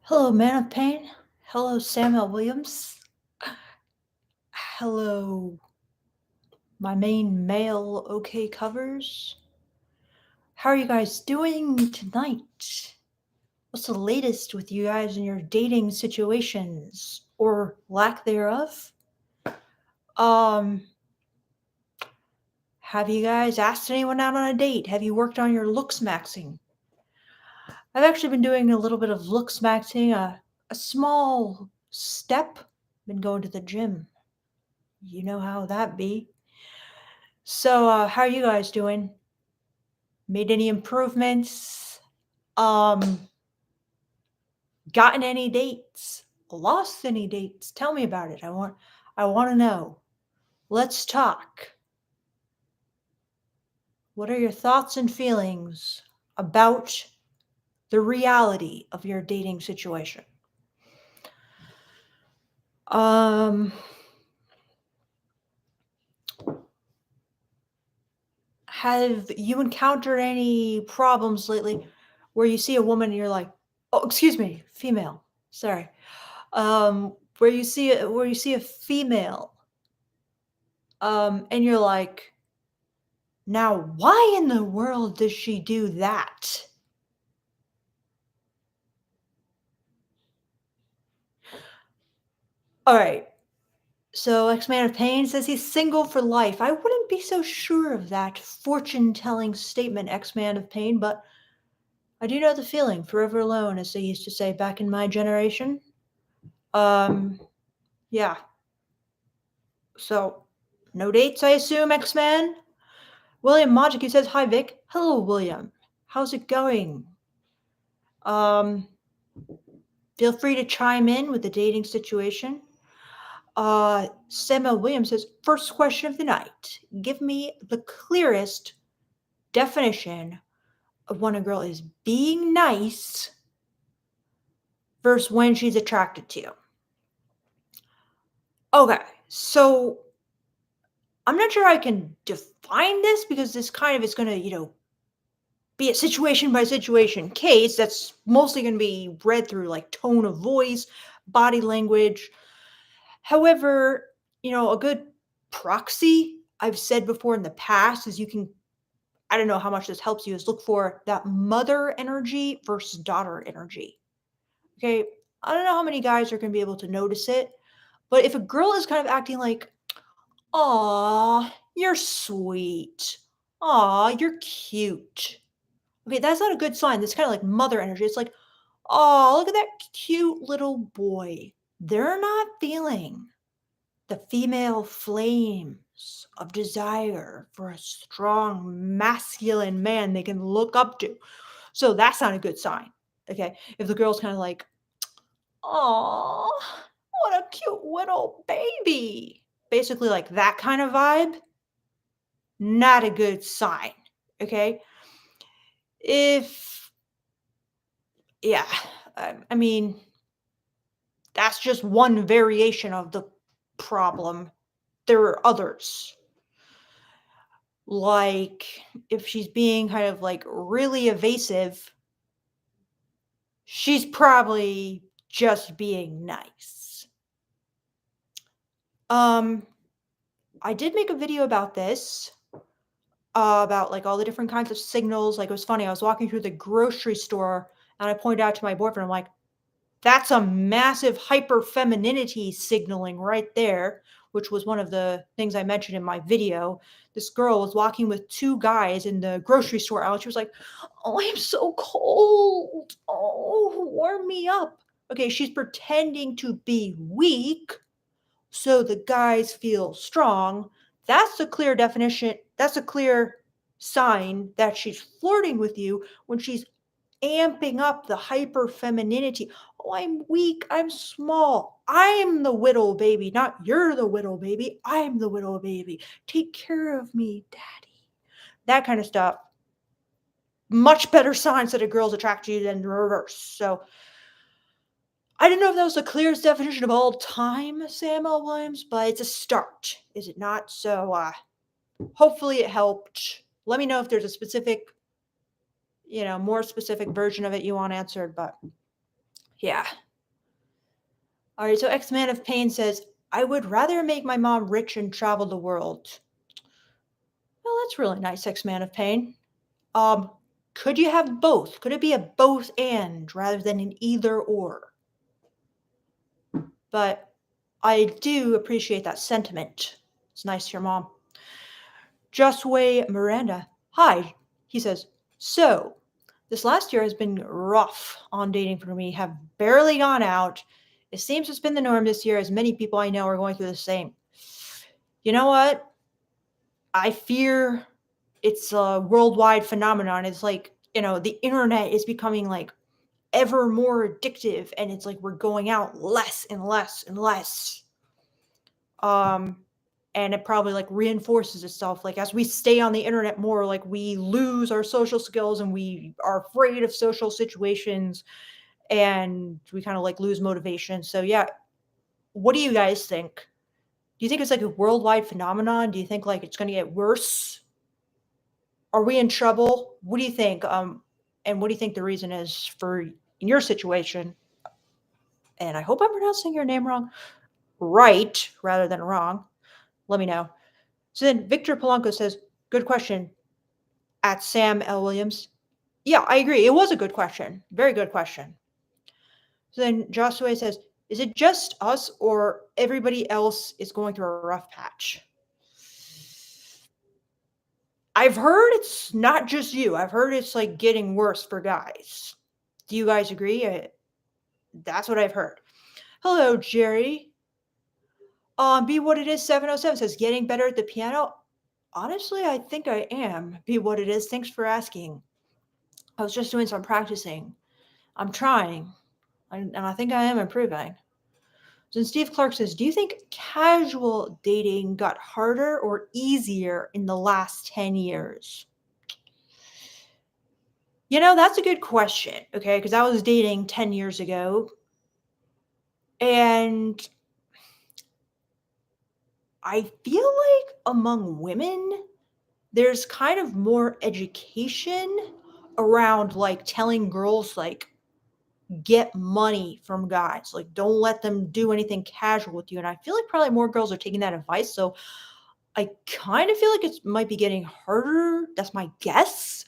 Hello, Man of Pain. Hello, Samuel Williams. Hello, my main male OK covers. How are you guys doing tonight? What's the latest with you guys in your dating situations or lack thereof? Um, have you guys asked anyone out on a date? Have you worked on your looks maxing? I've actually been doing a little bit of looks maxing, a small step. Been going to the gym. You know how that be. So, how are you guys doing? Made any improvements? Um, Gotten any dates? Lost any dates? Tell me about it. I want to know. Let's talk. What are your thoughts and feelings about the reality of your dating situation? Um, have you encountered any problems lately where you see a woman and you're like, "Oh, excuse me, female. Sorry." Where you see a female, and you're like, "Now, why in the world does she do that?" All right. So, X-Man of Pain says he's single for life. I wouldn't be so sure of that fortune-telling statement, X-Man of Pain, but I do know the feeling, forever alone, as they used to say back in my generation. Um, yeah. So, no dates, I assume, X-Man? William Majic says, "Hi, Vic." Hello, William. How's it going? Um, Feel free to chime in with the dating situation. Samuel Williams says, "First question of the night. Give me the clearest definition of when a girl is being nice versus when she's attracted to you." Okay, so I'm not sure I can define this because this kind of is going to, be a situation by situation case that's mostly going to be read through like tone of voice, body language. However, a good proxy, I've said before in the past, is you can, I don't know how much this helps you, is look for that mother energy versus daughter energy. Okay. I don't know how many guys are going to be able to notice it, but if a girl is kind of acting like, "Aw, you're sweet. Aw, you're cute." Okay, that's not a good sign. That's kind of like mother energy. It's like, "Oh, look at that cute little boy." They're not feeling the female flames of desire for a strong masculine man they can look up to. So that's not a good sign. Okay. If the girl's kind of like, "Oh, what a cute little baby." Basically, like that kind of vibe, not a good sign. Okay. If, yeah, I mean, that's just one variation of the problem. There are others. Like, if she's being kind of, like, really evasive, she's probably just being nice. Um, I did make a video about this, about, like, all the different kinds of signals. Like, it was funny, I was walking through the grocery store, and I pointed out to my boyfriend, I'm like, "That's a massive hyper femininity signaling right there," which was one of the things I mentioned in my video. This girl was walking with 2 guys in the grocery store aisle. She was like, "Oh, I'm so cold. Oh, warm me up." Okay, she's pretending to be weak so the guys feel strong. That's a clear definition. That's a clear sign that she's flirting with you when she's amping up the hyper femininity. "Oh, I'm weak. I'm small. I'm the widow baby, not you're the widow baby. I'm the widow baby. Take care of me, daddy." That kind of stuff. Much better signs that a girl's attracted to you than the reverse. So I didn't know if that was the clearest definition of all time, Samuel Williams, but it's a start, is it not? So hopefully it helped. Let me know if there's a specific, more specific version of it you want answered. But Yeah. All right, so X Man of Pain says, I would rather make my mom rich and travel the world. Well, that's really nice, X Man of Pain. Um, could you have both? Could it be a both and rather than an either or? But I do appreciate that sentiment. It's nice to hear, Mom. Justway Miranda. Hi. He says, so this last year has been rough on dating for me. Have barely gone out. It seems it's been the norm this year, as many people I know are going through the same. You know what? I fear it's a worldwide phenomenon. It's like, the internet is becoming like ever more addictive, and it's like we're going out less and less and less. Um, and it probably like reinforces itself. Like as we stay on the internet more, like we lose our social skills and we are afraid of social situations and we kind of like lose motivation. So yeah, what do you guys think? Do you think it's like a worldwide phenomenon? Do you think like it's going to get worse? Are we in trouble? What do you think? And what do you think the reason is for in your situation? And I hope I'm pronouncing your name wrong. Right rather than wrong. Let me know. So then Victor Polanco says, good question at Sam L. Williams. Yeah, I agree. It was a good question. Very good question. So then Joshua says, is it just us or everybody else is going through a rough patch? I've heard it's not just you. I've heard it's like getting worse for guys. Do you guys agree? That's what I've heard. Hello, Jerry. Be What It Is 707 says, getting better at the piano. Honestly, I think I am. Be What It Is. Thanks for asking. I was just doing some practicing. I'm trying, and I think I am improving. Then Steve Clark says, do you think casual dating got harder or easier in the last 10 years? That's a good question, okay? Because I was dating 10 years ago, and I feel like among women, there's kind of more education around like telling girls, like, get money from guys. Like, don't let them do anything casual with you. And I feel like probably more girls are taking that advice. So I kind of feel like it might be getting harder. That's my guess.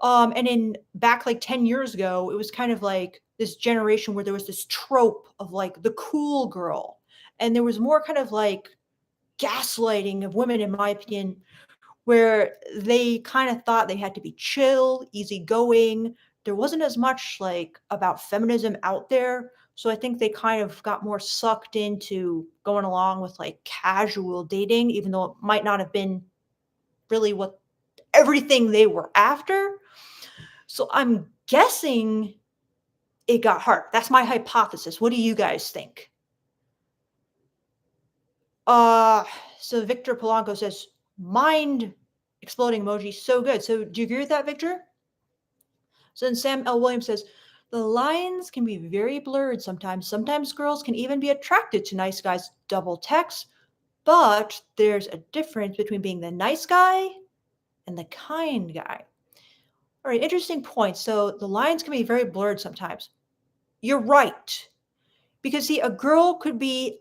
And in back like 10 years ago, it was kind of like this generation where there was this trope of like the cool girl. And there was more kind of like gaslighting of women, in my opinion, where they kind of thought they had to be chill, easygoing. There wasn't as much like about feminism out there. So I think they kind of got more sucked into going along with like casual dating, even though it might not have been really what everything they were after. So I'm guessing it got hard. That's my hypothesis. What do you guys think? Uh, so Victor Polanco says, mind exploding emoji. So good. So do you agree with that, Victor? So then Sam L. Williams says, the lines can be very blurred sometimes. Sometimes girls can even be attracted to nice guys, double text, but there's a difference between being the nice guy and the kind guy. All right, interesting point. So the lines can be very blurred sometimes. You're right. Because see, a girl could be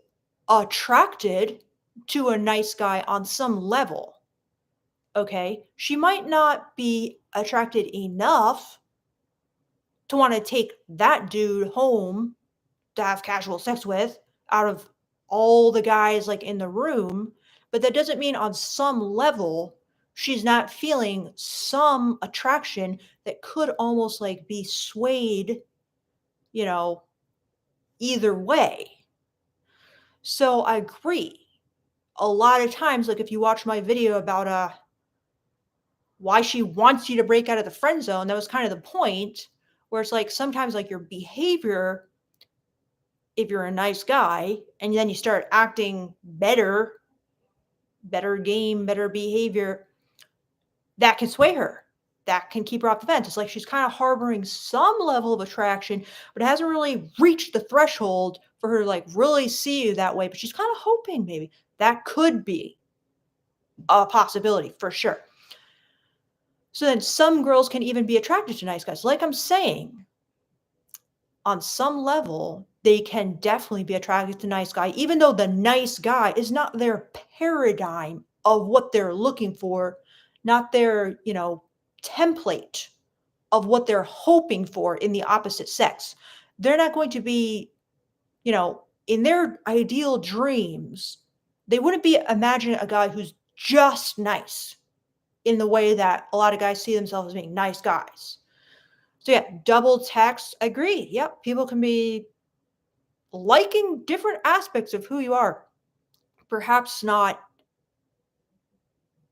attracted to a nice guy on some level. Okay. She might not be attracted enough to want to take that dude home to have casual sex with out of all the guys like in the room. But that doesn't mean on some level she's not feeling some attraction that could almost like be swayed, you know, either way. So I agree. A lot of times, like if you watch my video about why she wants you to break out of the friend zone, that was kind of the point where it's like sometimes like your behavior, if you're a nice guy, and then you start acting better game, better behavior, that can sway her. That can keep her off the fence. It's like she's kind of harboring some level of attraction, but it hasn't really reached the threshold for her to like really see you that way. But she's kind of hoping maybe that could be a possibility for sure. So then some girls can even be attracted to nice guys. Like I'm saying, on some level, they can definitely be attracted to nice guy, even though the nice guy is not their paradigm of what they're looking for, not their, template of what they're hoping for in the opposite sex. They're not going to be, in their ideal dreams, they wouldn't be imagining a guy who's just nice in the way that a lot of guys see themselves as being nice guys. So yeah, double text, agree. Yep, people can be liking different aspects of who you are. Perhaps not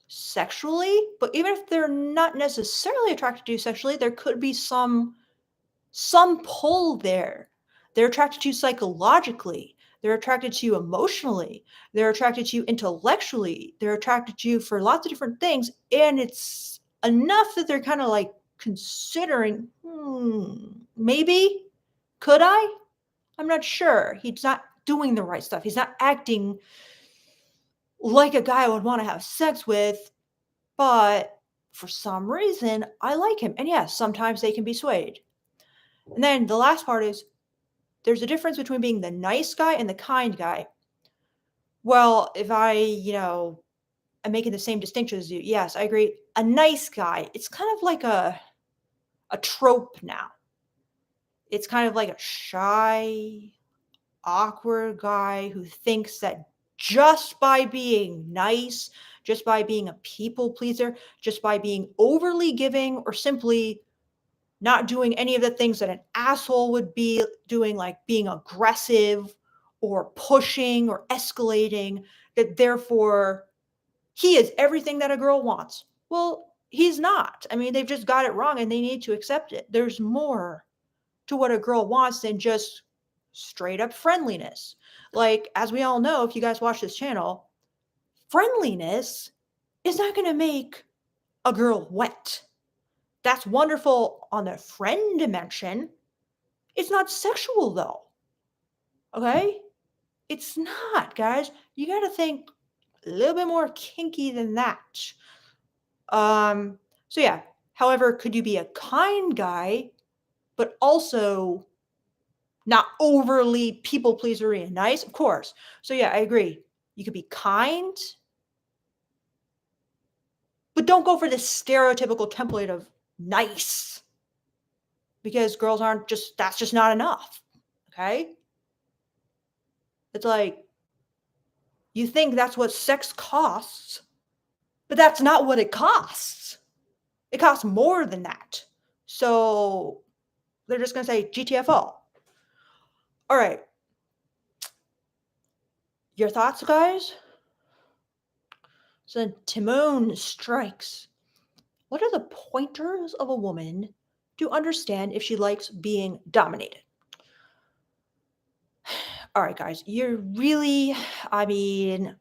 sexually, but even if they're not necessarily attracted to you sexually, there could be some pull there. They're attracted to you psychologically. They're attracted to you emotionally. They're attracted to you intellectually. They're attracted to you for lots of different things. And it's enough that they're kind of like considering, maybe, could I? I'm not sure. He's not doing the right stuff. He's not acting like a guy I would want to have sex with, but for some reason, I like him. And yes, sometimes they can be swayed. And then the last part is there's a difference between being the nice guy and the kind guy. Well, if I, am making the same distinction as you, yes, I agree. A nice guy, it's kind of like a trope now. It's kind of like a shy, awkward guy who thinks that just by being nice, just by being a people pleaser, just by being overly giving, or simply not doing any of the things that an asshole would be doing, like being aggressive or pushing or escalating, that therefore he is everything that a girl wants. Well, he's not. I mean, they've just got it wrong and they need to accept it. There's more to what a girl wants than just straight up friendliness. Like, as we all know, if you guys watch this channel, friendliness is not going to make a girl wet. That's wonderful on the friend dimension. It's not sexual though. Okay? It's not, guys. You got to think a little bit more kinky than that. So yeah. However, could you be a kind guy, but also not overly people pleaser and nice? Of course. So yeah, I agree. You could be kind, but don't go for this stereotypical template of nice because girls aren't just, that's just not enough. Okay? It's like you think that's what sex costs, but that's not what it costs. It costs more than that. So they're just going to say GTFO. All right. Your thoughts, guys? So Timon strikes. What are the pointers of a woman to understand if she likes being dominated? All right, guys, you're really, I mean,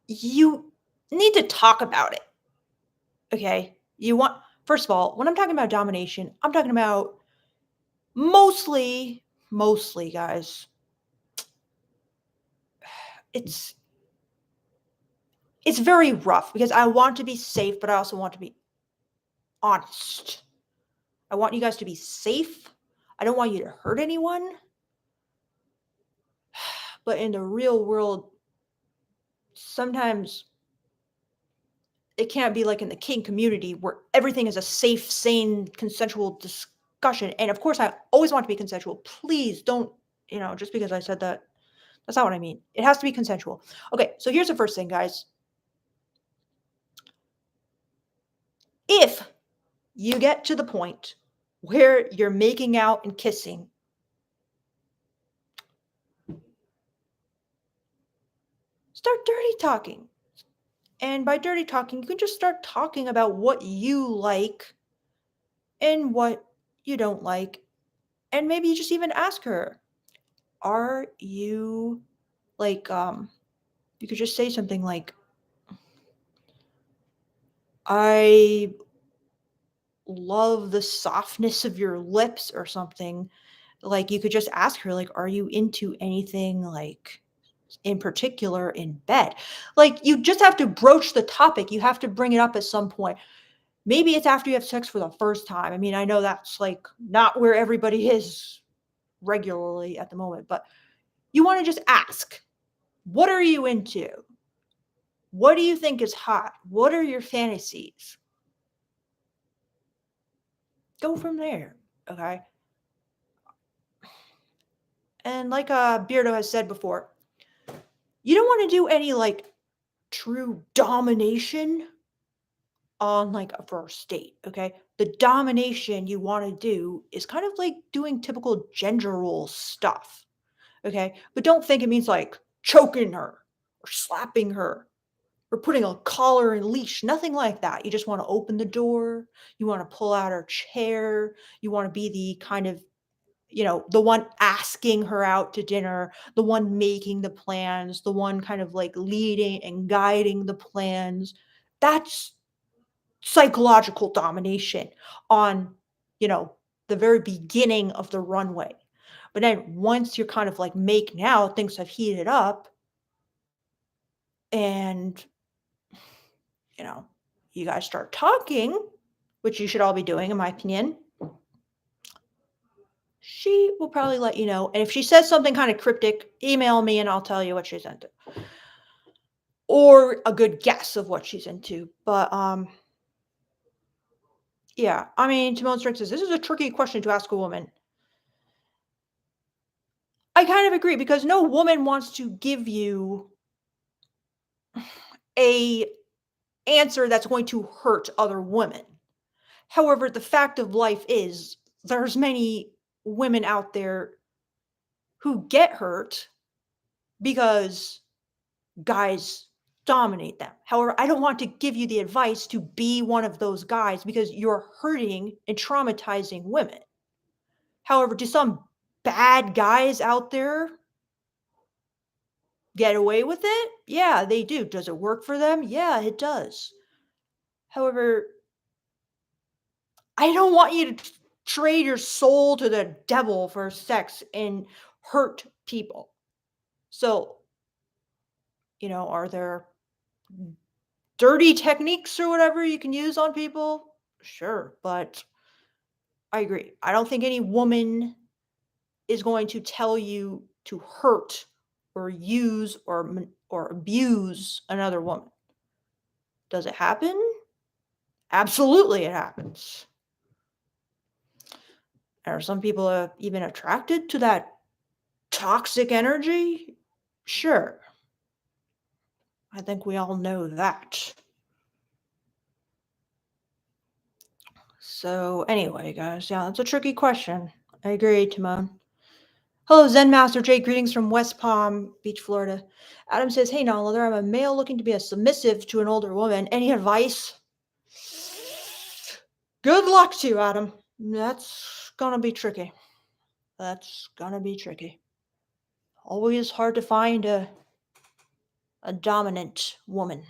you need to talk about it. Okay? First of all, when I'm talking about domination, I'm talking about mostly, guys, it's very rough because I want to be safe, but I also want to be honest. I want you guys to be safe. I don't want you to hurt anyone. But in the real world, sometimes it can't be like in the kink community where everything is a safe, sane, consensual discussion. And of course, I always want to be consensual. Please don't, just because I said that, that's not what I mean. It has to be consensual. Okay, so here's the first thing, guys. If you get to the point where you're making out and kissing, start dirty talking. And by dirty talking, you can just start talking about what you like and what you don't like. And maybe you just even ask her, are you like, you could just say something like, I love the softness of your lips or something. Like, you could just ask her, like, are you into anything like in particular in bed? Like, you just have to broach the topic. You have to bring it up at some point. Maybe it's after you have sex for the first time. I mean, I know that's like not where everybody is regularly at the moment, but you want to just ask, what are you into? What do you think is hot? What are your fantasies? Go from there. Okay. And like Beardo has said before, you don't want to do any like true domination on like a first date. Okay. The domination you want to do is kind of like doing typical gender role stuff. Okay. But don't think it means like choking her or slapping her or putting a collar and leash, nothing like that. You just want to open the door, you want to pull out her chair, you want to be the kind of, the one asking her out to dinner, the one making the plans, the one kind of like leading and guiding the plans. That's psychological domination on, you know, the very beginning of the runway. But then once you're kind of like making out, things have heated up and you know, you guys start talking, which you should all be doing, in my opinion, she will probably let you know. And if she says something kind of cryptic, email me and I'll tell you what she's into. Or a good guess of what she's into. But yeah, I mean, Timon Strength says this is a tricky question to ask a woman. I kind of agree because no woman wants to give you a answer that's going to hurt other women. However, the fact of life is there's many women out there who get hurt because guys dominate them. However, I don't want to give you the advice to be one of those guys because you're hurting and traumatizing women. However, do some bad guys out there get away with it? Yeah, they do. Does it work for them? Yeah, it does. However, I don't want you to trade your soul to the devil for sex and hurt people. So, are there dirty techniques or whatever you can use on people? Sure, but I agree. I don't think any woman is going to tell you to hurt or use or abuse another woman. Does it happen? Absolutely, it happens. Are some people even attracted to that toxic energy? Sure. I think we all know that. So, anyway, guys, yeah, that's a tricky question. I agree, Timon. Hello, Zen Master Jay. Greetings from West Palm Beach, Florida. Adam says, hey, Nala, I'm a male looking to be a submissive to an older woman. Any advice? Good luck to you, Adam. That's gonna be tricky. That's gonna be tricky. Always hard to find a dominant woman.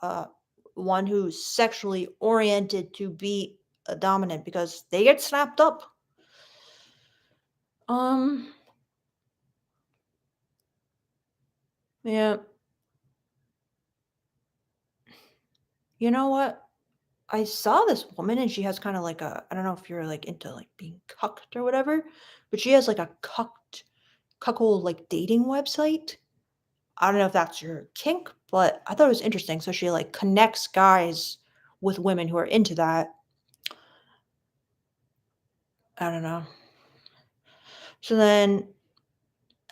Uh, one who's sexually oriented to be a dominant because they get snapped up. Um, yeah. You know what? I saw this woman and she has kind of like I don't know if you're like into like being cucked or whatever, but she has like a cuckold like dating website. I don't know if that's your kink, but I thought it was interesting. So she like connects guys with women who are into that. I don't know. So then,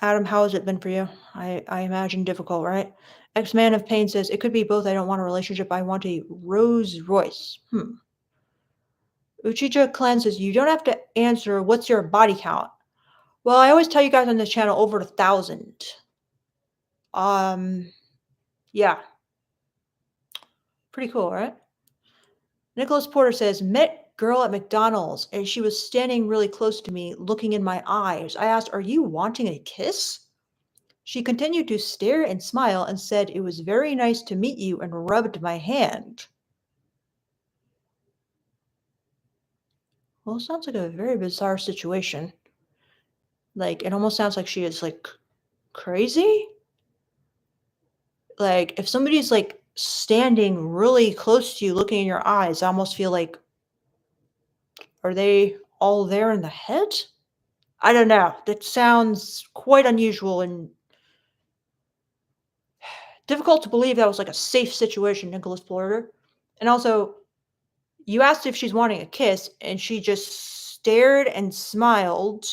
Adam, how has it been for you? I imagine difficult, right? X Man of Pain says it could be both. I don't want a relationship. I want a Rolls Royce. Uchicha Clan says you don't have to answer. What's your body count? Well, I always tell you guys on this channel over 1,000. Um, yeah, pretty cool, right? Nicholas Porter says, met girl at McDonald's and she was standing really close to me, looking in my eyes. I asked, are you wanting a kiss? She continued to stare and smile and said it was very nice to meet you and rubbed my hand. Well, it sounds like a very bizarre situation. Like, it almost sounds like she is like crazy. Like, if somebody's like standing really close to you, looking in your eyes. I almost feel like, are they all there in the head? I don't know. That sounds quite unusual and difficult to believe that was like a safe situation, Nicholas Porter. And also, you asked if she's wanting a kiss, and she just stared and smiled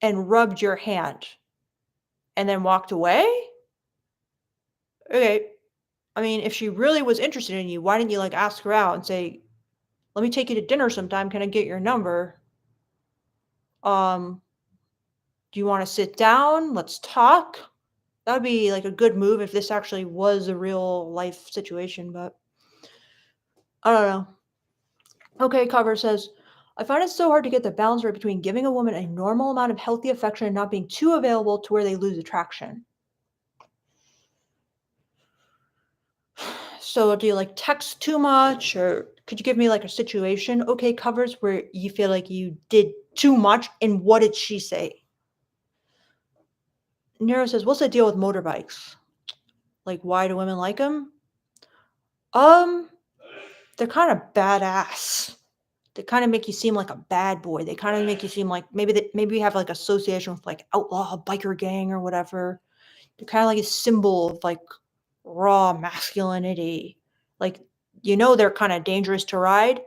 and rubbed your hand and then walked away? Okay. I mean, if she really was interested in you, why didn't you like ask her out and say, "Let me take you to dinner sometime. Can I get your number? Um, do you want to sit down? Let's talk." That would be like a good move if this actually was a real life situation, but I don't know. Okay, cover says, I find it so hard to get the balance right between giving a woman a normal amount of healthy affection and not being too available to where they lose attraction. So, do you like text too much, or could you give me like a situation? Okay, covers where you feel like you did too much, and what did she say? Nero says, what's the deal with motorbikes? Like, why do women like them? Um, they're kind of badass. They kind of make you seem like a bad boy. They kind of make you seem like maybe you have like association with like outlaw biker gang or whatever. They're kind of like a symbol of like raw masculinity. Like, they're kind of dangerous to ride.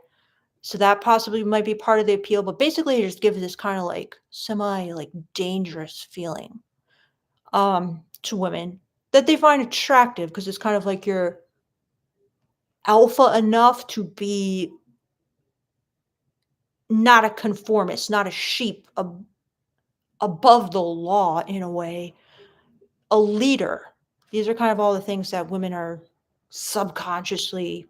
So that possibly might be part of the appeal. But basically, it just gives this kind of like semi like dangerous feeling to women that they find attractive because it's kind of like you're alpha enough to be not a conformist, not a sheep, above the law in a way, a leader. These are kind of all the things that women are subconsciously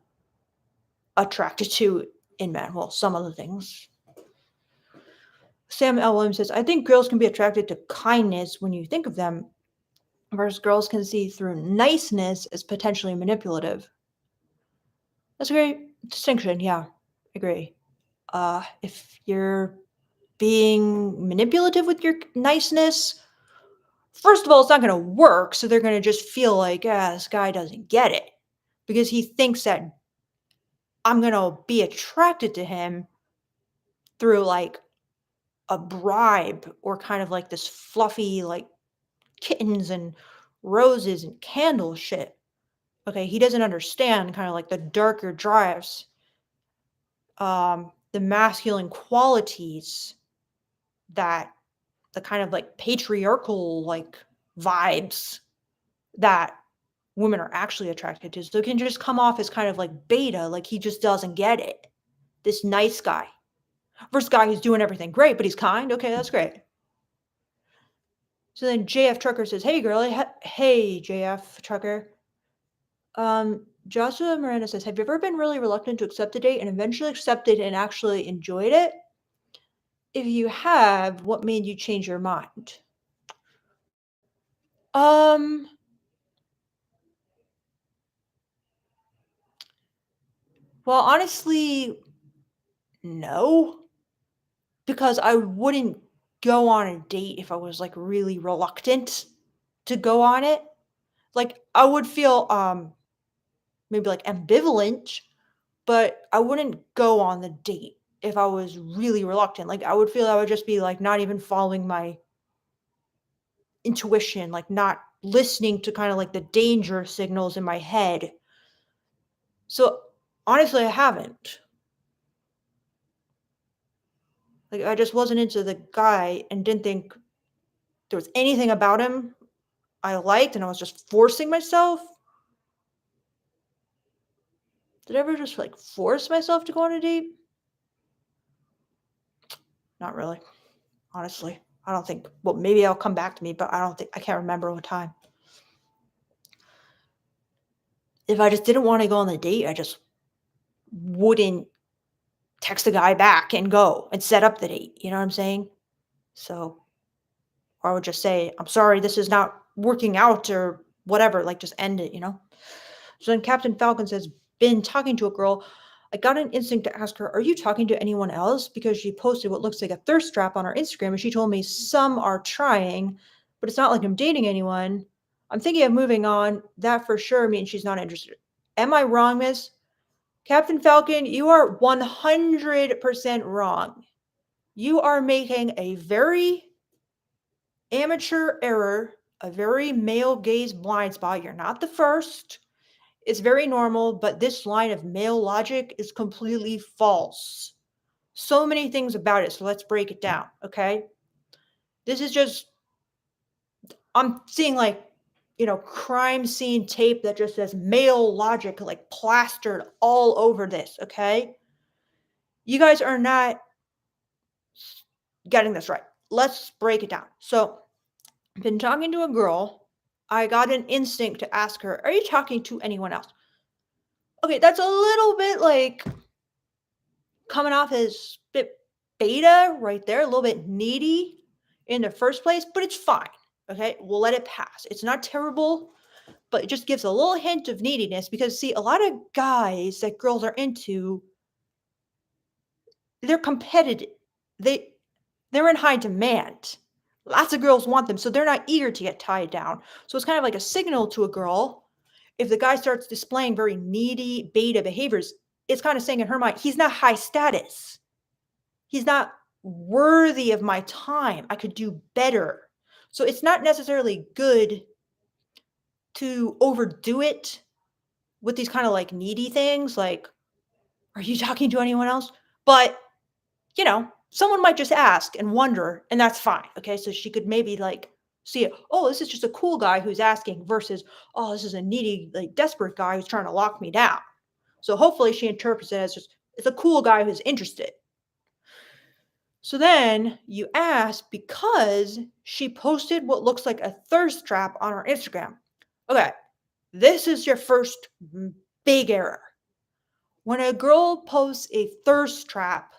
attracted to in men. Well, some of the things. Sam L. Williams says, I think girls can be attracted to kindness when you think of them, whereas girls can see through niceness as potentially manipulative. That's a great distinction. Yeah, I agree. If you're being manipulative with your niceness, first of all, it's not going to work. So they're going to just feel like, this guy doesn't get it because he thinks that I'm going to be attracted to him through like a bribe or kind of like this fluffy, like kittens and roses and candle shit. Okay. He doesn't understand kind of like the darker drives, the masculine qualities that the kind of like patriarchal like vibes that women are actually attracted to. So it can just come off as kind of like beta, like he just doesn't get it. This nice guy versus guy who's doing everything great, but he's kind. Okay, that's great. So then JF Trucker says, "Hey girl, hey JF Trucker." Joshua Miranda says, "Have you ever been really reluctant to accept a date and eventually accepted and actually enjoyed it? If you have, what made you change your mind?" Um, well, honestly, no, because I wouldn't go on a date if I was like really reluctant to go on it. Like I would feel maybe like ambivalent, but I wouldn't go on the date if I was really reluctant. Like I would feel I would just be like not even following my intuition, like not listening to kind of like the danger signals in my head. So honestly, I haven't. Like I just wasn't into the guy and didn't think there was anything about him I liked, and I was just forcing myself. Did I ever just like force myself to go on a date? Not really, honestly. I don't think. Well, maybe I'll come back to me, but I don't think I can't remember what time. If I just didn't want to go on the date, I just wouldn't text the guy back and go and set up the date. You know what I'm saying? So, or I would just say, I'm sorry, this is not working out or whatever, like just end it, you know? So then Captain Falcon says, been talking to a girl. I got an instinct to ask her, are you talking to anyone else? Because she posted what looks like a thirst trap on her Instagram and she told me some are trying, but it's not like I'm dating anyone. I'm thinking of moving on. That for sure means she's not interested. Am I wrong, miss? Captain Falcon, you are 100% wrong. You are making a very amateur error, a very male gaze blind spot. You're not the first. It's very normal, but this line of male logic is completely false. So many things about it, so let's break it down, okay? This is just, I'm seeing like, crime scene tape that just says male logic like plastered all over this, okay? You guys are not getting this right. Let's break it down. So, I've been talking to a girl. I got an instinct to ask her, "Are you talking to anyone else?" Okay, that's a little bit like coming off as a bit beta right there, a little bit needy in the first place, but it's fine. Okay, we'll let it pass. It's not terrible, but it just gives a little hint of neediness because, see, a lot of guys that girls are into, they're competitive. They they're in high demand. Lots of girls want them, so they're not eager to get tied down. So it's kind of like a signal to a girl. If the guy starts displaying very needy beta behaviors, it's kind of saying in her mind, he's not high status. He's not worthy of my time. I could do better. So it's not necessarily good to overdo it with these kind of like needy things like, are you talking to anyone else? But, someone might just ask and wonder, and that's fine. Okay. So she could maybe like see it. Oh, this is just a cool guy who's asking versus, oh, this is a needy, like desperate guy who's trying to lock me down. So hopefully she interprets it as just, it's a cool guy who's interested. So then you ask because she posted what looks like a thirst trap on her Instagram. Okay, this is your first big error. When a girl posts a thirst trap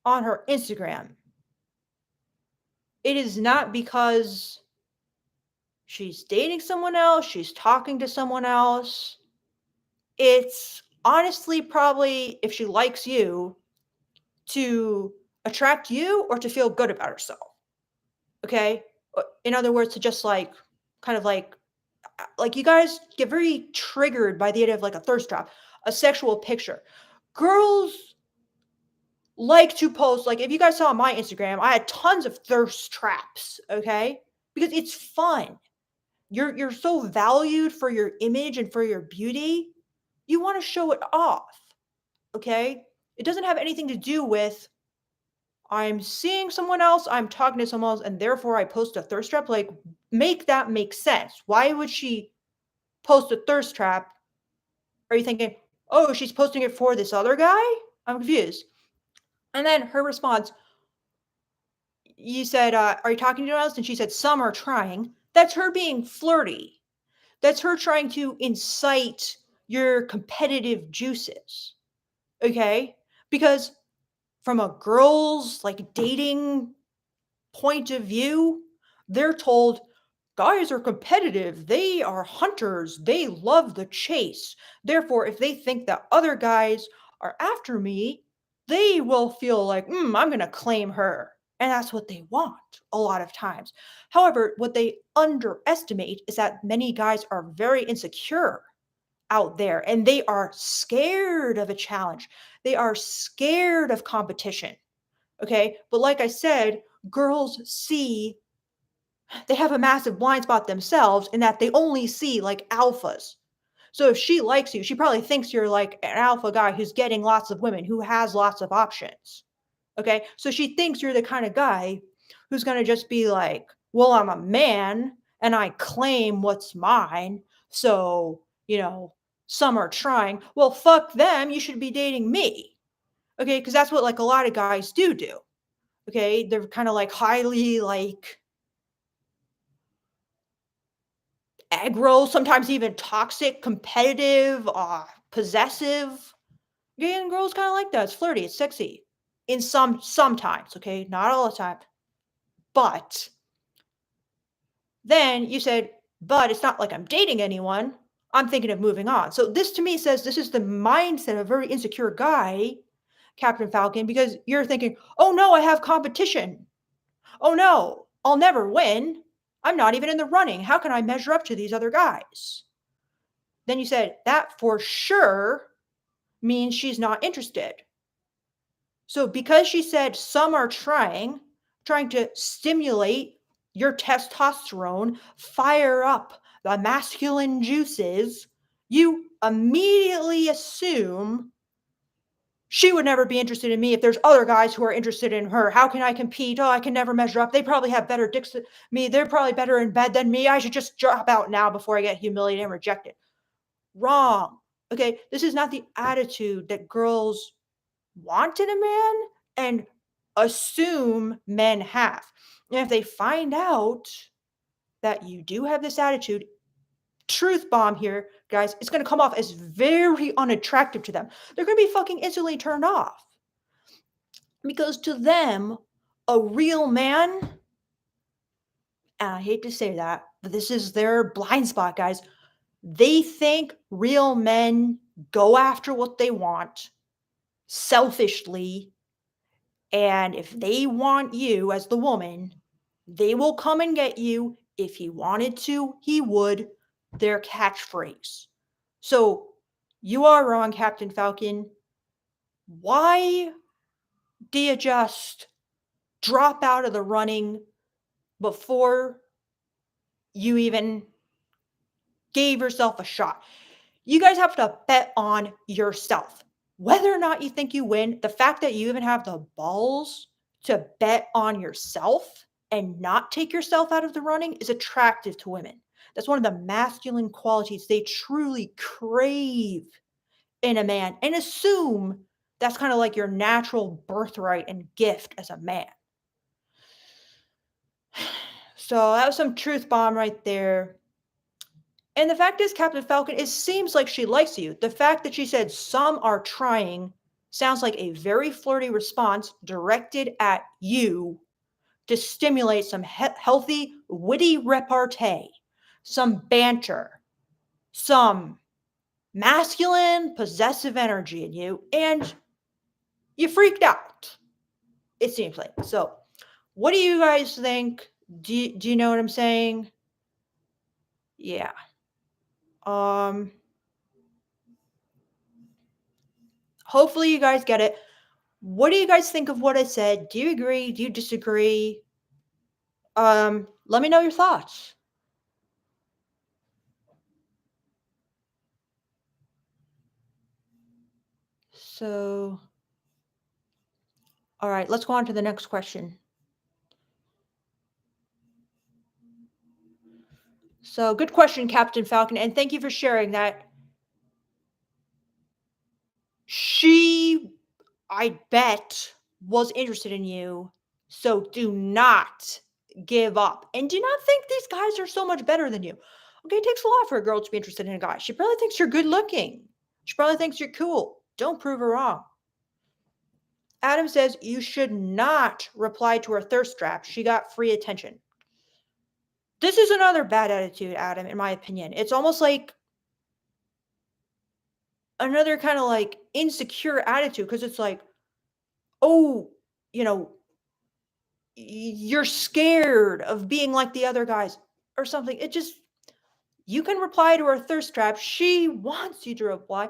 on her Instagram, it is not because she's dating someone else, she's talking to someone else. It's honestly probably if she likes you to attract you or to feel good about herself. Okay? In other words, to just like kind of like you guys get very triggered by the idea of like a thirst trap, a sexual picture. Girls like to post like if you guys saw my Instagram, I had tons of thirst traps, okay? Because it's fun. You're so valued for your image and for your beauty. You want to show it off, okay? It doesn't have anything to do with I'm seeing someone else, I'm talking to someone else, and therefore I post a thirst trap. Like, make that make sense. Why would she post a thirst trap? Are you thinking, oh, she's posting it for this other guy? I'm confused. And then her response, you said, are you talking to anyone else? And she said, some are trying. That's her being flirty. That's her trying to incite your competitive juices. Okay? Because from a girl's like dating point of view, they're told guys are competitive, they are hunters, they love the chase. Therefore, if they think that other guys are after me, they will feel like, I'm going to claim her. And that's what they want a lot of times. However, what they underestimate is that many guys are very insecure out there and they are scared of a challenge. They are scared of competition. Okay. But like I said, girls see, they have a massive blind spot themselves in that they only see like alphas. So if she likes you, she probably thinks you're like an alpha guy who's getting lots of women, who has lots of options. Okay. So she thinks you're the kind of guy who's going to just be like, well, I'm a man and I claim what's mine. So, some are trying. Well, fuck them. You should be dating me. Okay. Because that's what like a lot of guys do. Okay, they're kinda, like, highly, like, aggro, sometimes even toxic, competitive, possessive. Yeah, and girls kinda like that, it's flirty, it's sexy. In sometimes, okay, not all the time. But then you said, "But it's not like I'm dating anyone, I'm thinking of moving on." So this to me says this is the mindset of a very insecure guy, Captain Falcon, because you're thinking, "Oh, no, I have competition. Oh, no, I'll never win." I'm not even in the running. How can I measure up to these other guys? Then you said, that for sure means she's not interested. So because she said some are trying to stimulate your testosterone, fire up the masculine juices, you immediately assume she would never be interested in me if there's other guys who are interested in her. How can I compete? Oh, I can never measure up. They probably have better dicks than me. They're probably better in bed than me. I should just drop out now before I get humiliated and rejected. Wrong. Okay, this is not the attitude that girls want in a man and assume men have. And if they find out that you do have this attitude, truth bomb here, guys, it's going to come off as very unattractive to them. They're going to be fucking instantly turned off. Because to them, a real man, and I hate to say that, but this is their blind spot, guys. They think real men go after what they want selfishly. And if they want you as the woman, they will come and get you. If he wanted to, he would. Their catchphrase. So you are wrong, Captain Falcon. Why do you just drop out of the running before you even gave yourself a shot? You guys have to bet on yourself. Whether or not you think you win, the fact that you even have the balls to bet on yourself and not take yourself out of the running is attractive to women. That's one of the masculine qualities they truly crave in a man and assume that's kind of like your natural birthright and gift as a man. So that was some truth bomb right there. And the fact is, Captain Falcon, it seems like she likes you. The fact that she said some are trying sounds like a very flirty response directed at you to stimulate some healthy, witty repartee, some banter, some masculine, possessive energy in you, and you freaked out. It seems like. So, what do you guys think? Do you know what I'm saying? Yeah. Um Hopefully you guys get it. What do you guys think of what I said? Do you agree? Do you disagree? Let me know your thoughts. So, all right, let's go on to the next question. So, good question, Captain Falcon, and thank you for sharing that. She, I bet, was interested in you. So, do not give up. And do not think these guys are so much better than you. Okay, it takes a lot for a girl to be interested in a guy. She probably thinks you're good looking. She probably thinks you're cool. Don't prove her wrong. Adam says you should not reply to her thirst trap. She got free attention. This is another bad attitude, Adam, in my opinion. It's almost like another kind of like insecure attitude because it's like, oh, you know, you're scared of being like the other guys or something. It just, you can reply to her thirst trap. She wants you to reply.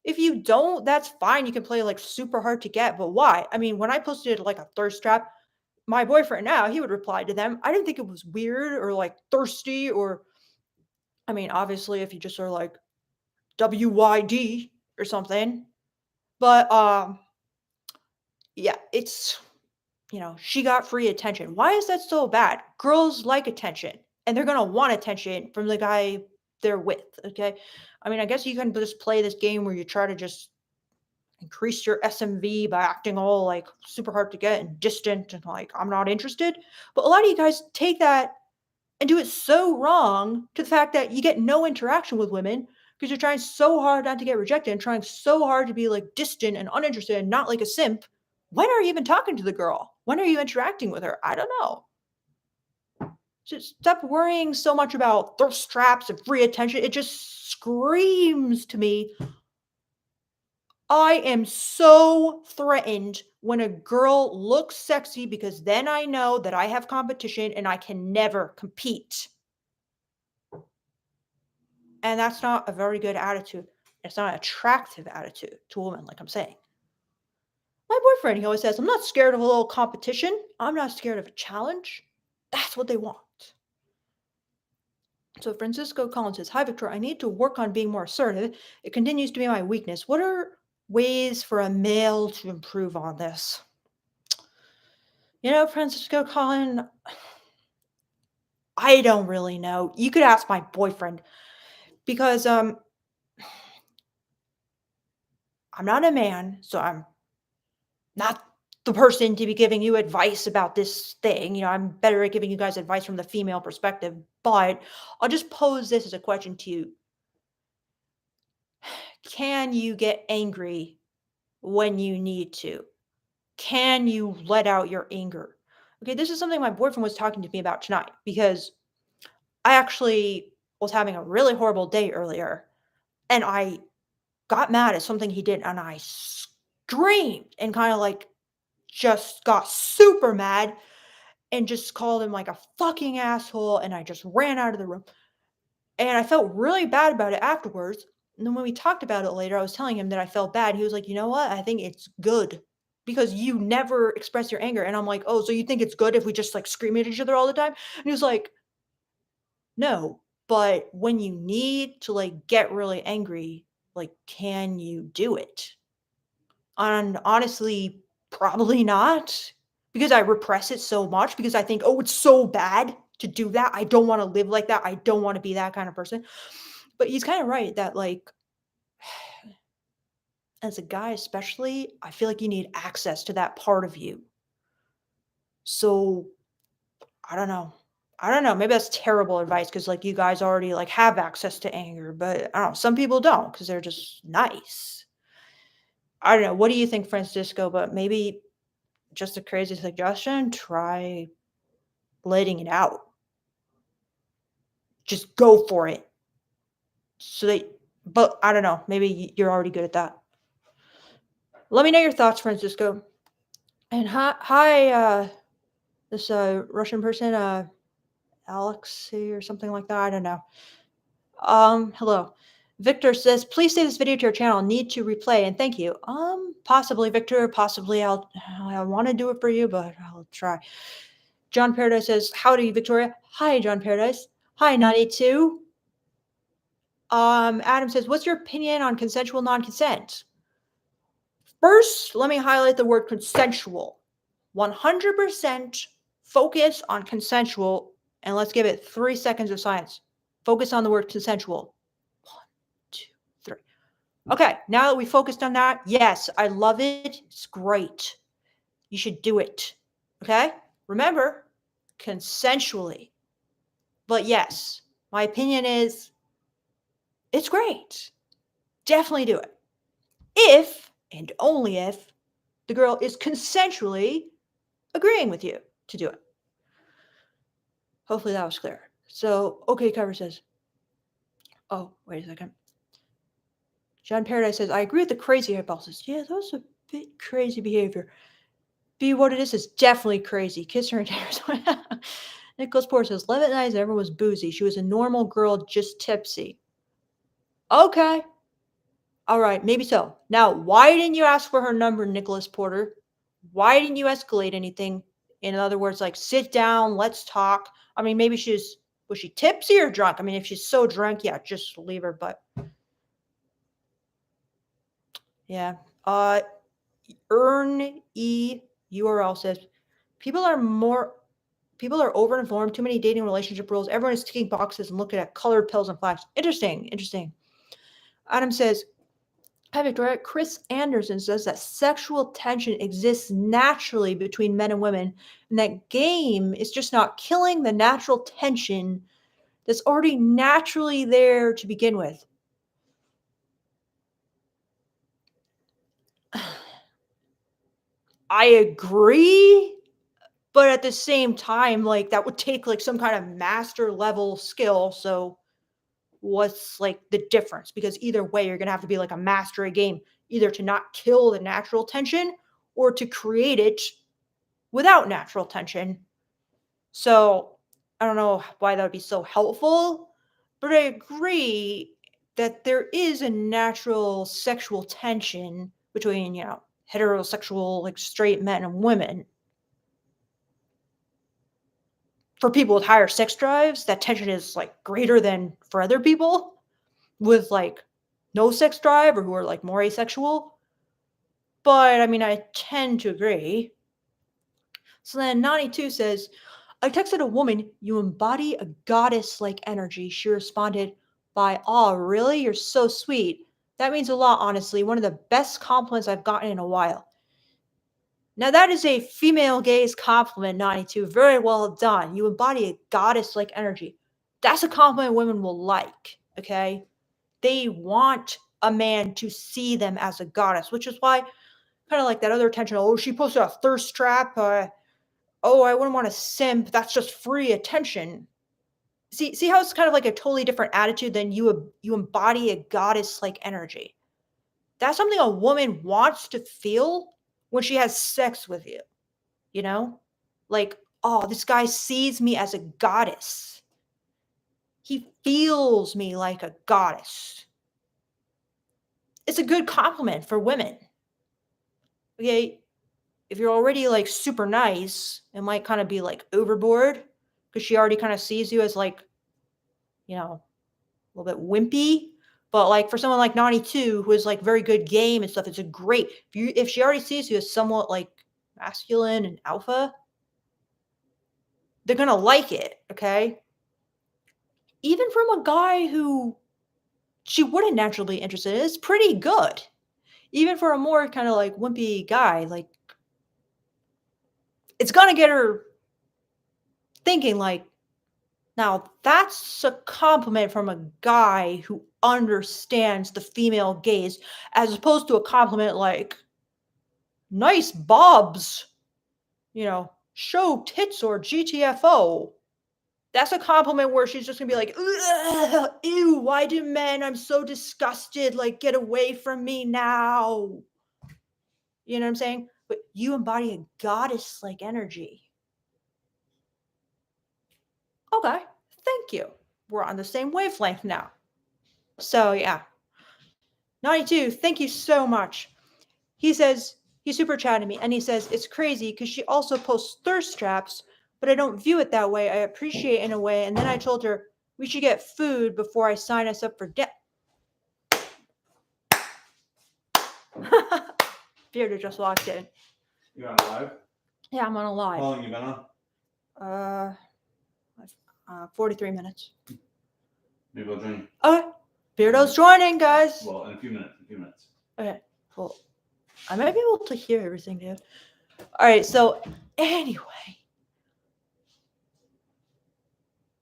If you don't, that's fine. You can play like super hard to get, but why? I mean, when I posted like a thirst trap, my boyfriend now, he would reply to them. I didn't think it was weird or like thirsty or, I mean, obviously, if you just are like WYD or something, but yeah, it's, she got free attention. Why is that so bad? Girls like attention and they're going to want attention from the guy they're with. Okay. I mean, I guess you can just play this game where you try to just increase your SMV by acting all like super hard to get and distant and like, I'm not interested. But a lot of you guys take that and do it so wrong to the fact that you get no interaction with women because you're trying so hard not to get rejected and trying so hard to be like distant and uninterested and not like a simp. When are you even talking to the girl? When are you interacting with her? I don't know. Just stop worrying so much about thirst traps and free attention. It just screams to me I am so threatened when a girl looks sexy because then I know that I have competition and I can never compete. And that's not a very good attitude. It's not an attractive attitude to a woman, like I'm saying. My boyfriend, he always says, I'm not scared of a little competition. I'm not scared of a challenge. That's what they want. So Francisco Collins says, Hi, Victor. I need to work on being more assertive. It continues to be my weakness. What are ways for a male to improve on this? Francisco Collins, I don't really know. You could ask my boyfriend because I'm not a man, so I'm not the person to be giving you advice about this thing. I'm better at giving you guys advice from the female perspective, but I'll just pose this as a question to you. Can you get angry when you need to? Can you let out your anger? Okay, this is something my boyfriend was talking to me about tonight because I actually was having a really horrible day earlier and I got mad at something he did and I screamed and kind of like just got super mad and just called him like a fucking asshole and I just ran out of the room. And I felt really bad about it afterwards. And then when we talked about it later, I was telling him that I felt bad. He was like, "You know what? I think it's good because you never express your anger." And I'm like, "Oh, so you think it's good if we just like scream at each other all the time?" And he was like, "No, but when you need to like get really angry, like can you do it?" And honestly, probably not because I repress it so much because I think, "Oh, it's so bad to do that. I don't want to live like that. I don't want to be that kind of person." But he's kind of right that like as a guy especially, I feel like you need access to that part of you. So, I don't know. I don't know. Maybe that's terrible advice because like you guys already like have access to anger, but I don't know. Some people don't because they're just nice. I don't know. What do you think, Francisco? But maybe just a crazy suggestion. Try letting it out. Just go for it. So that, but I don't know. Maybe you're already good at that. Let me know your thoughts, Francisco. And hi, this Russian person, Alexei or something like that. I don't know. Hello. Victor says, please save this video to your channel. Need to replay and thank you. Possibly, Victor. Possibly, I want to do it for you, but I'll try. John Paradise says, howdy, Victoria. Hi, John Paradise. Hi, 92. Adam says, what's your opinion on consensual non-consent? First, let me highlight the word consensual. 100% focus on consensual, and let's give it 3 seconds of silence. Focus on the word consensual. 1, 2, 3. Okay, now that we focused on that, yes, I love it. It's great. You should do it. Okay? Remember, consensually. But yes, my opinion is it's great. Definitely do it. If and only if the girl is consensually agreeing with you to do it. Hopefully that was clear. So, okay, Cover says, oh, wait a second. John Paradise says, I agree with the crazy hypothesis. Yeah, that was a bit crazy behavior. Be what it is definitely crazy. Kiss her in tears. Nicholas Poor says, Levitt Nice never was boozy. She was a normal girl, just tipsy. Okay. All right, maybe so. Now, why didn't you ask for her number, Nicholas Porter? Why didn't you escalate anything? In other words, like sit down, let's talk. I mean, maybe was she tipsy or drunk? I mean, if she's so drunk, yeah, just leave her. But yeah. Earn E URL says people are more people are overinformed, too many dating relationship rules. Everyone is ticking boxes and looking at colored pills and flags. Interesting, interesting. Adam says, hi, Victoria. Chris Anderson says that sexual tension exists naturally between men and women, and that game is just not killing the natural tension that's already naturally there to begin with. I agree, but at the same time, like that would take like some kind of master level skill. So what's like the difference? Because either way, you're gonna have to be like a master at game. either to not kill the natural tension or to create it without natural tension. So I don't know why that would be so helpful, but I agree that there is a natural sexual tension between, heterosexual, like straight men and women. For people with higher sex drives, that tension is like greater than for other people with like no sex drive or who are like more asexual. But I mean, I tend to agree. So then 92 says, I texted a woman, you embody a goddess like energy. She responded by, oh, really? You're so sweet. That means a lot, honestly. One of the best compliments I've gotten in a while. Now, that is a female gaze compliment, 92. Very well done. You embody a goddess like energy. That's a compliment women will like, okay? They want a man to see them as a goddess, which is why, kind of like that other attention. Oh, she posted a thirst trap. Oh, I wouldn't want to simp. That's just free attention. See how it's kind of like a totally different attitude than you embody a goddess like energy. That's something a woman wants to feel when she has sex with you, you know? Like, oh, this guy sees me as a goddess. He feels me like a goddess. It's a good compliment for women. Okay, if you're already like super nice, it might kind of be like overboard because she already kind of sees you as like, a little bit wimpy. But like for someone like 92 who is like very good game and stuff, it's a great if she already sees you as somewhat like masculine and alpha, they're gonna like it, okay? Even from a guy who she wouldn't naturally be interested in, it's pretty good. Even for a more kind of like wimpy guy, like it's gonna get her thinking like, now that's a compliment from a guy who understands the female gaze, as opposed to a compliment like, nice bobs, show tits or GTFO. That's a compliment where she's just gonna be like, "Ugh, ew, why do men? I'm so disgusted. Like, get away from me now." You know what I'm saying? But you embody a goddess like energy. Okay, thank you. We're on the same wavelength now. So, yeah. 92, thank you so much. He says, he super chatted me and he says, it's crazy because she also posts thirst traps, but I don't view it that way. I appreciate it in a way. And then I told her we should get food before I sign us up for debt. Beardo just walked in. You on live? Yeah, I'm on a live. How long you been on? 43 minutes. Maybe I'll join you. Okay. Beardo's joining, guys. Well, in a few minutes. Okay, cool. I might be able to hear everything, dude. All right, so anyway.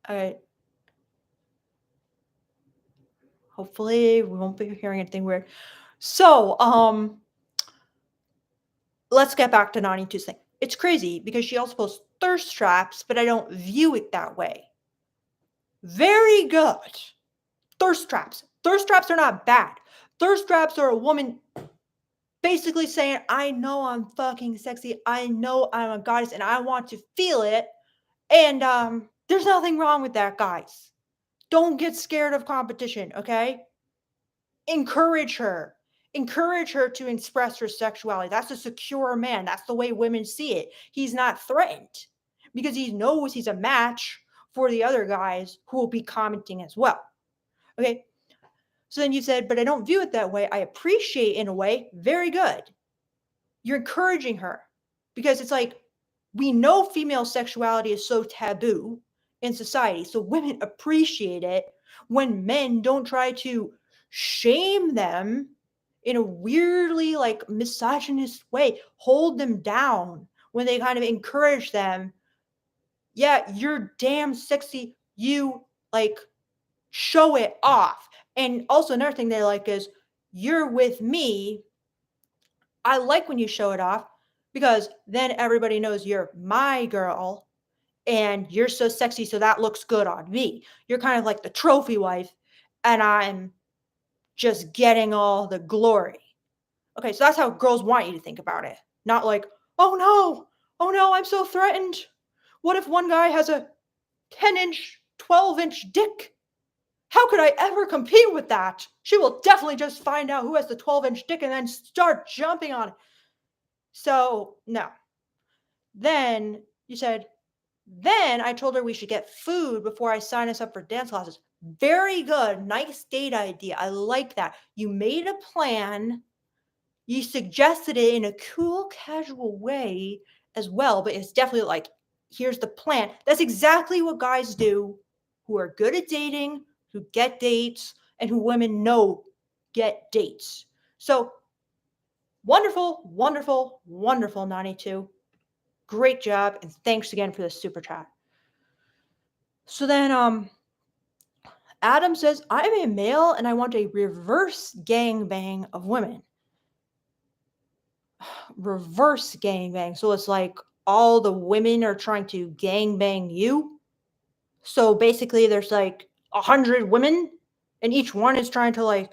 All right. Hopefully we won't be hearing anything weird. So, let's get back to 92's thing. It's crazy because she also posts thirst traps, but I don't view it that way. Very good. Thirst traps. Thirst traps are not bad. Thirst traps are a woman basically saying, I know I'm fucking sexy. I know I'm a goddess and I want to feel it. And there's nothing wrong with that, guys. Don't get scared of competition, okay? Encourage her. Encourage her to express her sexuality. That's a secure man. That's the way women see it. He's not threatened because he knows he's a match for the other guys who will be commenting as well. Okay. So then you said, but I don't view it that way. I appreciate in a way. Very good. You're encouraging her because it's like, we know female sexuality is so taboo in society. So women appreciate it when men don't try to shame them in a weirdly like misogynist way, hold them down when they kind of encourage them. Yeah, you're damn sexy. You like show it off. And also another thing they like is you're with me. I like when you show it off because then everybody knows you're my girl and you're so sexy. So that looks good on me. You're kind of like the trophy wife and I'm just getting all the glory. Okay, so that's how girls want you to think about it. Not like, oh no, I'm so threatened. What if one guy has a 10-inch, 12-inch dick? How could I ever compete with that? She will definitely just find out who has the 12-inch dick and then start jumping on it. So, no. Then you said, then I told her we should get food before I sign us up for dance classes. Very good. Nice date idea. I like that. You made a plan. You suggested it in a cool, casual way as well, but it's definitely like, here's the plan. That's exactly what guys do who are good at dating, who get dates, and who women know get dates. So wonderful, wonderful, wonderful, 92. Great job, and thanks again for the super chat. So then Adam says, I'm a male and I want a reverse gangbang of women. Reverse gangbang. So it's like all the women are trying to gangbang you. So basically there's like 100 women and each one is trying to like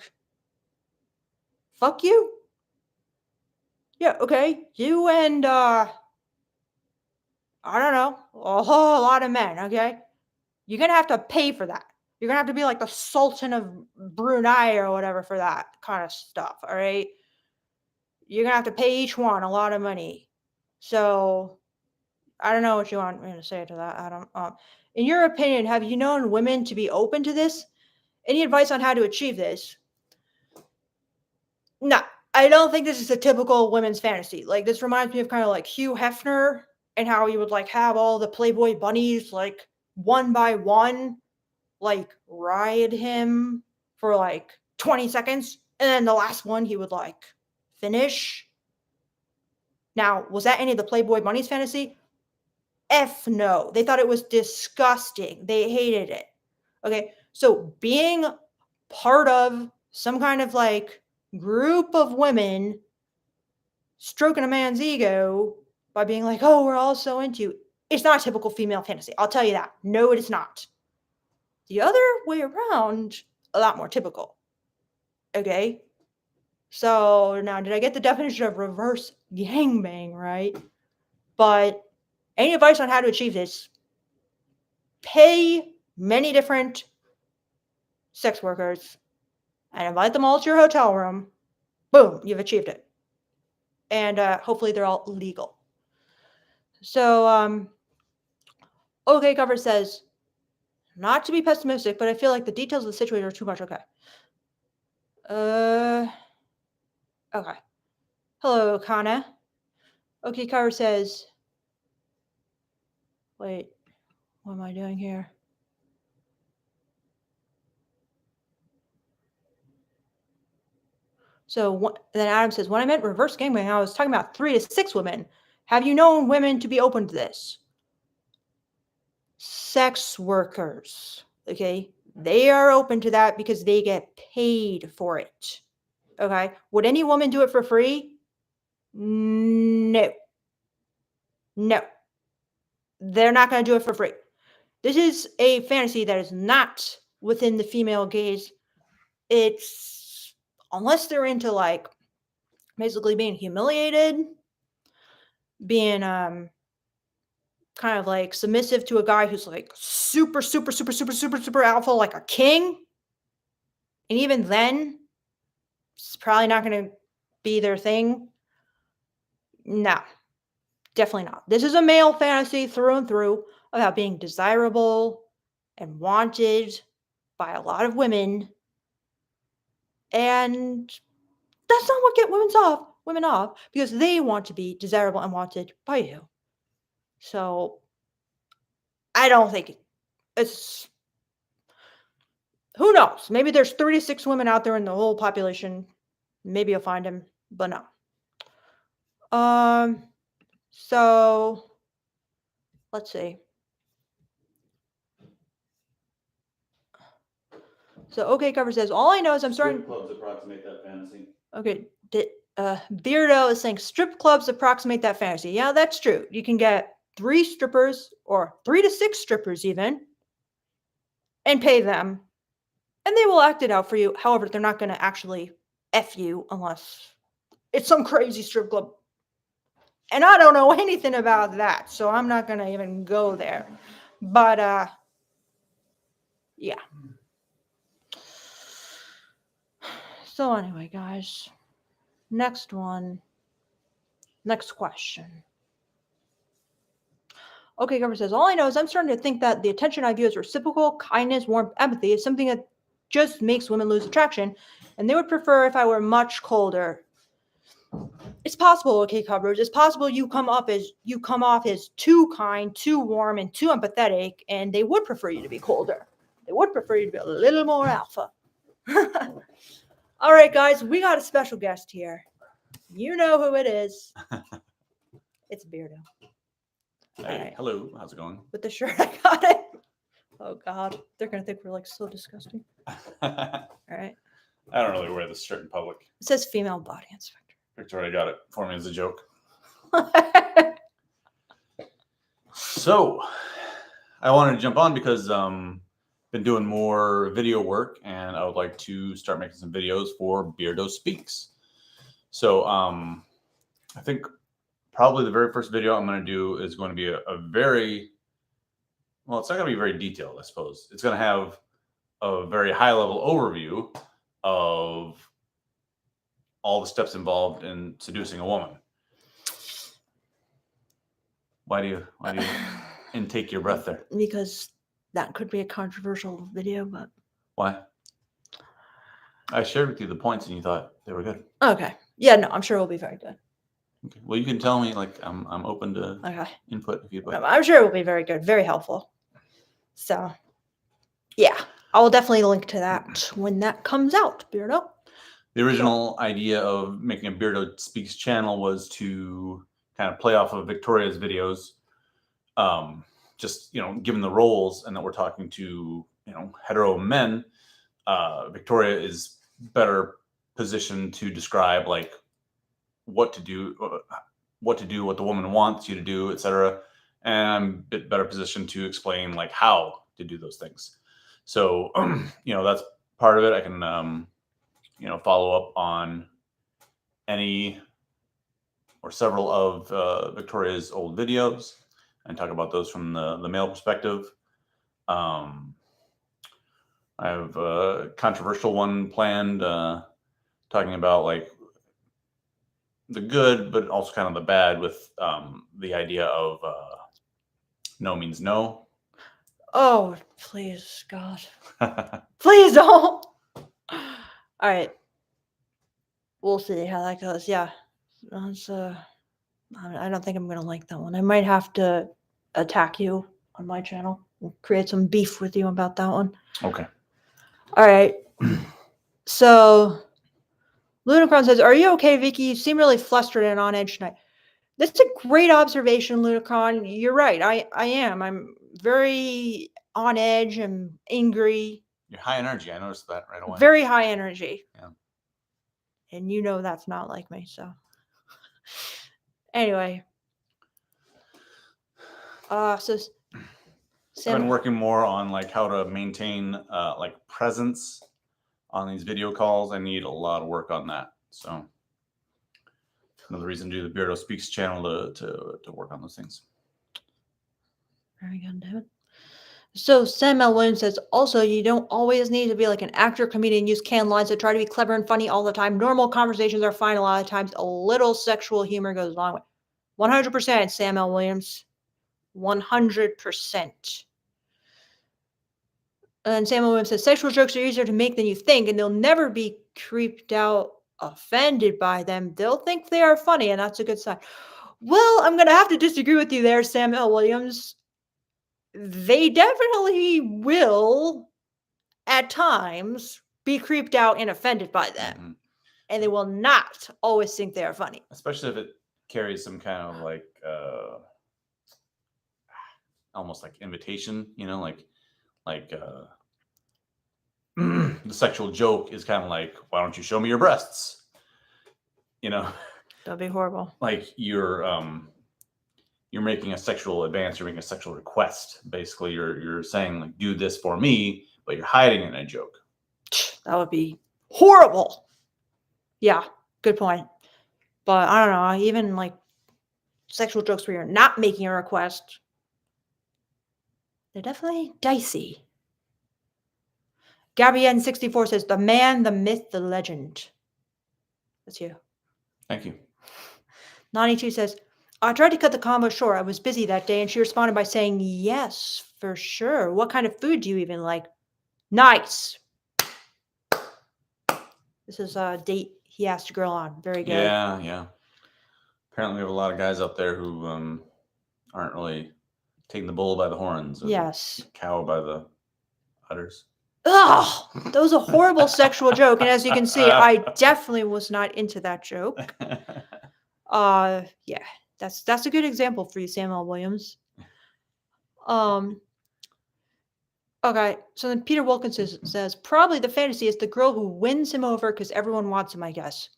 fuck you. Yeah, okay. You and I don't know, a whole lot of men, okay? You're gonna have to pay for that. You're gonna have to be like the Sultan of Brunei or whatever for that kind of stuff, all right? You're gonna have to pay each one a lot of money. So I don't know what you want me to say to that, Adam. In your opinion, have you known women to be open to this? Any advice on how to achieve this? No, I don't think this is a typical women's fantasy. Like this reminds me of kind of like Hugh Hefner and how he would like have all the Playboy bunnies like one by one like ride him for like 20 seconds and then the last one he would like finish. Now, was that any of the Playboy bunnies fantasy? F no. They thought it was disgusting. They hated it. Okay. So being part of some kind of like group of women stroking a man's ego by being like, oh, we're all so into you. It's not a typical female fantasy. I'll tell you that. No, it is not. The other way around, a lot more typical. Okay. So now, did I get the definition of reverse gangbang right? But any advice on how to achieve this? Pay many different sex workers and invite them all to your hotel room. Boom, you've achieved it. And hopefully they're all legal. So, OK Cover says, not to be pessimistic, but I feel like the details of the situation are too much. Okay. Okay. Hello, Kana. OK Cover says, wait, what am I doing here? So then Adam says, when I meant reverse gangbang, I was talking about 3 to 6 women. Have you known women to be open to this? Sex workers, okay? They are open to that because they get paid for it. Okay? Would any woman do it for free? No. No. They're not going to do it for free. This is a fantasy that is not within the female gaze. It's unless they're into like basically being humiliated, being kind of like submissive to a guy who's like super, super, super, super, super, super alpha, like a king. And even then, it's probably not going to be their thing. No, definitely not. This is a male fantasy through and through about being desirable and wanted by a lot of women. And that's not what get women off because they want to be desirable and wanted by you. So I don't think it's who knows? Maybe there's 36 women out there in the whole population. Maybe you'll find him, but no. So let's see. So OK Cover says, all I know is I'm starting. Strip clubs approximate that fantasy. Okay. Beardo is saying strip clubs approximate that fantasy. Yeah, that's true. You can get 3 strippers or 3 to 6 strippers even and pay them. And they will act it out for you. However, they're not going to actually F you unless it's some crazy strip club. And I don't know anything about that, so I'm not going to even go there. But, yeah. So anyway, guys, next question. Okay, Governor says, all I know is I'm starting to think that the attention I view as reciprocal, kindness, warmth, empathy is something that just makes women lose attraction, and they would prefer if I were much colder. It's possible, okay, Covers. It's possible you come off as too kind, too warm, and too empathetic, and they would prefer you to be colder. They would prefer you to be a little more alpha. All right, guys, we got a special guest here. You know who it is. It's Beardo. Hey, right. hello. How's it going? With the shirt, I got it. Oh God, they're gonna think we're like so disgusting. I All right. don't really wear this shirt in public. It says female body inspector. Victoria got it for me as a joke. So, I wanted to jump on because been doing more video work, and I would like to start making some videos for Beardo Speaks. So, I think probably the very first video I'm going to do is going to be a very, well, it's not going to be very detailed, I suppose. It's going to have a very high level overview of all the steps involved in seducing a woman. Why do you intake your breath there? Because that could be a controversial video, but Why? I shared with you the points and you thought they were good. okay. Yeah, no, I'm sure it'll be very good. Okay. Well, you can tell me, like, I'm open to Okay. input if you'd like. I'm sure it will be very good, very helpful. So, yeah, I will definitely link to that when that comes out, Beardo. The original idea of making a Beardo Speaks channel was to kind of play off of Victoria's videos, just, given the roles and that we're talking to, hetero men. Victoria is better positioned to describe like what to do, what the woman wants you to do, etc. And I'm a bit better positioned to explain like how to do those things. So, that's part of it. I can, follow up on any or several of Victoria's old videos and talk about those from the male perspective. I have a controversial one planned, talking about like the good, but also kind of the bad with the idea of no means no. Oh, please, God. Please don't. All right. We'll see how that goes. Yeah. That's, I don't think I'm going to like that one. I might have to attack you on my channel. We'll create some beef with you about that one. Okay. All right. So, Lunacron says, are you okay, Vicky? You seem really flustered and on edge tonight. That's a great observation, Lunacron. You're right. I am. I'm very on edge. I'm angry. You're high energy. I noticed that right away. Very high energy. Yeah. And you know that's not like me, so. Anyway. So I've been working more on like how to maintain like presence on these video calls. I need a lot of work on that. So another reason to do the Beardo Speaks channel to work on those things. Very good, David. So Sam L. Williams says, also, you don't always need to be like an actor, comedian, use canned lines to try to be clever and funny all the time. Normal conversations are fine a lot of times. A little sexual humor goes a long way. 100%, Sam L. Williams. 100%. And Sam L. Williams says, sexual jokes are easier to make than you think, and they'll never be creeped out, offended by them. They'll think they are funny, and that's a good sign. Well, I'm going to have to disagree with you there, Sam L. Williams. They definitely will, at times, be creeped out and offended by them. Mm-hmm. And they will not always think they are funny. Especially if it carries some kind of like, almost like invitation, like the sexual joke is kind of like, why don't you show me your breasts? That'd be horrible. Like you're making a sexual advance, you're making a sexual request. Basically, you're saying like, do this for me, but you're hiding it in a joke. That would be horrible. Yeah, good point. But I don't know, even like sexual jokes where you're not making a request, they're definitely dicey. Gabrienne64 says, the man, the myth, the legend. That's you. Thank you. 92 says, I tried to cut the combo short. I was busy that day, and she responded by saying, yes, for sure. What kind of food do you even like? Nice. This is a date he asked a girl on. Very good. Yeah, yeah. Apparently, we have a lot of guys out there who aren't really taking the bull by the horns. Or Yes. the cow by the udders. Ugh, that was a horrible sexual joke, and as you can see, I definitely was not into that joke. Yeah, that's a good example for you, Samuel Williams. Okay, so then Peter Wilkinson says probably the fantasy is the girl who wins him over because everyone wants him. I guess.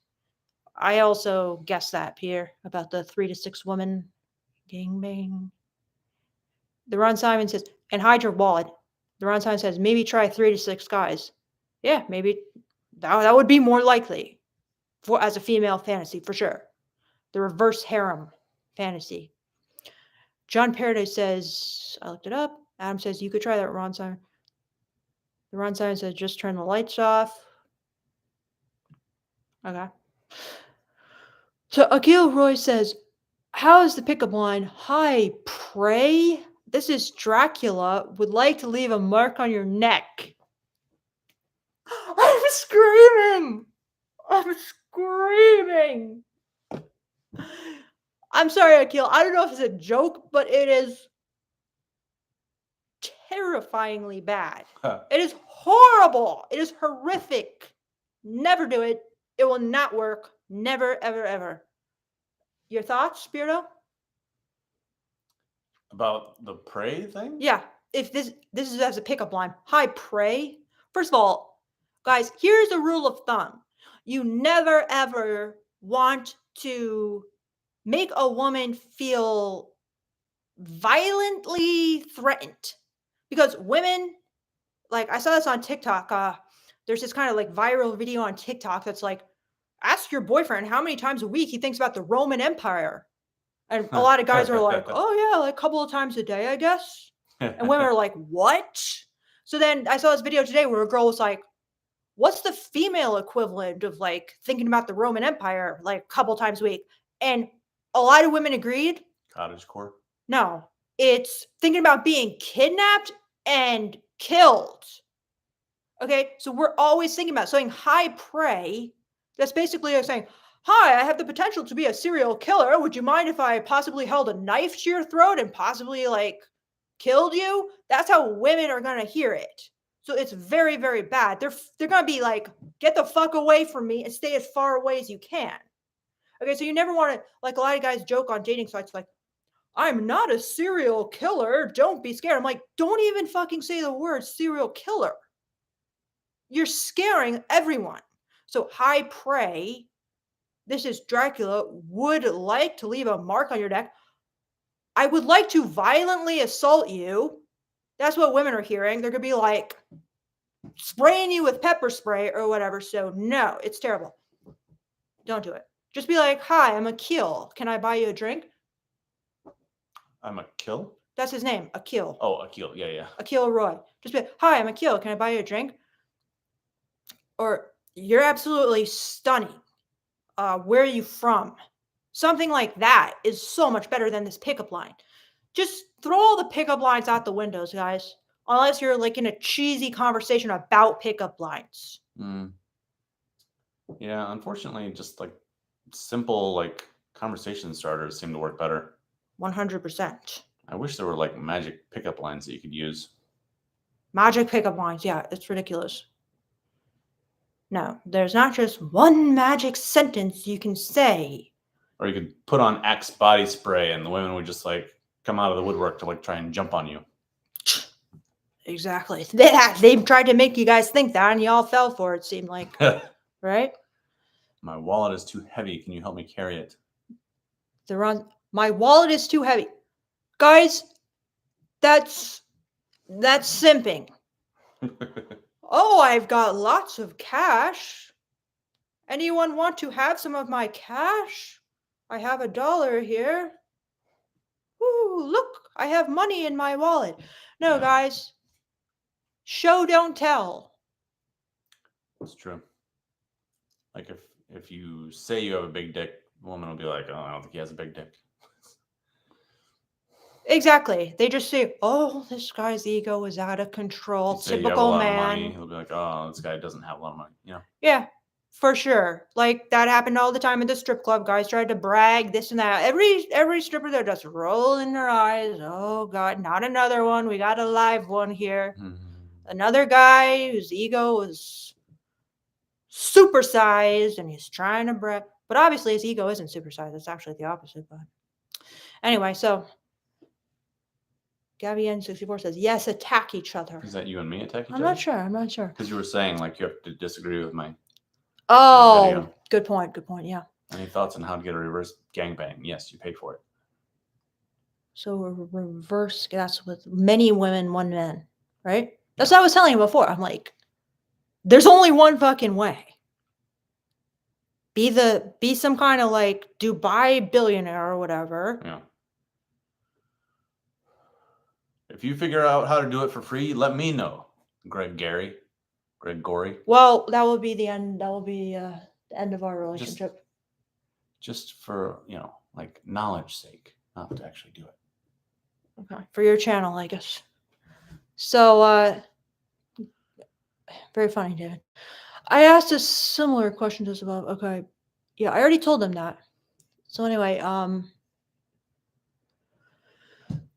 I also guessed that, Peter, about the 3 to 6 woman gangbang. The Ron Simon says, and hide your wallet. The Ron Simon says, maybe try 3 to 6 guys. Yeah, maybe that would be more likely for as a female fantasy for sure. The reverse harem fantasy. John Paradise says, I looked it up. Adam says, you could try that, Ron Simon. The Ron Simon says, just turn the lights off. Okay. So Akil Roy says, how is the pickup line? Hi, pray. This is Dracula. Would like to leave a mark on your neck. I'm screaming. I'm screaming. I'm sorry, Akil. I don't know if it's a joke, but it is terrifyingly bad. It is horrible. It is horrific. Never do it. It will not work. Never, ever, ever. Your thoughts, Beardo? About the prey thing? Yeah. If this is as a pickup line. Hi, pray. First of all, guys, here's a rule of thumb. You never ever want to make a woman feel violently threatened. Because women, like I saw this on TikTok. There's this kind of like viral video on TikTok that's like, ask your boyfriend how many times a week he thinks about the Roman Empire. And a lot of guys are like, oh yeah, like a couple of times a day, I guess. And women are like, what? So then I saw this video today where a girl was like, what's the female equivalent of like thinking about the Roman Empire like a couple times a week? And a lot of women agreed. Cottagecore? No, it's thinking about being kidnapped and killed. Okay, so we're always thinking about saying hi, pray. That's basically like saying, hi, I have the potential to be a serial killer. Would you mind if I possibly held a knife to your throat and possibly like killed you? That's how women are gonna hear it. So it's very, very bad. They're gonna be like, get the fuck away from me and stay as far away as you can. Okay, so you never want to, like a lot of guys joke on dating sites like, I'm not a serial killer. Don't be scared. I'm like, don't even fucking say the word serial killer. You're scaring everyone. So, hi, pray. This is Dracula. Would like to leave a mark on your neck. I would like to violently assault you. That's what women are hearing. They're going to be like spraying you with pepper spray or whatever. So, no, it's terrible. Don't do it. Just be like, hi, I'm Akil. Can I buy you a drink? I'm Akil? That's his name, Akil. Oh, Akil. Yeah, yeah. Akil Roy. Just be like, hi, I'm Akil. Can I buy you a drink? Or you're absolutely stunning. Where are you from? Something like that is so much better than this pickup line. Just throw all the pickup lines out the windows, guys. Unless you're like in a cheesy conversation about pickup lines. Yeah, unfortunately, just like simple like conversation starters seem to work better. 100%. I wish there were like magic pickup lines that you could use. Magic pickup lines, yeah, it's ridiculous. No, there's not just one magic sentence you can say. Or you could put on Axe body spray and the women would just like come out of the woodwork to like try and jump on you. Exactly. They tried to make you guys think that and y'all fell for it, seemed like. Right? My wallet is too heavy. Can you help me carry it? My wallet is too heavy. Guys, that's simping. Oh, I've got lots of cash. Anyone want to have some of my cash? I have $1 here. Woo, look, I have money in my wallet. No, Yeah. guys, show don't tell. It's true. Like if you say you have a big dick, the woman will be like, "Oh, I don't think he has a big dick." Exactly. They just say, "Oh, this guy's ego is out of control. You say you have a Typical lot of money, man." he'll be like, "Oh, this guy doesn't have a lot of money." You know. Yeah, for sure. Like that happened all the time at the strip club. Guys tried to brag this and that. Every stripper there just rolling their eyes. Oh God, not another one. We got a live one here. Another guy whose ego is supersized and he's trying to brag. But obviously his ego isn't supersized. It's actually the opposite. But anyway, so Gabby N64 says, yes, attack each other. Is that you and me attack each I'm other? not sure. I'm not sure. Because you were saying like you have to disagree with my Oh, video. good point. Good point. Yeah. Any thoughts on how to get a reverse gangbang? Yes, you paid for it. So a reverse, that's with many women, one man, right? That's Yeah. what I was telling you before. I'm like, there's only one fucking way. Be some kind of like Dubai billionaire or whatever. Yeah. If you figure out how to do it for free, let me know, Greg Gory. Well, that will be the end. That will be the end of our relationship. Just for, like knowledge sake, not to actually do it. Okay. For your channel, I guess. So, very funny, David. I asked a similar question just above. Okay. Yeah, I already told them that. So anyway,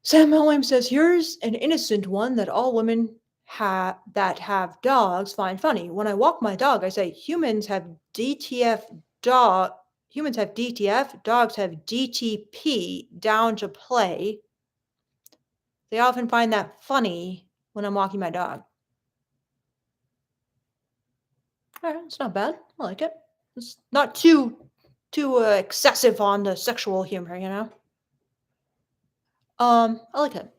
Sam Williams says, here's an innocent one that all women that have dogs find funny. When I walk my dog, I say, humans have DTF, dogs have DTP, down to play. They often find that funny when I'm walking my dog. All right, it's not bad. I like it. It's not too excessive on the sexual humor, you know? I like it.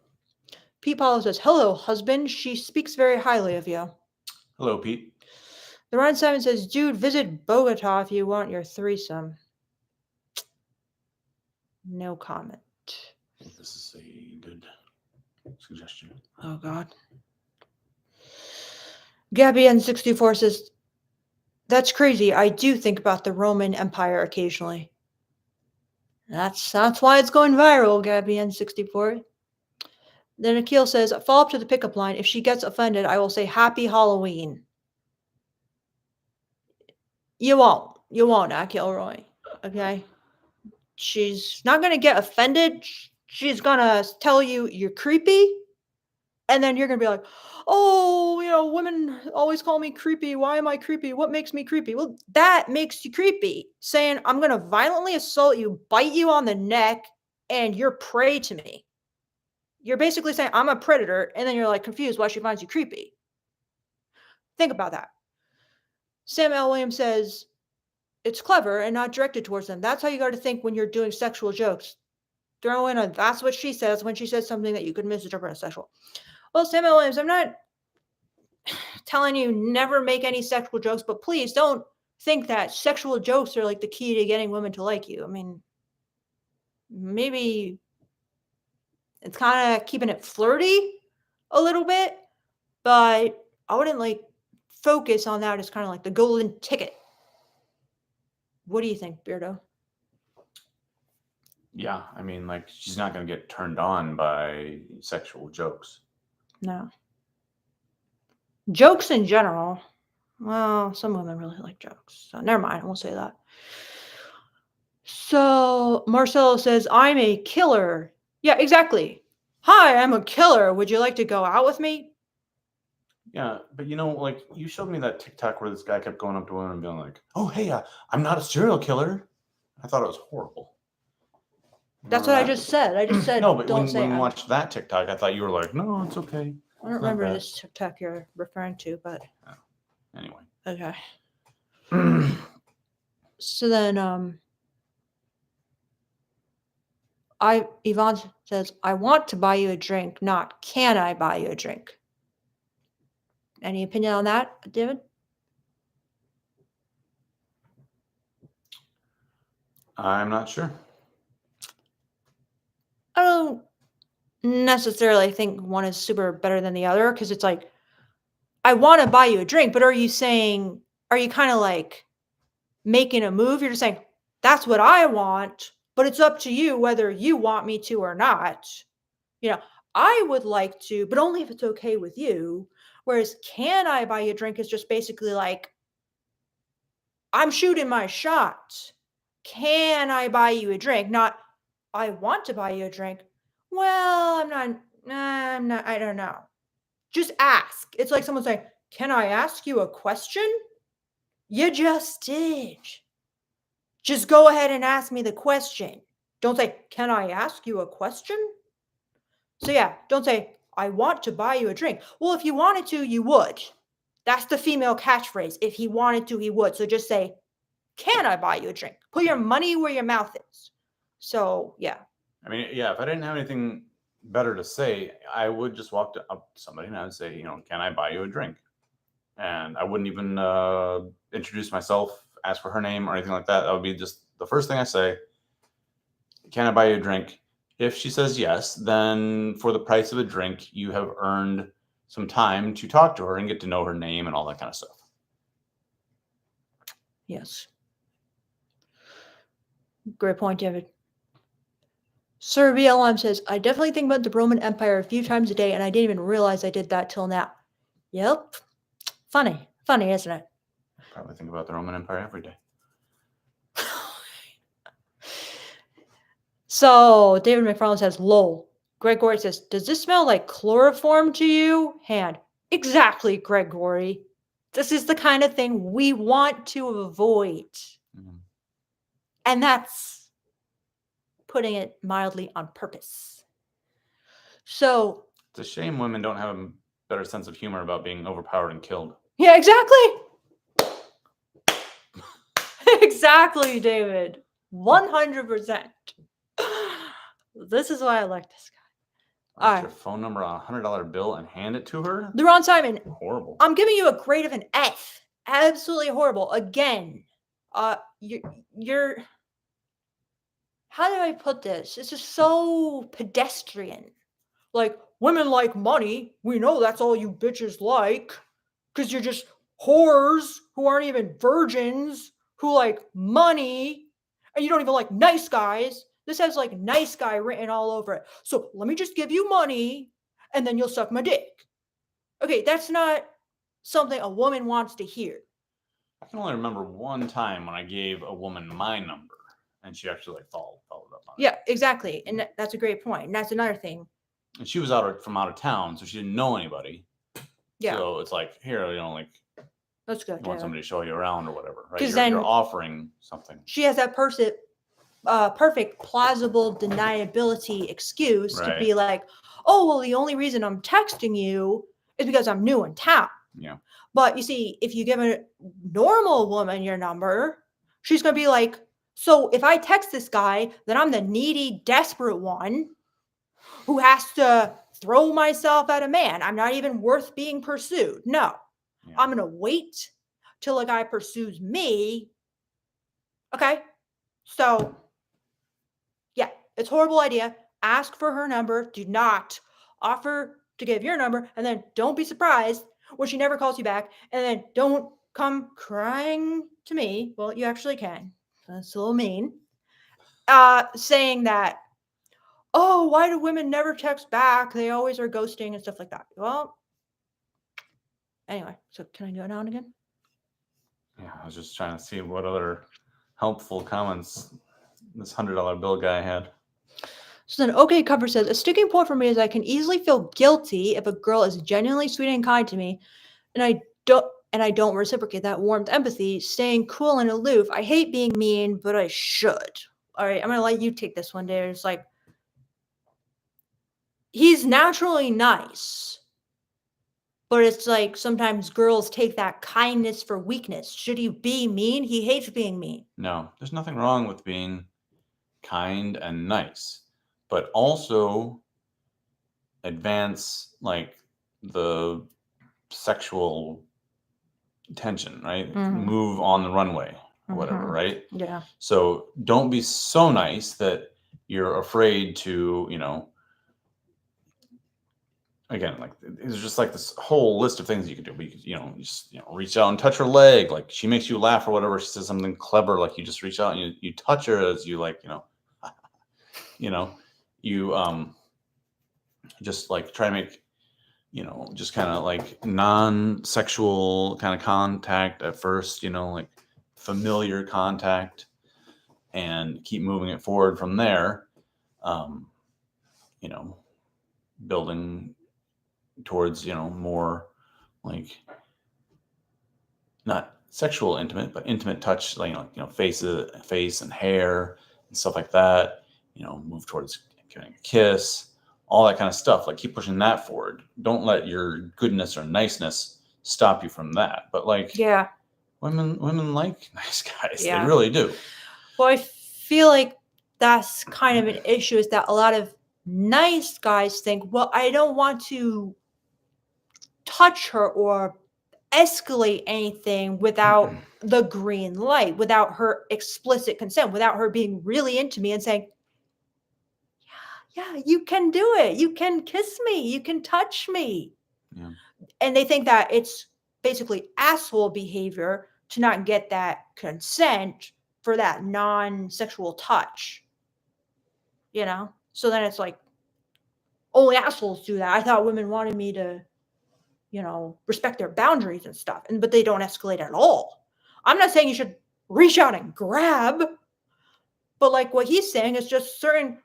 Pete Paulo says, hello, husband. She speaks very highly of you. Hello, Pete. The Ryan Simon says, dude, visit Bogota if you want your threesome. No comment. I think this is a good suggestion. Oh, God. Gabby N64 says, that's crazy. I do think about the Roman Empire occasionally. That's why it's going viral, Gabby N64. Then Akil says, follow up to the pickup line. If she gets offended, I will say Happy Halloween. You won't, Akil Roy. Okay? She's not going to get offended. She's going to tell you you're creepy. And then you're going to be like, oh, women always call me creepy. Why am I creepy? What makes me creepy? Well, that makes you creepy. Saying, I'm going to violently assault you, bite you on the neck, and you're prey to me. You're basically saying, I'm a predator. And then you're like confused why she finds you creepy. Think about that. Sam L. Williams says, it's clever and not directed towards them. That's how you got to think when you're doing sexual jokes. Throw in a that's what she says when she says something that you could misinterpret as sexual. Well, Sam L. Williams, I'm not telling you never make any sexual jokes, but please don't think that sexual jokes are like the key to getting women to like you. I mean, maybe it's kind of keeping it flirty a little bit, but I wouldn't like focus on that as kind of like the golden ticket. What do you think, Beardo? Yeah, I mean, like, she's not going to get turned on by sexual jokes. No. Jokes in general. Well, some women really like jokes. So never mind. I won't say that. So Marcelo says, I'm a killer. Yeah, exactly. Hi, I'm a killer. Would you like to go out with me? Yeah, but like you showed me that TikTok where this guy kept going up to women and being like, "Oh, hey, I'm not a serial killer." I thought it was horrible. That's what I just said. I just said, no, but don't when say we watched that TikTok, I thought you were like, "No, it's okay." I don't remember this TikTok you're referring to, but anyway. Okay. So then, Yvonne says, I want to buy you a drink, not can I buy you a drink? Any opinion on that, David? I'm not sure. I don't necessarily think one is super better than the other because it's like, I want to buy you a drink, but are you saying, are you kind of like making a move? You're just saying, that's what I want, but it's up to you whether you want me to or not. You know, I would like to, but only if it's okay with you. Whereas, can I buy you a drink is just basically like, I'm shooting my shot. Can I buy you a drink? Not, I want to buy you a drink. Well, I'm not, I don't know. Just ask. It's like someone saying, can I ask you a question? You just did. Just go ahead and ask me the question. Don't say, can I ask you a question? So, yeah, don't say, I want to buy you a drink. Well, if you wanted to, you would. That's the female catchphrase. If he wanted to, he would. So just say, can I buy you a drink? Put your money where your mouth is. So, yeah. I mean, yeah, if I didn't have anything better to say, I would just walk up to somebody and I would say, can I buy you a drink? And I wouldn't even introduce myself, ask for her name or anything like that. That would be just the first thing I say. Can I buy you a drink? If she says yes, then for the price of a drink, you have earned some time to talk to her and get to know her name and all that kind of stuff. Yes. Great point, David. Sir BLM says, I definitely think about the Roman Empire a few times a day, and I didn't even realize I did that till now. Yep. Funny. Funny, isn't it? I probably think about the Roman Empire every day. So, David McFarland says, lol. Gregory says, does this smell like chloroform to you? Hand. Exactly, Gregory. This is the kind of thing we want to avoid. Mhm. And that's putting it mildly on purpose. So, It's a shame women don't have a better sense of humor about being overpowered and killed. yeah, exactly. Exactly, David. 100%. This is why I like this guy. Write All your right. phone number on a $100 bill and hand it to her? Ron Simon, Horrible. I'm giving you a grade of an F. Absolutely horrible. Again, you're how do I put this? It's just so pedestrian. Like, women like money. We know that's all you bitches like. Because you're just whores who aren't even virgins, who like money, and you don't even like nice guys. This has like nice guy written all over it. So let me just give you money and then you'll suck my dick. Okay, that's not something a woman wants to hear. I can only remember one time when I gave a woman my number and she actually like followed up on it. Yeah, exactly. And that's a great point. And that's another thing. And she was from out of town, so she didn't know anybody. Yeah. So it's like, here, like, that's good. You want somebody to show you around or whatever, right? You're offering something. She has that perfect plausible deniability excuse to be like, oh, well, the only reason I'm texting you is because I'm new in town. Yeah. But you see, if you give a normal woman your number, she's going to be like, so if I text this guy, then I'm the needy, desperate one who has to throw myself at a man. I'm not even worth being pursued. No, I'm going to wait till a guy pursues me. Okay. So, yeah, it's a horrible idea. Ask for her number. Do not offer to give your number. And then don't be surprised when she never calls you back. And then don't come crying to me. Well, you actually can. That's a little mean. Saying that, oh, why do women never text back? They always are ghosting and stuff like that. Well, anyway, so can I do it now and again? Yeah, I was just trying to see what other helpful comments this $100 bill guy had. So then OK Cover says, a sticking point for me is I can easily feel guilty if a girl is genuinely sweet and kind to me, and I don't reciprocate that warmth, empathy, staying cool and aloof. I hate being mean, but I should. All right, I'm gonna let you take this one, Dave. It's like, he's naturally nice, but it's like sometimes girls take that kindness for weakness. Should he be mean? He hates being mean. No, there's nothing wrong with being kind and nice, but also advance like the sexual tension, right? Mhm. Move on the runway, or whatever, Mhm. right? Yeah. So don't be so nice that you're afraid to, again, like it's just like this whole list of things you could do. But you could, just reach out and touch her leg, like she makes you laugh or whatever. She says something clever, like you just reach out and you touch her as you like, you know, you just like try to make just kind of like non-sexual kind of contact at first, like familiar contact, and keep moving it forward from there. Um, you know, building towards more like not sexual intimate, but intimate touch, like face and hair and stuff like that. Move towards giving a kiss, all that kind of stuff. Like keep pushing that forward. Don't let your goodness or niceness stop you from that. But like Yeah. women like nice guys, they Yeah. really do. Well, I feel like that's kind of an issue is that a lot of nice guys think, well, I don't want to touch her or escalate anything without the green light, without her explicit consent, without her being really into me and saying, yeah, you can do it. You can kiss me. You can touch me. Yeah. And they think that it's basically asshole behavior to not get that consent for that non-sexual touch, So then it's like only assholes do that. I thought women wanted me to, respect their boundaries and stuff, but they don't escalate at all. I'm not saying you should reach out and grab, but like what he's saying is just certain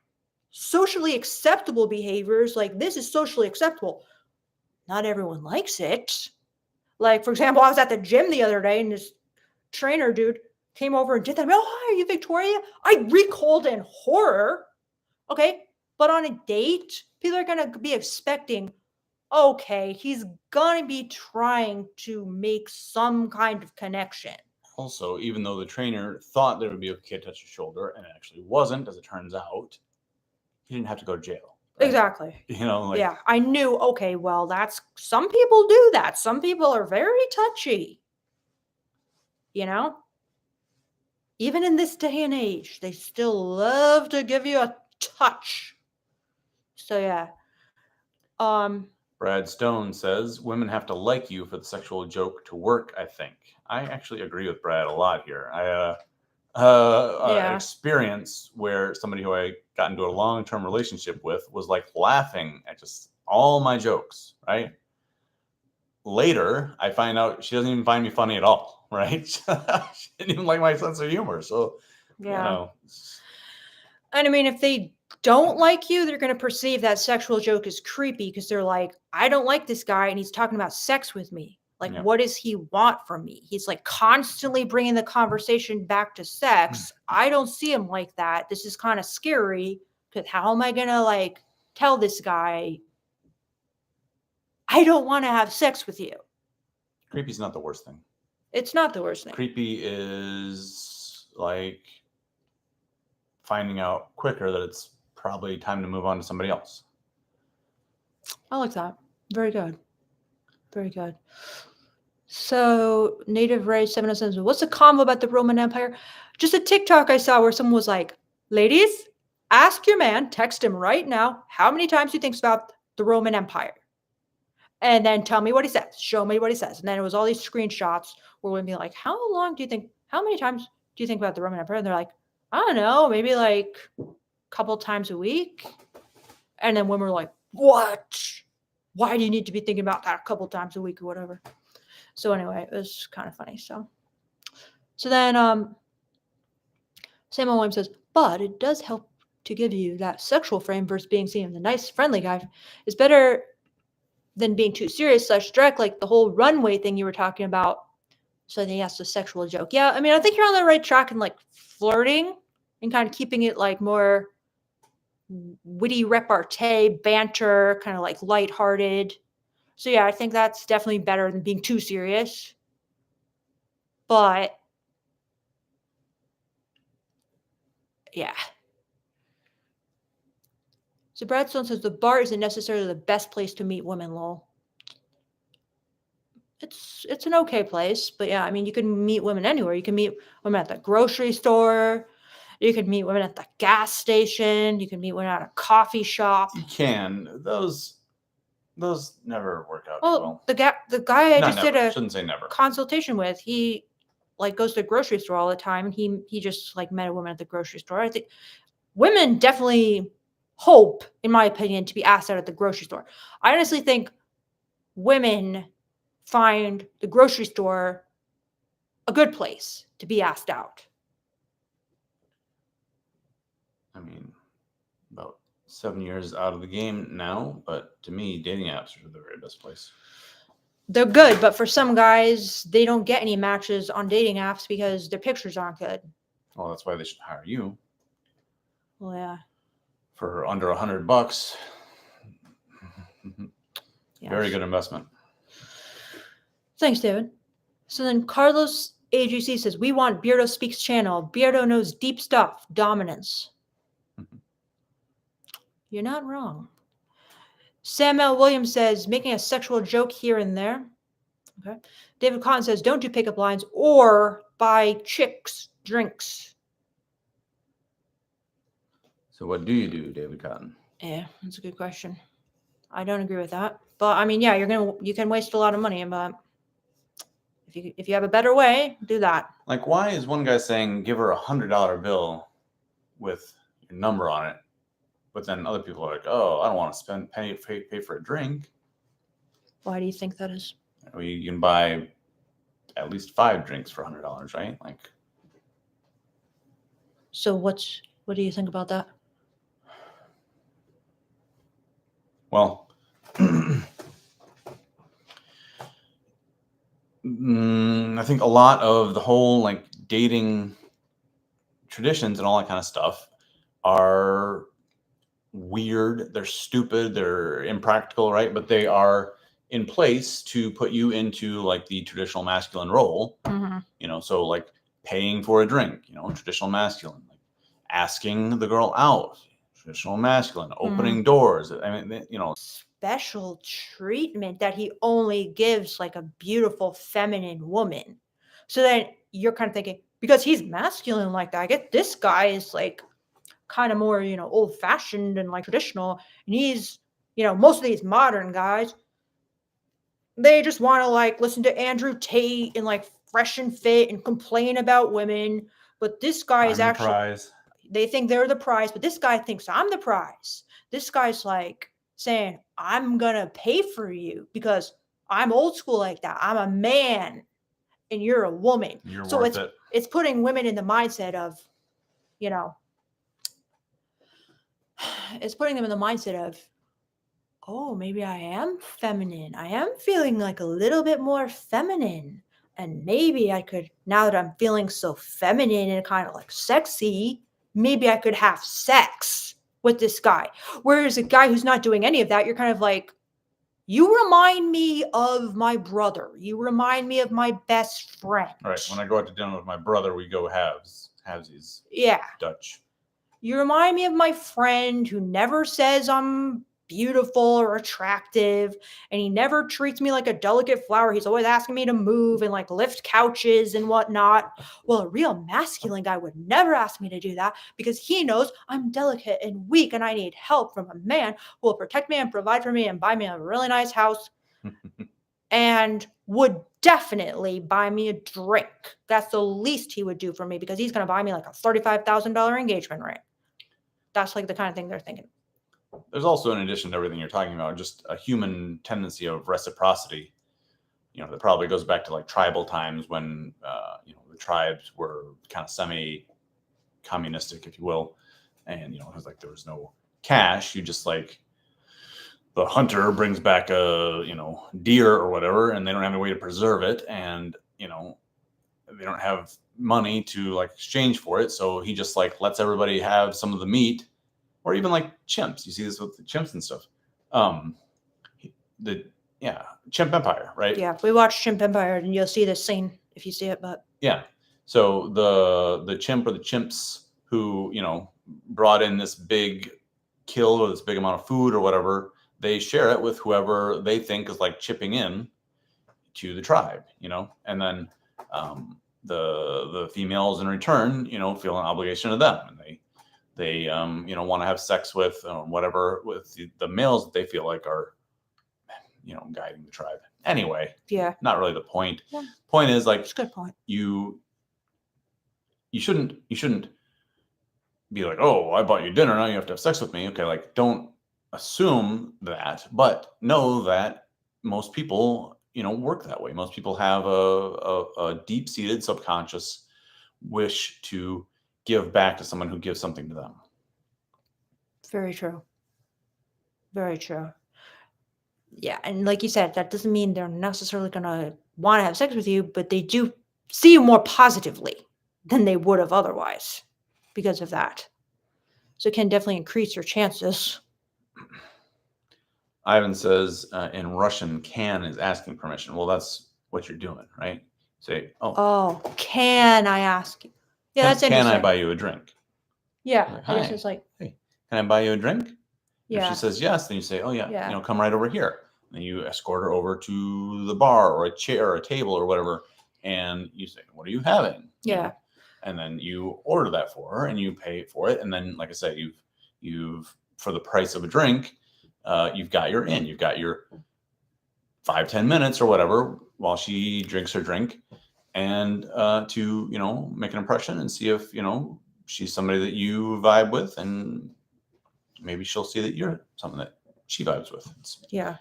socially acceptable behaviors. Like this is socially acceptable. Not everyone likes it. Like, for example, I was at the gym the other day and this trainer dude came over and did that. Oh, hi, are you Victoria? I recoiled in horror. Okay. But on a date, people are going to be expecting, okay, he's going to be trying to make some kind of connection. Also, even though the trainer thought there would be okay to touch your shoulder, and it actually wasn't, as it turns out, he didn't have to go to jail. Right? Exactly. Like Yeah, I knew, okay, well, that's some people do that. Some people are very touchy, you know? Even in this day and age, they still love to give you a touch. So yeah. Brad Stone says women have to like you for the sexual joke to work. I think I actually agree with Brad a lot here. An Yeah. experience where somebody who I got into a long-term relationship with was like laughing at just all my jokes. Right. Later, I find out she doesn't even find me funny at all. Right. She didn't even like my sense of humor. So, Yeah. And I mean, if they don't like you, they're going to perceive that sexual joke as creepy because they're like, I don't like this guy and he's talking about sex with me. Like, Yeah. what does he want from me? He's like constantly bringing the conversation back to sex. I don't see him like that. This is kind of scary because how am I going to like tell this guy, I don't want to have sex with you? Creepy's not the worst thing. It's not the worst thing. Creepy is like finding out quicker that it's probably time to move on to somebody else. I like that. Very good. Very good. So, Native Ray 707 says, what's the combo about the Roman Empire? Just a TikTok I saw where someone was like, ladies, ask your man, text him right now, how many times he thinks about the Roman Empire? And then tell me what he says. Show me what he says. And then it was all these screenshots where women be like, how many times do you think about the Roman Empire? And they're like, I don't know, maybe like a couple times a week. And then women were like, what? Why do you need to be thinking about that a couple times a week or whatever? So anyway, it was kind of funny. So then Samuel Williams says, but it does help to give you that sexual frame versus being seen as a nice, friendly guy. It's better than being too serious / direct, like the whole runway thing you were talking about. So I think that's a sexual joke. Yeah, I mean, I think you're on the right track in like flirting and kind of keeping it like more witty repartee, banter, kind of like lighthearted. So yeah, I think that's definitely better than being too serious. But yeah. So Brad Stone says the bar isn't necessarily the best place to meet women, lol. it's an okay place, but yeah, I mean, you can meet women anywhere. You can meet women at the grocery store. You can meet women at the gas station. You can meet women at a coffee shop. You can. Those never work out too Well, well. the guy I Not just did never. a Shouldn't say never. consultation with, he like goes to the grocery store all the time. He just like met a woman at the grocery store. I think women definitely hope, in my opinion, to be asked out at the grocery store. I honestly think women find the grocery store a good place to be asked out. I mean, about 7 years out of the game now, but to me, dating apps are the very best place. They're good, but for some guys, they don't get any matches on dating apps because their pictures aren't good. Well, that's why they should hire you Well, yeah. for under $100. Very Yes. good investment. Thanks, David. So then Carlos AGC says, we want Beardo Speaks channel. Beardo knows deep stuff, dominance. You're not wrong. Sam L. Williams says, making a sexual joke here and there. Okay. David Cotton says, don't do pickup lines or buy chicks drinks. So what do you do, David Cotton? Yeah, that's a good question. I don't agree with that. But I mean, yeah, you can waste a lot of money, but if you have a better way, do that. Like, why is one guy saying give her $100 bill with your number on it, but then other people are like, oh, I don't want to pay for a drink. Why do you think that is? Well, you can buy at least 5 drinks for $100, right? Like, so what do you think about that? well, I think a lot of the whole like dating traditions and all that kind of stuff are weird. They're stupid. They're impractical, right? But they are in place to put you into like the traditional masculine role. Mm-hmm. You know, so like paying for a drink, you know, traditional masculine, like asking the girl out, traditional masculine, opening doors. I mean, you know, Special treatment that he only gives like a beautiful feminine woman. So then you're kind of thinking, because he's masculine like that, I guess this guy is like kind of more, old fashioned and like traditional. And he's, most of these modern guys, they just want to like listen to Andrew Tate and like Fresh and Fit and complain about women. But this guy is I'm the actually, prize. they think they're the prize, but this guy thinks I'm the prize. This guy's like saying, I'm going to pay for you because I'm old school like that. I'm a man and you're a woman. You're So worth it. It's putting women in the mindset of, it's putting them in the mindset of, oh, maybe I am feminine. I am feeling like a little bit more feminine. And maybe I could, now that I'm feeling so feminine and kind of like sexy, maybe I could have sex with this guy. Whereas a guy who's not doing any of that, you're kind of like, you remind me of my brother. You remind me of my best friend. Right. When I go out to dinner with my brother, we go halvesies. Yeah. Dutch. You remind me of my friend who never says I'm beautiful or attractive, and he never treats me like a delicate flower. He's always asking me to move and like lift couches and whatnot. Well, a real masculine guy would never ask me to do that because he knows I'm delicate and weak and I need help from a man who will protect me and provide for me and buy me a really nice house and would definitely buy me a drink. That's the least he would do for me because he's going to buy me like a $35,000 engagement ring. That's like the kind of thing they're thinking. There's also, in addition to everything you're talking about, just a human tendency of reciprocity. You know, that probably goes back to like tribal times when, the tribes were kind of semi-communistic, if you will. And, it was like there was no cash. You just like the hunter brings back a, deer or whatever, and they don't have any way to preserve it. And, they don't have money to like exchange for it. So he just like lets everybody have some of the meat. Or even like chimps. You see this with the chimps and stuff. Chimp Empire, right? Yeah, we watched Chimp Empire, and you'll see this scene if you see it. But yeah, so the chimp or the chimps who brought in this big kill or this big amount of food or whatever, they share it with whoever they think is like chipping in to the tribe, and then the females in return, feel an obligation to them, and they want to have sex with whatever with the males that they feel like are guiding the tribe. Anyway, Yeah. not really the point. Yeah. Point is, like, That's a good point. you shouldn't be like, oh, I bought you dinner, now you have to have sex with me. Okay, like, don't assume that, but know that most people work that way. Most people have a deep-seated subconscious wish to give back to someone who gives something to them. Very true. Very true. Yeah, and like you said, that doesn't mean they're necessarily gonna want to have sex with you, but they do see you more positively than they would have otherwise because of that. So it can definitely increase your chances. Ivan says in Russian, "Can" is asking permission. Well, that's what you're doing, right? Say, "Oh, Oh, can I ask you? Yeah, that's can I interesting. buy you a drink?" Yeah, Like, I guess "Hi, it's like, hey, can I buy you a drink?" If she yeah, says yes, then you say, "Oh yeah, yeah, come right over here." And you escort her over to the bar or a chair or a table or whatever, and you say, "What are you having?" yeah, And then you order that for her and you pay for it. And then, like I said, you've for the price of a drink, you've got your in. You've got your 5-10 minutes or whatever while she drinks her drink, and to make an impression and see if she's somebody that you vibe with, and maybe she'll see that you're something that she vibes with. yeah.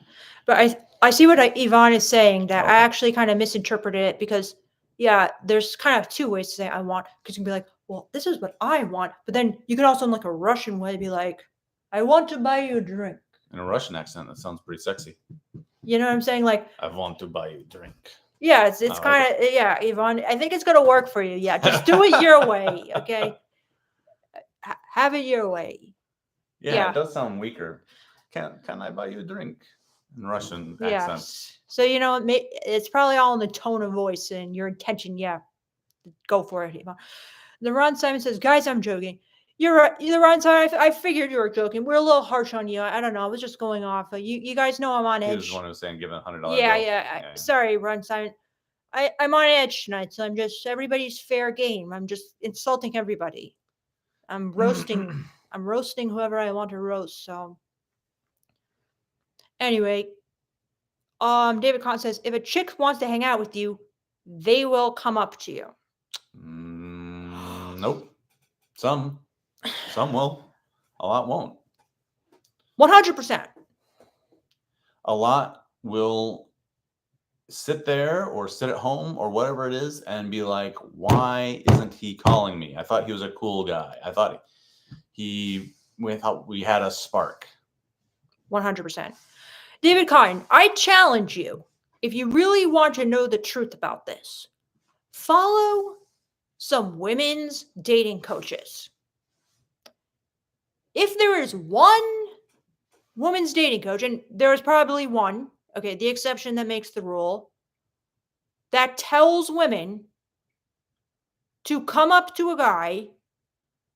But I see what Yvonne is saying, that I Okay. actually kind of misinterpreted it because, yeah, there's kind of two ways to say I want, because you can be like, well, this is what I want. But then you can also, in like a Russian way, be like, I want to buy you a drink. In a Russian accent, that sounds pretty sexy. You know what I'm saying? Like, I want to buy you a drink. yeah, it's like kind of, yeah, Yvonne, I think it's going to work for you. Yeah, just do it your way, okay? Have it your way. Yeah, it does sound weaker. Can I buy you a drink? In Russian accent. Yes. So, it's probably all in the tone of voice and your intention. Yeah, go for it, Yvonne. The Ron Simon says, guys, I'm joking. You're right. The Ron Simon, I figured you were joking. We're a little harsh on you. I don't know. I was just going off. You guys know I'm on He edge. was the one who was saying give a $100 Yeah, bill. yeah. Sorry, Ron Simon. I'm on edge tonight, so I'm just everybody's fair game. I'm just insulting everybody. I'm roasting. I'm roasting whoever I want to roast. So anyway, David Kahn says, if a chick wants to hang out with you, they will come up to you. Nope. Some will. A lot won't. 100%. A lot will sit there or sit at home or whatever it is and be like, why isn't he calling me? I thought he was a cool guy. I thought we had a spark. 100%. David Kahn, I challenge you, if you really want to know the truth about this, follow some women's dating coaches. If there is one woman's dating coach, and there is probably one, okay, the exception that makes the rule, that tells women to come up to a guy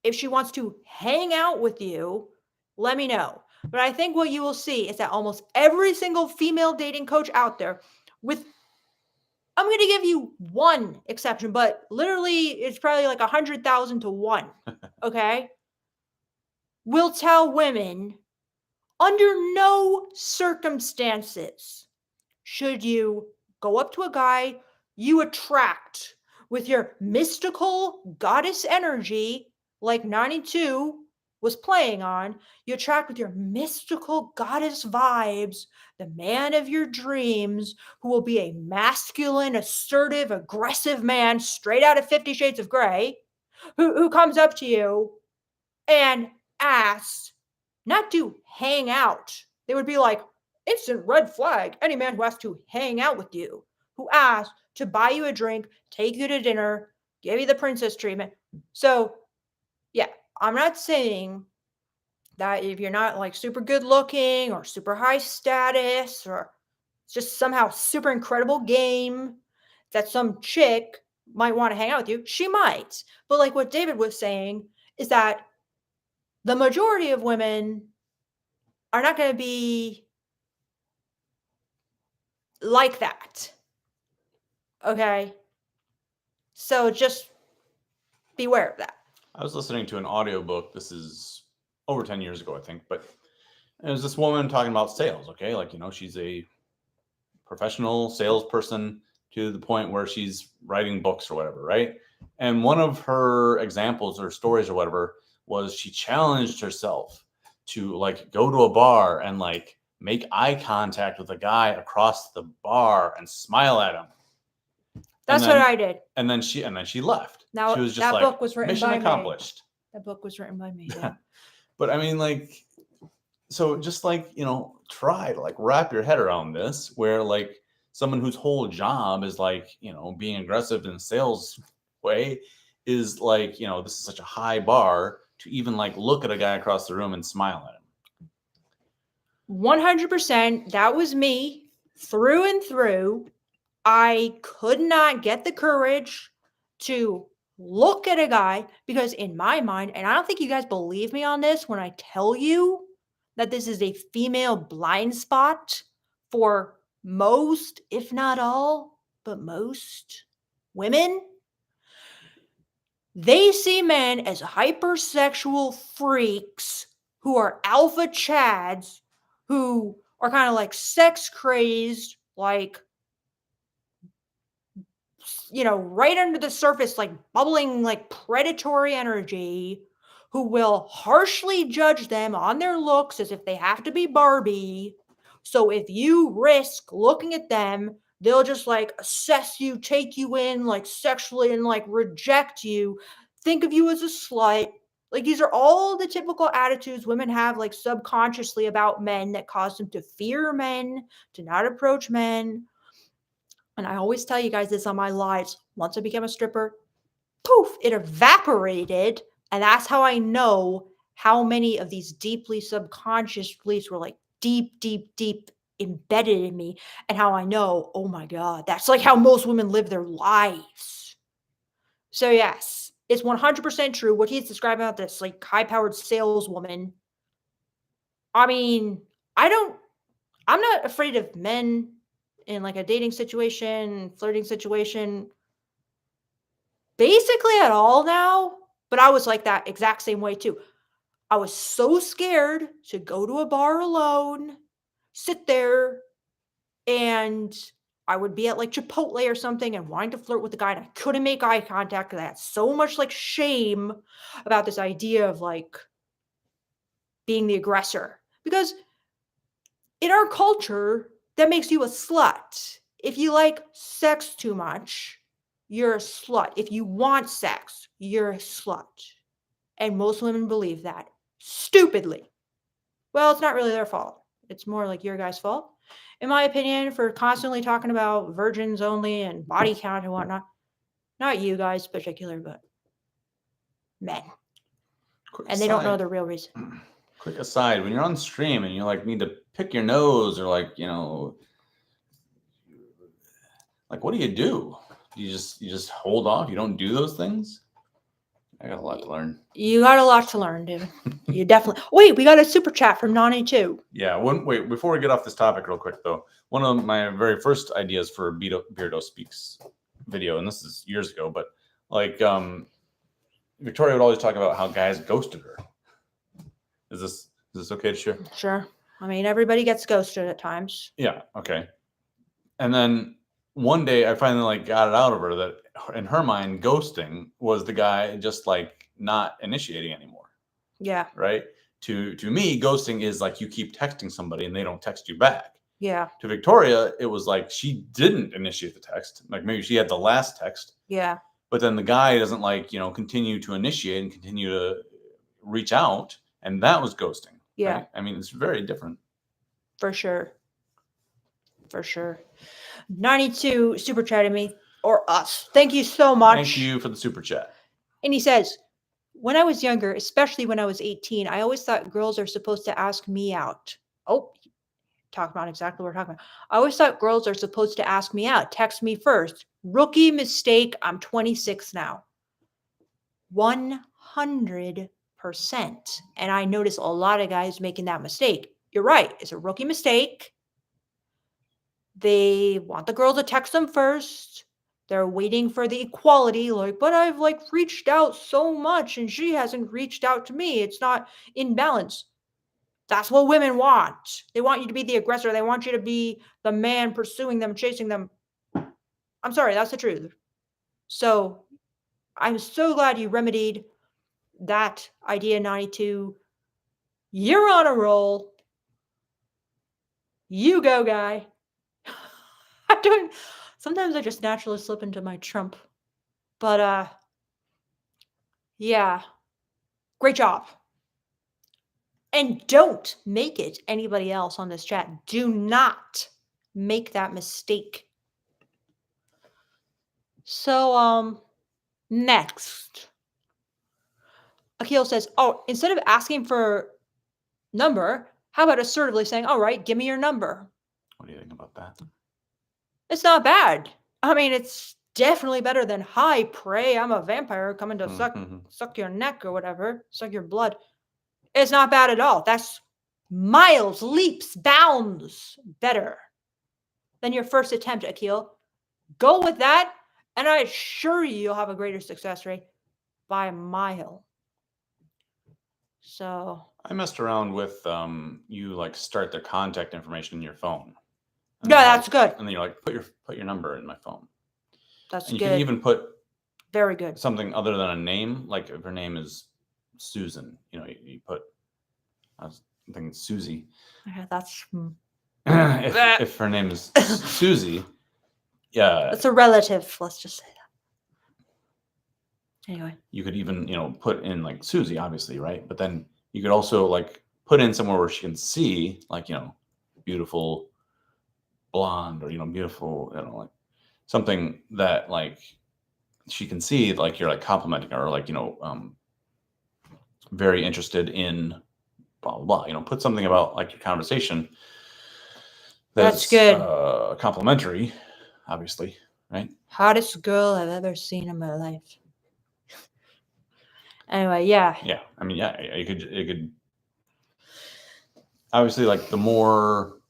if she wants to hang out with you, let me know. But I think what you will see is that almost every single female dating coach out there, with I'm going to give you one exception, but literally it's probably like 100,000 to 1, okay? Will tell women under no circumstances should you go up to a guy you attract with your mystical goddess energy, like 92 was playing on. You attract with your mystical goddess vibes the man of your dreams, who will be a masculine, assertive, aggressive man straight out of 50 Shades of Grey, who comes up to you and asks not to hang out. They would be like, instant red flag. Any man who has to hang out with you, who asks to buy you a drink, take you to dinner, give you the princess treatment. So, yeah, I'm not saying that if you're not like super good looking or super high status or just somehow super incredible game, that some chick might want to hang out with you. She might. But like what David was saying is that the majority of women are not going to be like that. Okay? So just beware of that. I was listening to an audiobook. This is over 10 years ago, I think, but it was this woman talking about sales. Okay. Like, she's a professional salesperson to the point where she's writing books or whatever, right? And one of her examples or stories or whatever was she challenged herself to like go to a bar and like make eye contact with a guy across the bar and smile at him. And That's what then I did. and then she left. Now, She was just that like, book was written mission by me. accomplished. That book was written by me, yeah. But I mean, like, so just like, try to like wrap your head around this, where like someone whose whole job is like, being aggressive in a sales way is like, this is such a high bar to even like look at a guy across the room and smile at him. 100%. That was me through and through. I could not get the courage to look at a guy because, in my mind, and I don't think you guys believe me on this when I tell you that this is a female blind spot for most, if not all, but most women. They see men as hypersexual freaks who are alpha chads who are kind of like sex crazed, like, right under the surface, like bubbling, like predatory energy, who will harshly judge them on their looks as if they have to be Barbie. So if you risk looking at them, they'll just like assess you, take you in like sexually, and like reject you, think of you as a slut. Like, these are all the typical attitudes women have, like, subconsciously about men that cause them to fear men, to not approach men. And I always tell you guys this on my lives. Once I became a stripper, poof, it evaporated. And that's how I know how many of these deeply subconscious beliefs were like deep, deep, deep embedded in me. And how I know, oh my God, that's like how most women live their lives. So, yes, it's 100% true what he's describing about this like high powered saleswoman. I mean, I don't, I'm not afraid of men in like a dating situation, flirting situation, basically at all now. But I was like that exact same way too. I was so scared to go to a bar alone, sit there, and I would be at like Chipotle or something and wanting to flirt with the guy, and I couldn't make eye contact because I had so much like shame about this idea of like being the aggressor. Because in our culture, that makes you a slut. If you like sex too much, you're a slut. If you want sex, you're a slut. And most women believe that stupidly. Well, it's not really their fault. It's more like your guys' fault, in my opinion, for constantly talking about virgins only and body count and whatnot. Not you guys particular, but men. And they don't know the real reason. Quick aside, when you're on stream and you like need to pick your nose or like, like what do? You just hold off? You don't do those things? I got a lot to learn. You got a lot to learn, dude. You definitely. Wait, we got a super chat from Nani too. Yeah. Wait, before we get off this topic real quick though, one of my very first ideas for Beardo Speaks video, and this is years ago, but like Victoria would always talk about how guys ghosted her. Is this okay to share? Sure. I mean, everybody gets ghosted at times. Yeah. Okay. And then one day I finally like got it out of her that in her mind, ghosting was the guy just like not initiating anymore. Yeah. Right. To me, ghosting is like you keep texting somebody and they don't text you back. Yeah. To Victoria, it was like she didn't initiate the text. Like maybe she had the last text. Yeah. But then the guy doesn't like, continue to initiate and continue to reach out. And that was ghosting. Yeah. Right? I mean, it's very different. For sure. For sure. 92 super chatted me, or us. Thank you so much. Thank you for the super chat. And he says, when I was younger, especially when I was 18, I always thought girls are supposed to ask me out. Oh, talk about exactly what we're talking about. I always thought girls are supposed to ask me out, text me first. Rookie mistake. I'm 26 now. 100%. And I notice a lot of guys making that mistake. You're right. It's a rookie mistake. They want the girl to text them first. They're waiting for the equality, like, but I've like reached out so much and she hasn't reached out to me. It's not in balance. That's what women want. They want you to be the aggressor. They want you to be the man pursuing them, chasing them. I'm sorry, that's the truth. So I'm so glad you remedied that idea 92. You're on a roll. You go, guy. I don't sometimes I just naturally slip into my Trump. But yeah, great job. And don't make it anybody else on this chat. Do not make that mistake. So next. Akil says, "Oh, instead of asking for number, how about assertively saying, 'All right, give me your number?'" What do you think about that? It's not bad. I mean, it's definitely better than, "Hi, prey, I'm a vampire coming to suck your neck or whatever, suck your blood." It's not bad at all. That's miles, leaps, bounds better than your first attempt, Akil. Go with that, and I assure you you'll have a greater success rate by a mile. So I messed around with you like start their contact information in your phone. yeah, that's good. And then you're like, put your number in my phone. That's and you good. can even put very good something other than a name, like if her name is Susan, you put. I was thinking Susie. Okay, that's if her name is Susie, yeah, it's a relative. Let's just say that. Anyway, you could even put in like Susie, obviously, right? But then you could also like put in somewhere where she can see, like beautiful blonde, or beautiful, like something that like she can see, like you're like complimenting her, or like very interested in blah blah blah. Put something about like your conversation that's good. Complimentary, obviously, right? Hottest girl I've ever seen in my life. Anyway, yeah. Yeah, I mean, yeah, it could obviously, like, the more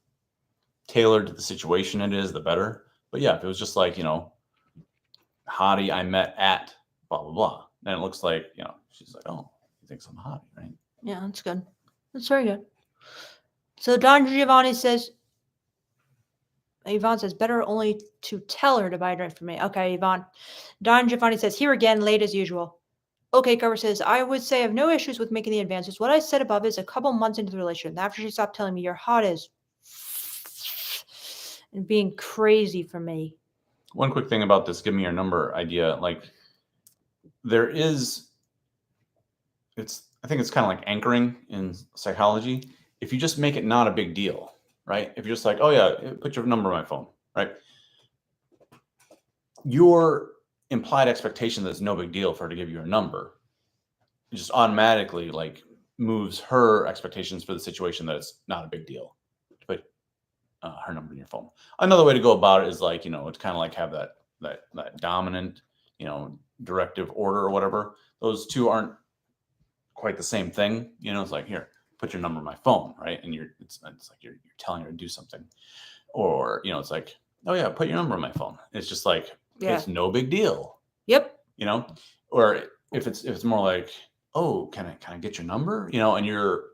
tailored to the situation it is, the better. But yeah, if it was just like hottie I met at blah blah blah, then it looks like she's like, oh, he thinks I'm hottie, right? Yeah, that's good. That's very good. So Don Giovanni says, Yvonne says, better only to tell her to buy a drink for me. Okay, Yvonne. Don Giovanni says, here again, late as usual. Okay, Carver says, I would say I have no issues with making the advances. What I said above is a couple months into the relationship. After she stopped telling me you're hot as and being crazy for me. One quick thing about this give me your number idea, like there is, I think it's kind of like anchoring in psychology. If you just make it not a big deal, right? If you're just like, oh yeah, put your number on my phone, right? Your implied expectation that it's no big deal for her to give you her number just automatically like moves her expectations for the situation that it's not a big deal to put her number in your phone. Another way to go about it is like, it's kind of like have that dominant, directive order or whatever. Those two aren't quite the same thing. It's like, here, put your number in my phone, right? And it's like you're telling her to do something. Or, it's like, oh yeah, put your number in my phone. It's just like, it's no big deal. Yep. Or if it's more like, oh, can I get your number? And you're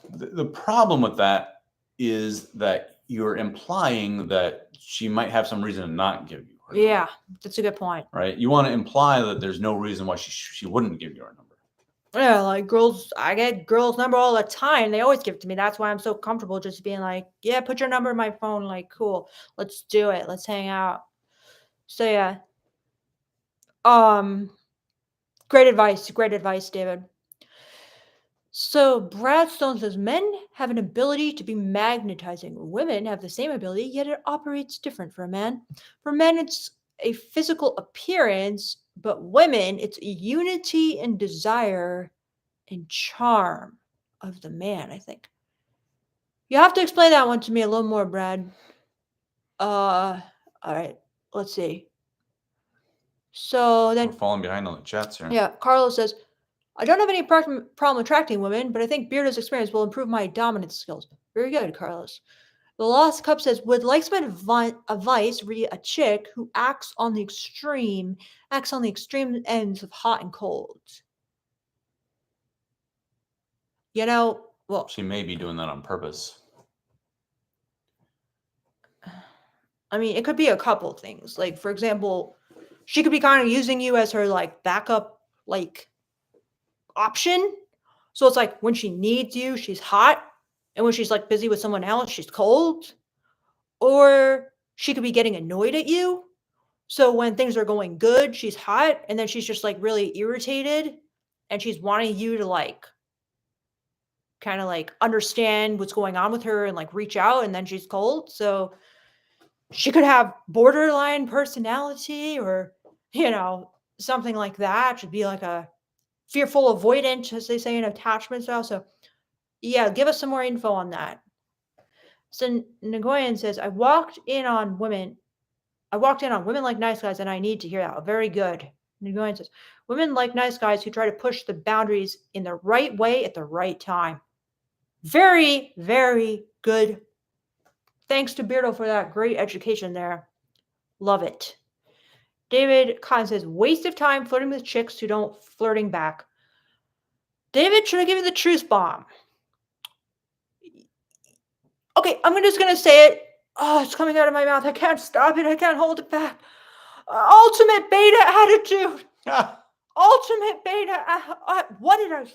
the problem with that is that you're implying that she might have some reason to not give you her number, that's a good point. right? You want to imply that there's no reason why she wouldn't give you her number. Yeah, like girls, I get girls' number all the time. They always give it to me. That's why I'm so comfortable just being like, yeah, put your number in my phone. Like, cool, let's do it. Let's hang out. So yeah. Great advice, David. So Brad Stone says men have an ability to be magnetizing. Women have the same ability, yet it operates different for a man. For men, it's a physical appearance, but women, it's unity and desire and charm of the man, I think. You have to explain that one to me a little more, Brad. All right, let's see. So then We're falling behind on the chats here. Yeah, Carlos says, I don't have any problem attracting women, but I think Beardo's experience will improve my dominance skills. Very good, Carlos. The Lost Cup says, would like some advice re a chick who acts on the extreme ends of hot and cold. Well, She may be doing that on purpose. I mean, it could be a couple things. Like, for example, she could be kind of using you as her like backup like option. So it's like when she needs you, she's hot, and when she's like busy with someone else, she's cold. Or she could be getting annoyed at you. So when things are going good, she's hot, and then she's just like really irritated, and she's wanting you to like kind of like understand what's going on with her and like reach out, and then she's cold. So she could have borderline personality or, something like that. Should be like a fearful avoidant, as they say in attachment style. So yeah, give us some more info on that. So Nagoyan says, I walked in on women like nice guys, and I need to hear that. Very good. Nagoyan says, women like nice guys who try to push the boundaries in the right way at the right time. Very, very good. Thanks to Beardo for that great education there. Love it. David Kahn says, waste of time flirting with chicks who don't flirting back. David, should I give you the truth bomb? Okay, I'm just going to say it. Oh, it's coming out of my mouth. I can't stop it. I can't hold it back. Ultimate beta attitude. Ultimate beta. What did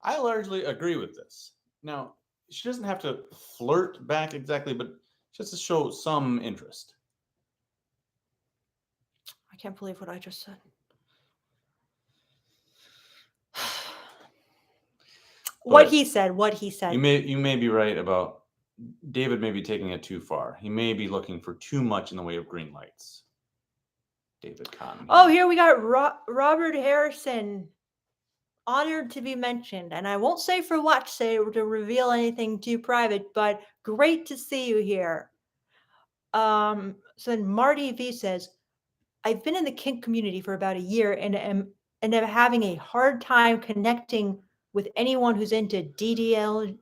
I largely agree with this. Now, she doesn't have to flirt back exactly, but just to show some interest. I can't believe what I just said. What he said. You may be right about David may be taking it too far. He may be looking for too much in the way of green lights. David Kahn. Oh, here we got Robert Harrison. Honored to be mentioned, and I won't say for what to reveal anything too private, but great to see you here. So then Marty V says, I've been in the kink community for about a year and am having a hard time connecting with anyone who's into DDL,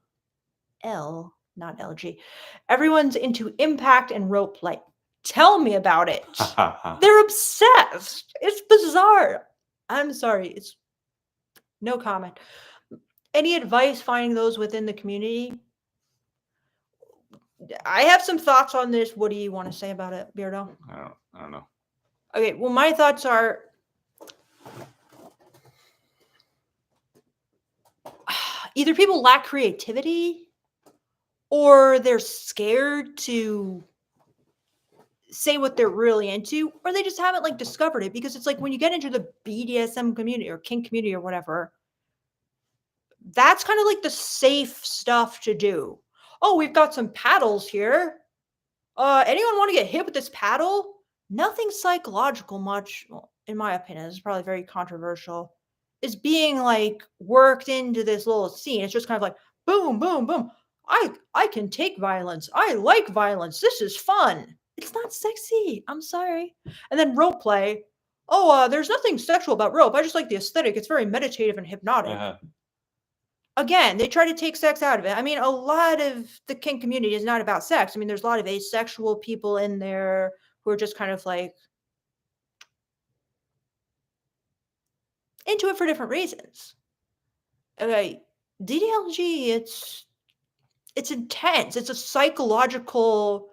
not LG. Everyone's into impact and rope play. Tell me about it. They're obsessed. It's bizarre. I'm sorry. It's no comment. Any advice finding those within the community? I have some thoughts on this. What do you want to say about it, Beardo? I don't know. Okay, well, my thoughts are either people lack creativity or they're scared to say what they're really into, or they just haven't like discovered it, because it's like when you get into the BDSM community or kink community or whatever, that's kind of like the safe stuff to do. Oh, we've got some paddles here. Anyone want to get hit with this paddle? Nothing psychological much, well, in my opinion, this is probably very controversial, is being like worked into this little scene. It's just kind of like boom, boom, boom. I can take violence. I like violence. This is fun. It's not sexy. I'm sorry. And then rope play. Oh, there's nothing sexual about rope. I just like the aesthetic. It's very meditative and hypnotic. Again, they try to take sex out of it. I mean, a lot of the kink community is not about sex. I mean, there's a lot of asexual people in there who are just kind of like into it for different reasons. Okay, DDLG, it's intense. It's a psychological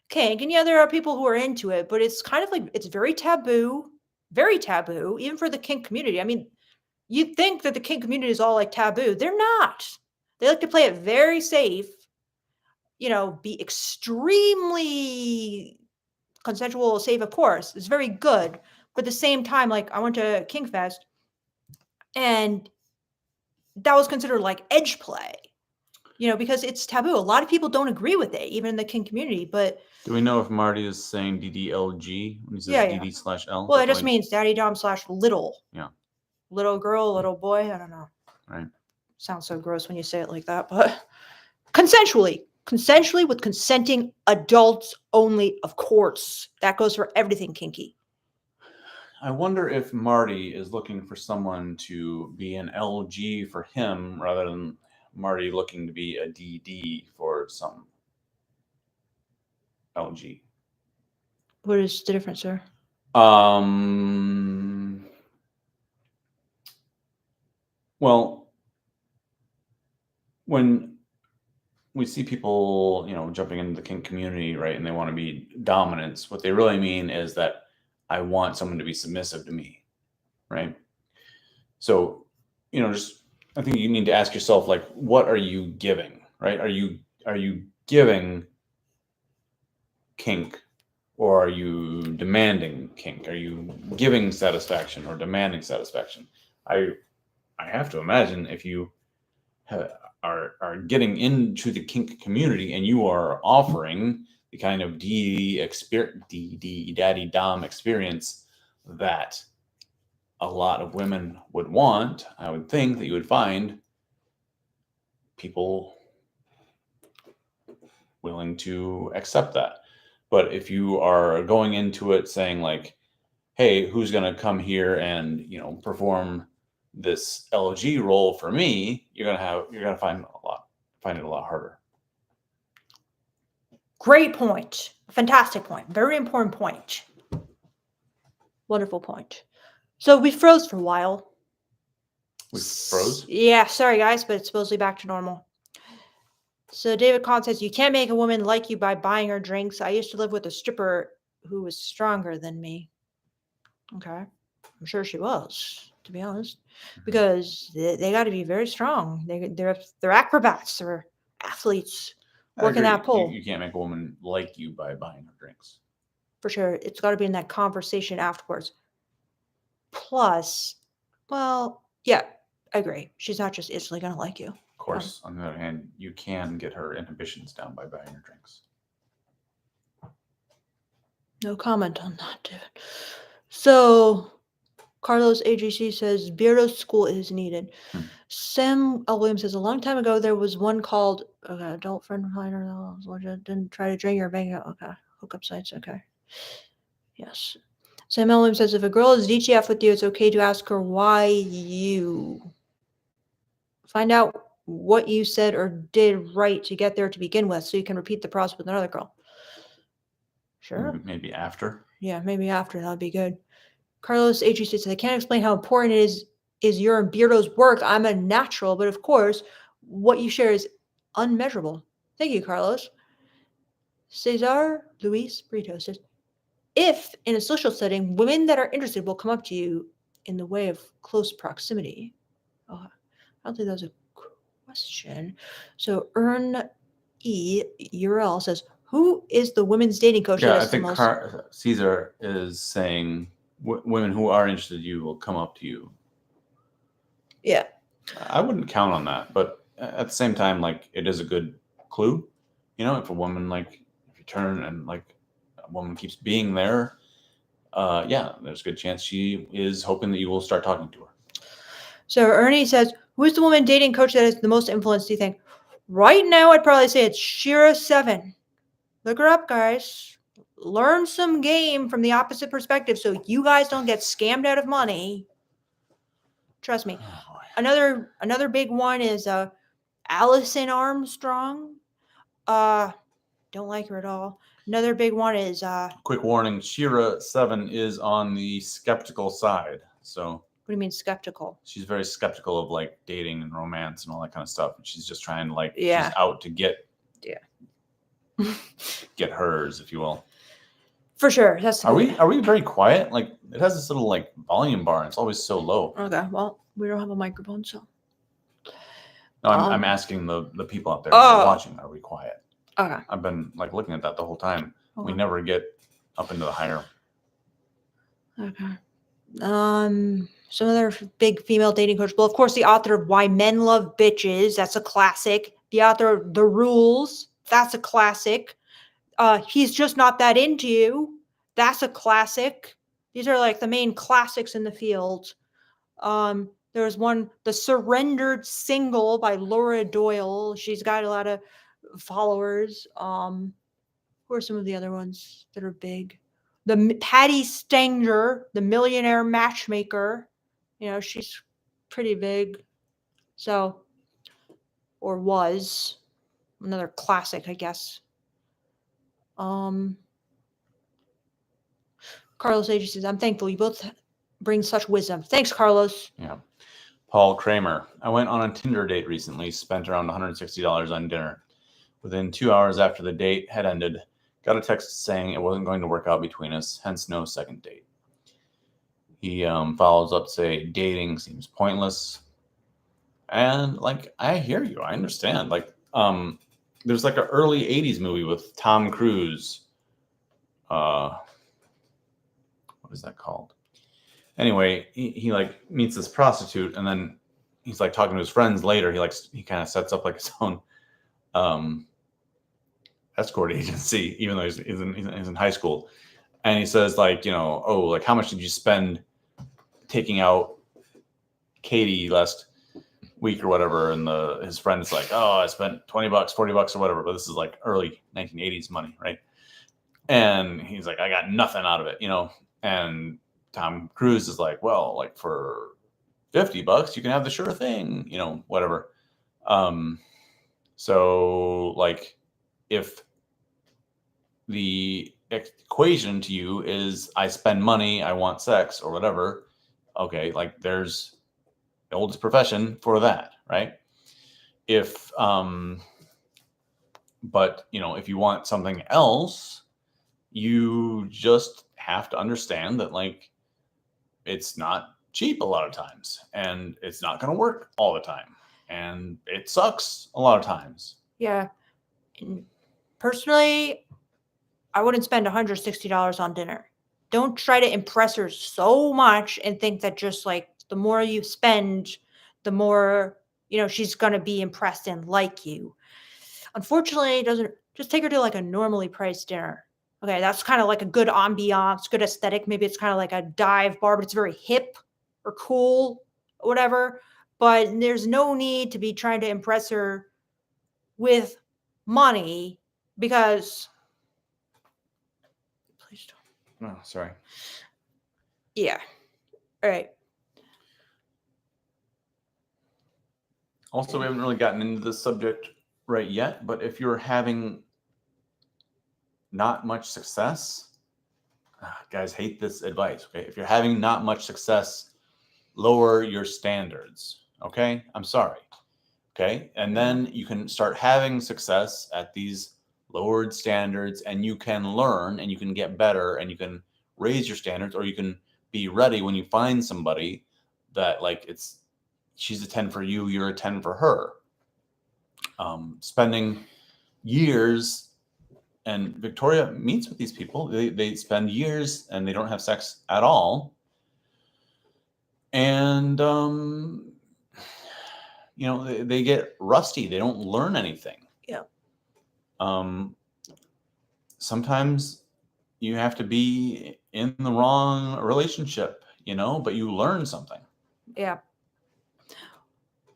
kink, and yeah, there are people who are into it, but it's kind of like it's very taboo, even for the kink community. I mean, you'd think that the kink community is all like taboo. They're not. They like to play it very safe, be extremely consensual, safe, of course. It's very good. But at the same time, like I went to Kink Fest and that was considered like edge play, because it's taboo. A lot of people don't agree with it, even in the kink community. But do we know if Marty is saying DDLG when he says DD/L? Well, it just means daddy dom / little. Yeah. Little girl, little boy. I don't know. Right. Sounds so gross when you say it like that, but consensually with consenting adults only, of course. That goes for everything kinky. I wonder if Marty is looking for someone to be an LG for him rather than Marty looking to be a DD for some LG. What is the difference, sir? Well, when we see people, jumping into the kink community, right, and they want to be dominants, what they really mean is that I want someone to be submissive to me, right? So, just I think you need to ask yourself, like, what are you giving, right? Are you giving kink, or are you demanding kink? Are you giving satisfaction or demanding satisfaction? I have to imagine if you are getting into the kink community and you are offering the kind of daddy dom experience that a lot of women would want, I would think that you would find people willing to accept that. But if you are going into it saying like, hey, who's going to come here and, perform this LG role for me, you're going to find it a lot harder. Great point. Fantastic point. Very important point. Wonderful point. So we froze for a while. We froze? Yeah, sorry guys, but it's supposedly back to normal. So David Kahn says, you can't make a woman like you by buying her drinks. I used to live with a stripper who was stronger than me. Okay. I'm sure she was, to be honest, because they got to be very strong. They're acrobats. They're athletes working that pole. You can't make a woman like you by buying her drinks. For sure. It's got to be in that conversation afterwards. Plus, well, yeah, I agree. She's not just instantly going to like you. Of course, on the other hand, you can get her inhibitions down by buying her drinks. No comment on that, David. So, Carlos AGC says, Beardo school is needed. Sam L. Williams says, a long time ago, there was one called, adult friend finder, didn't try to drain your bank account. Okay, hookup sites, okay. Yes. Sam L. Williams says, if a girl is DTF with you, it's okay to ask her why you. Find out what you said or did right to get there to begin with, so you can repeat the process with another girl. Sure. Maybe after. Yeah, maybe after. That'd be good. Carlos AG says, I can't explain how important it is your and Beardo's work. I'm a natural, but of course, what you share is unmeasurable. Thank you, Carlos. Cesar Luis Brito says, if in a social setting, women that are interested will come up to you in the way of close proximity. Oh, I don't think that was a question. So Earn E URL says, who is the women's dating coach? Yeah, I think Caesar is saying women who are interested in you will come up to you. Yeah. I wouldn't count on that, but at the same time, like, it is a good clue. If a woman, like, if you turn and like a woman keeps being there, yeah, there's a good chance she is hoping that you will start talking to her. So Ernie says, who's the woman dating coach that has the most influence, do you think? Right now, I'd probably say it's Shira7. Look her up, guys. Learn some game from the opposite perspective so you guys don't get scammed out of money. Trust me. Oh, Another big one is Allison Armstrong. Don't like her at all. Another big one is quick warning, Shira7 is on the skeptical side. So what do you mean skeptical? She's very skeptical of like dating and romance and all that kind of stuff. She's just trying to like, yeah, she's out to get get hers, if you will. For sure. Are we very quiet? Like, it has this little like volume bar and it's always so low. Okay, well, we don't have a microphone, so. No, I'm asking the people out there who are watching, are we quiet? Okay. I've been like looking at that the whole time. We never get up into the higher. Okay. Some other big female dating coach. Well, of course, the author of Why Men Love Bitches. That's a classic. The author of The Rules. That's a classic. He's Just Not That Into You. That's a classic. These are like the main classics in the field. There's one, The Surrendered Single by Laura Doyle. She's got a lot of followers. Who are some of the other ones that are big? The Patty Stanger, the Millionaire Matchmaker. She's pretty big. So, or was. Another classic, I guess. Um, Carlos H says, "I'm thankful you both bring such wisdom." Thanks, Carlos. Yeah. Paul Kramer. I went on a Tinder date recently, spent around $160 on dinner. Within 2 hours after the date had ended, got a text saying it wasn't going to work out between us, hence no second date. He follows up to say, dating seems pointless. And like, I hear you. I understand. Like, there's like an early 80s movie with Tom Cruise. What is that called? Anyway, he like meets this prostitute, and then he's like talking to his friends later. He kind of sets up like his own um, escort agency, even though he's in high school. And he says like, oh, like how much did you spend taking out Katie last week or whatever? And his friend is like, oh, I spent $20, $40 or whatever. But this is like early 1980s money, right? And he's like, I got nothing out of it, And Tom Cruise is like, well, like for $50, you can have the sure thing, whatever. So like if the equation to you is I spend money, I want sex or whatever, okay, like there's the oldest profession for that, right? If but if you want something else, you just have to understand that like it's not cheap a lot of times, and it's not going to work all the time, and it sucks a lot of times. Yeah. And personally, I wouldn't spend $160 on dinner. Don't try to impress her so much and think that just like the more you spend, the more, she's going to be impressed and like you. Unfortunately, it doesn't just take her to like a normally priced dinner. Okay, that's kind of like a good ambiance, good aesthetic. Maybe it's kind of like a dive bar, but it's very hip or cool, or whatever. But there's no need to be trying to impress her with money because please don't. Oh, sorry. Yeah. All right. Also, we haven't really gotten into this subject right yet, but if you're having not much success, guys hate this advice, okay? If you're having not much success, lower your standards, okay? I'm sorry, okay? And then you can start having success at these lowered standards, and you can learn and you can get better and you can raise your standards, or you can be ready when you find somebody that like she's a 10 for you, you're a 10 for her. Spending years, and Victoria meets with these people, they spend years and they don't have sex at all. And, they get rusty. They don't learn anything. Yeah. Sometimes you have to be in the wrong relationship, but you learn something. Yeah.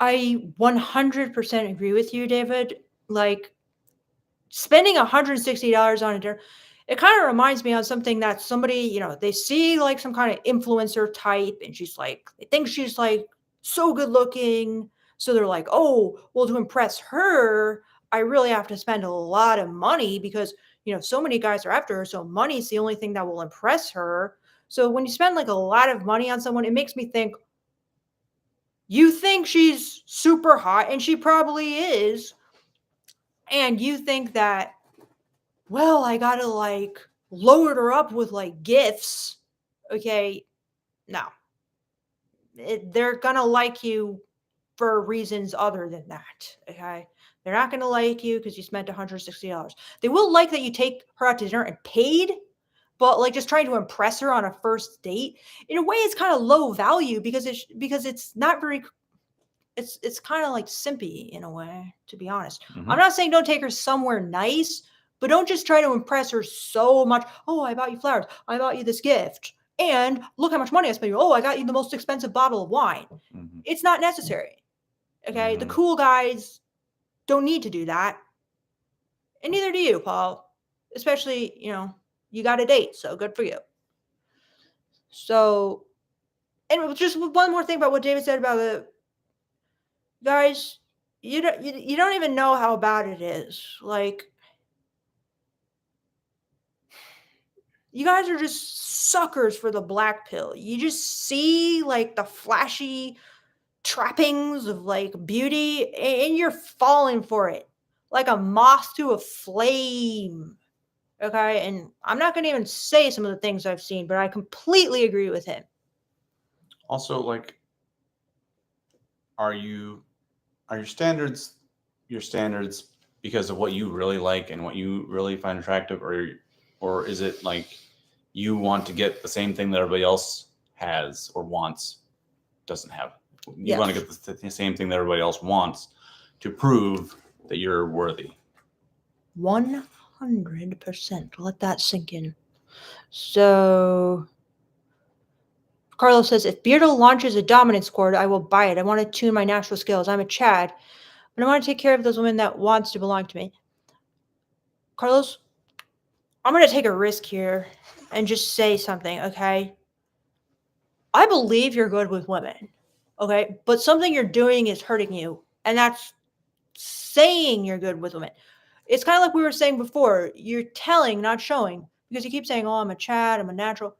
I 100% agree with you, David. Like spending $160 on a dinner, it kind of reminds me of something that somebody, they see like some kind of influencer type and they think she's like so good looking. So they're like, oh, well, to impress her, I really have to spend a lot of money because, so many guys are after her. So money's the only thing that will impress her. So when you spend like a lot of money on someone, it makes me think, you think she's super hot, and she probably is. And you think that, well, I gotta like load her up with like gifts. Okay. No. They're gonna like you for reasons other than that. Okay. They're not gonna like you because you spent $160. They will like that you take her out to dinner and paid, but like just trying to impress her on a first date, in a way, it's kind of low value because it's not very it's kind of like simpy in a way, to be honest. Mm-hmm. I'm not saying don't take her somewhere nice, but don't just try to impress her so much. Oh, I bought you flowers. I bought you this gift. And look how much money I spent. Oh, I got you the most expensive bottle of wine. Mm-hmm. It's not necessary. Okay. Mm-hmm. The cool guys don't need to do that. And neither do you, Paul. Especially, you got a date. So good for you. So, and just one more thing about what David said about the guys, you don't even know how bad it is. Like, you guys are just suckers for the black pill. You just see like the flashy trappings of like beauty and you're falling for it like a moth to a flame. Okay? And I'm not going to even say some of the things I've seen, but I completely agree with him. Also, like, are your standards because of what you really like and what you really find attractive, or is it like you want to get the same thing that everybody else has or wants, doesn't have? You want to Yes. get the same thing that everybody else wants to prove that you're worthy. 100%. Let that sink in. So Carlos says, if Beardo launches a dominance cord, I will buy it. I want to tune my natural skills. I'm a Chad, but I want to take care of those women that wants to belong to me. Carlos, I'm going to take a risk here and just say something, okay? I believe you're good with women, okay? But something you're doing is hurting you, and that's saying you're good with women. It's kind of like we were saying before. You're telling, not showing, because you keep saying, oh, I'm a Chad, I'm a natural.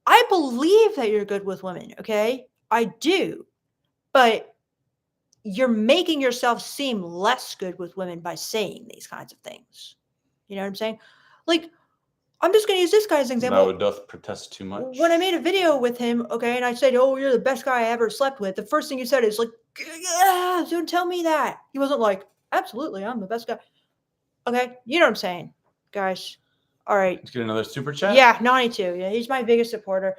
I believe that you're good with women, okay? I do. But you're making yourself seem less good with women by saying these kinds of things. You know what I'm saying? Like, I'm just going to use this guy as an Thou example. doth protest too much. When I made a video with him, okay, and I said, "Oh, you're the best guy I ever slept with," the first thing he said is like, "Yeah, don't tell me that." He wasn't like, "Absolutely, I'm the best guy." Okay, you know what I'm saying, guys. All right. Let's get another super chat. Yeah, 92. Yeah, he's my biggest supporter.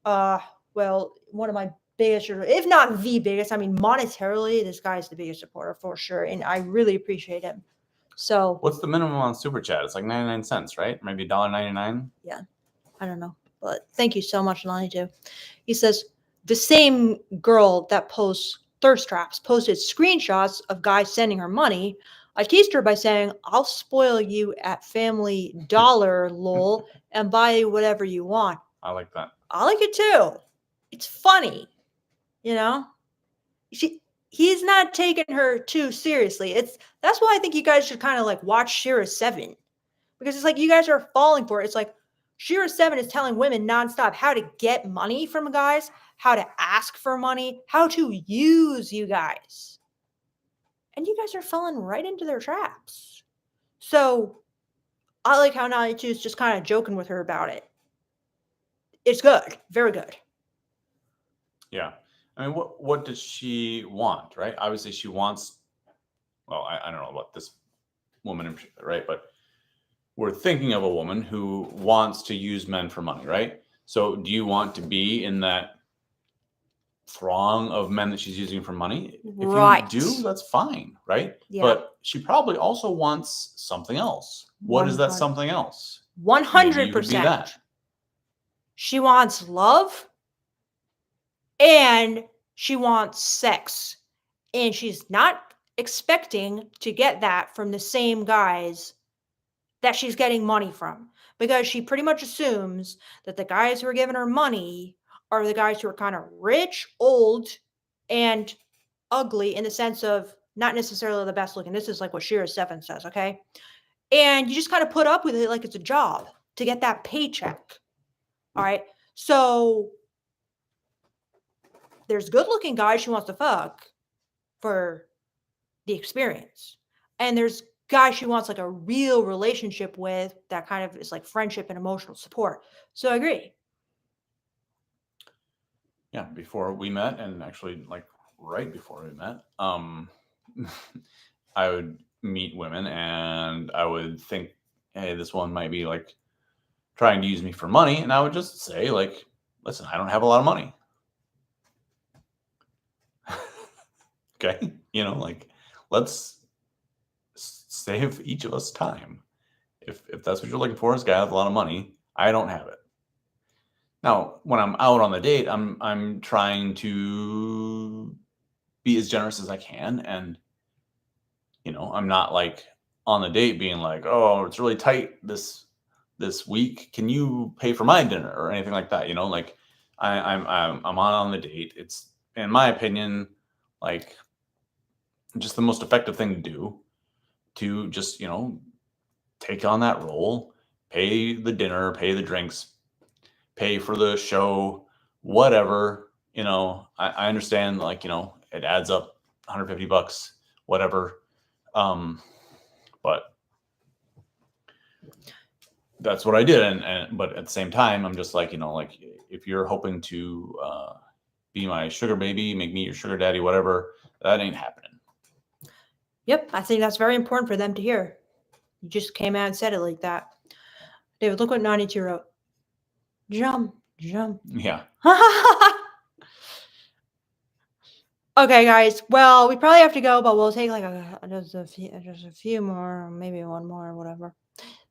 Well, one of my biggest, if not the biggest. I mean, monetarily, this guy's the biggest supporter for sure, and I really appreciate him. So, What's the minimum on super chat? It's like 99 cents, right? Maybe $1.99. yeah, I don't know, but thank you so much, 92. He says the same girl that posts thirst traps posted screenshots of guys sending her money. I teased her by saying, "I'll spoil you at Family Dollar, lol, and buy whatever you want." I like that. I like it too. It's funny, you know. He's not taking her too seriously. That's why I think you guys should kind of like watch Shira 7, because it's like you guys are falling for it. It's like Shira 7 is telling women nonstop how to get money from guys, how to ask for money, how to use you guys. And you guys are falling right into their traps. So I like how 92 is just kind of joking with her about it. It's good. Very good. Yeah. I mean, what does she want, right? Obviously, she wants. Well, I don't know about this woman in particular, right? But we're thinking of a woman who wants to use men for money, right? So, do you want to be in that throng of men that she's using for money? Right. If you do, that's fine, right? Yeah. But she probably also wants something else. What is that 100. something else? Maybe you could be 100%. that. She wants love and she wants sex. And she's not expecting to get that from the same guys that she's getting money from, because she pretty much assumes that the guys who are giving her money are the guys who are kind of rich, old, and ugly in the sense of not necessarily the best looking. This is like what Shira 7 says, okay? And you just kind of put up with it like it's a job to get that paycheck. All right. So there's good looking guys she wants to fuck for the experience. And there's guys she wants like a real relationship with that kind of is like friendship and emotional support. So I agree. Yeah, before we met, and actually like right before we met, I would meet women and I would think, hey, this one might be like trying to use me for money, and I would just say like, listen, I don't have a lot of money. Okay, like, let's save each of us time. If that's what you're looking for, is a guy with a lot of money, I don't have it. Now, when I'm out on the date, I'm trying to be as generous as I can, and I'm not like on the date being like, oh, it's really tight this week. Can you pay for my dinner or anything like that? Like I'm on the date. It's, in my opinion, like just the most effective thing to do, to just, take on that role, pay the dinner, pay the drinks, pay for the show, whatever. I understand, like, it adds up $150, whatever. But that's what I did. But at the same time, I'm just like, like, if you're hoping to be my sugar baby, make me your sugar daddy, whatever, that ain't happening. Yep, I think that's very important for them to hear. You just came out and said it like that. David, look what 92 wrote. Jump, jump. Yeah. Okay, guys. Well, we probably have to go, but we'll take like just a few more, maybe one more, or whatever.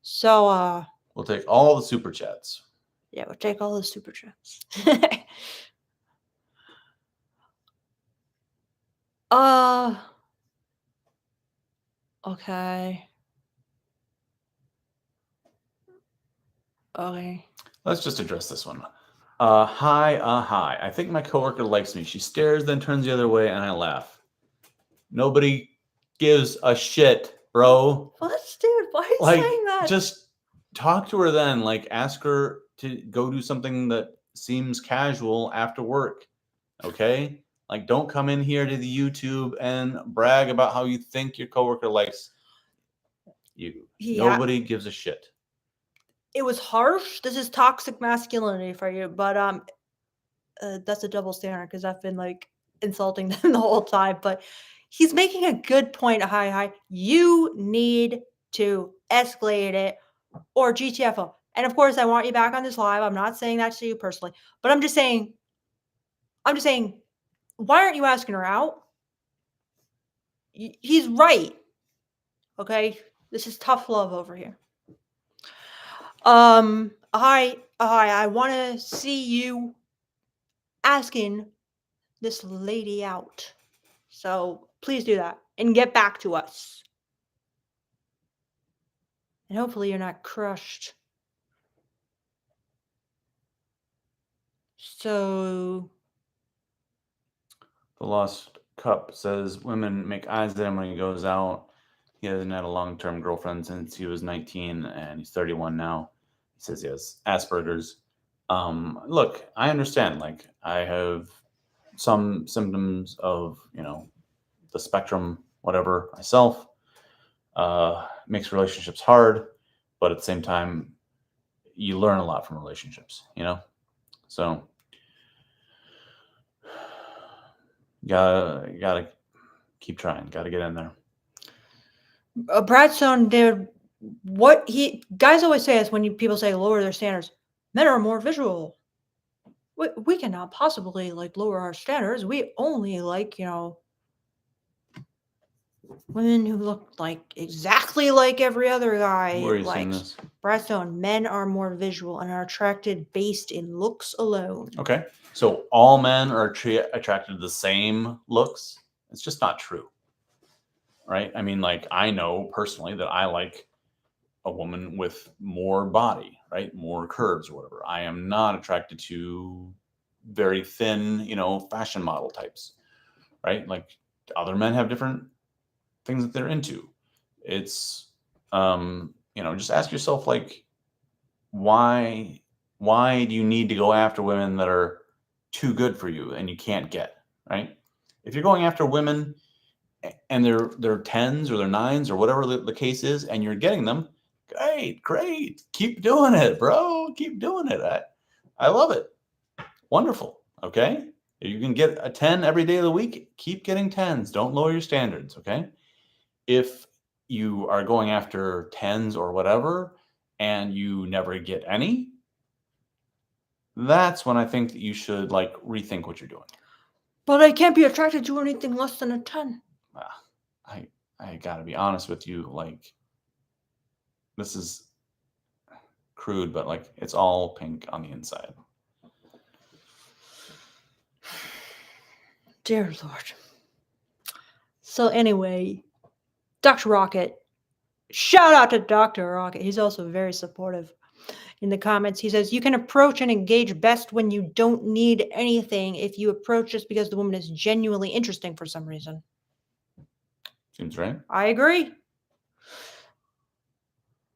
So, we'll take all the super chats. Yeah, we'll take all the super chats. Okay. Okay. Let's just address this one. Hi. I think my coworker likes me. She stares, then turns the other way, and I laugh. Nobody gives a shit, bro. What, dude? Why are you saying that? Just talk to her then. Like, ask her to go do something that seems casual after work. Okay? Like, don't come in here to the YouTube and brag about how you think your coworker likes you. Yeah. Nobody gives a shit. It was harsh. This is toxic masculinity for you, but that's a double standard because I've been like insulting them the whole time. But he's making a good point. Hi. You need to escalate it or GTFO. And of course, I want you back on this live. I'm not saying that to you personally, but I'm just saying, why aren't you asking her out? He's right. Okay, this is tough love over here. Hi. I want to see you asking this lady out. So please do that and get back to us. And hopefully you're not crushed. So The Lost Cup says women make eyes at him when he goes out. He hasn't had a long-term girlfriend since he was 19, and he's 31 now. He says he has Asperger's. Look, I understand. Like, I have some symptoms of, the spectrum, whatever, myself. Makes relationships hard, but at the same time, you learn a lot from relationships, So, gotta keep trying. Gotta get in there. Bradstone did guys always say is when people say lower their standards, men are more visual. We cannot possibly like lower our standards. We only like, women who look like exactly like every other guy. Where are you like seeing this? Bradstone, men are more visual and are attracted based in looks alone. Okay. So all men are attracted to the same looks. It's just not true. Right? I mean, like, I know personally that I like a woman with more body, right? More curves or whatever. I am not attracted to very thin, fashion model types, right? Like, other men have different things that they're into. It's, just ask yourself, like, why do you need to go after women that are too good for you and you can't get, right? If you're going after women and they're 10s or they're 9s or whatever the case is, and you're getting them, great. Keep doing it, bro. Keep doing it. I love it. Wonderful. Okay. If you can get a 10 every day of the week, keep getting 10s. Don't lower your standards. Okay. If you are going after 10s or whatever, and you never get any, that's when I think that you should like rethink what you're doing. But I can't be attracted to anything less than a 10. I gotta be honest with you, like, this is crude, but like, it's all pink on the inside. Dear Lord. So anyway, Dr. Rocket. Shout out to Dr. Rocket. He's also very supportive. In the comments, he says, you can approach and engage best when you don't need anything if you approach just because the woman is genuinely interesting for some reason. Seems right. I agree.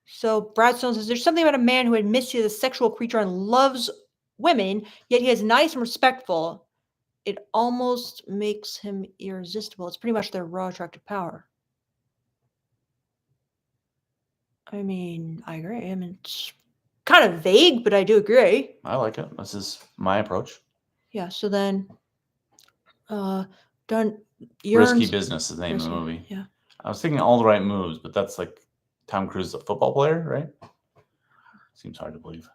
So Brad Stone says there's something about a man who admits he is a sexual creature and loves women, yet he is nice and respectful. It almost makes him irresistible. It's pretty much their raw attractive power. I mean, I agree. I mean, it's kind of vague, but I do agree. I like it. This is my approach. Yeah. So then, done. Risky Business is the name of the movie. Yeah. I was thinking All the Right Moves, but that's like Tom Cruise is a football player, right? Seems hard to believe.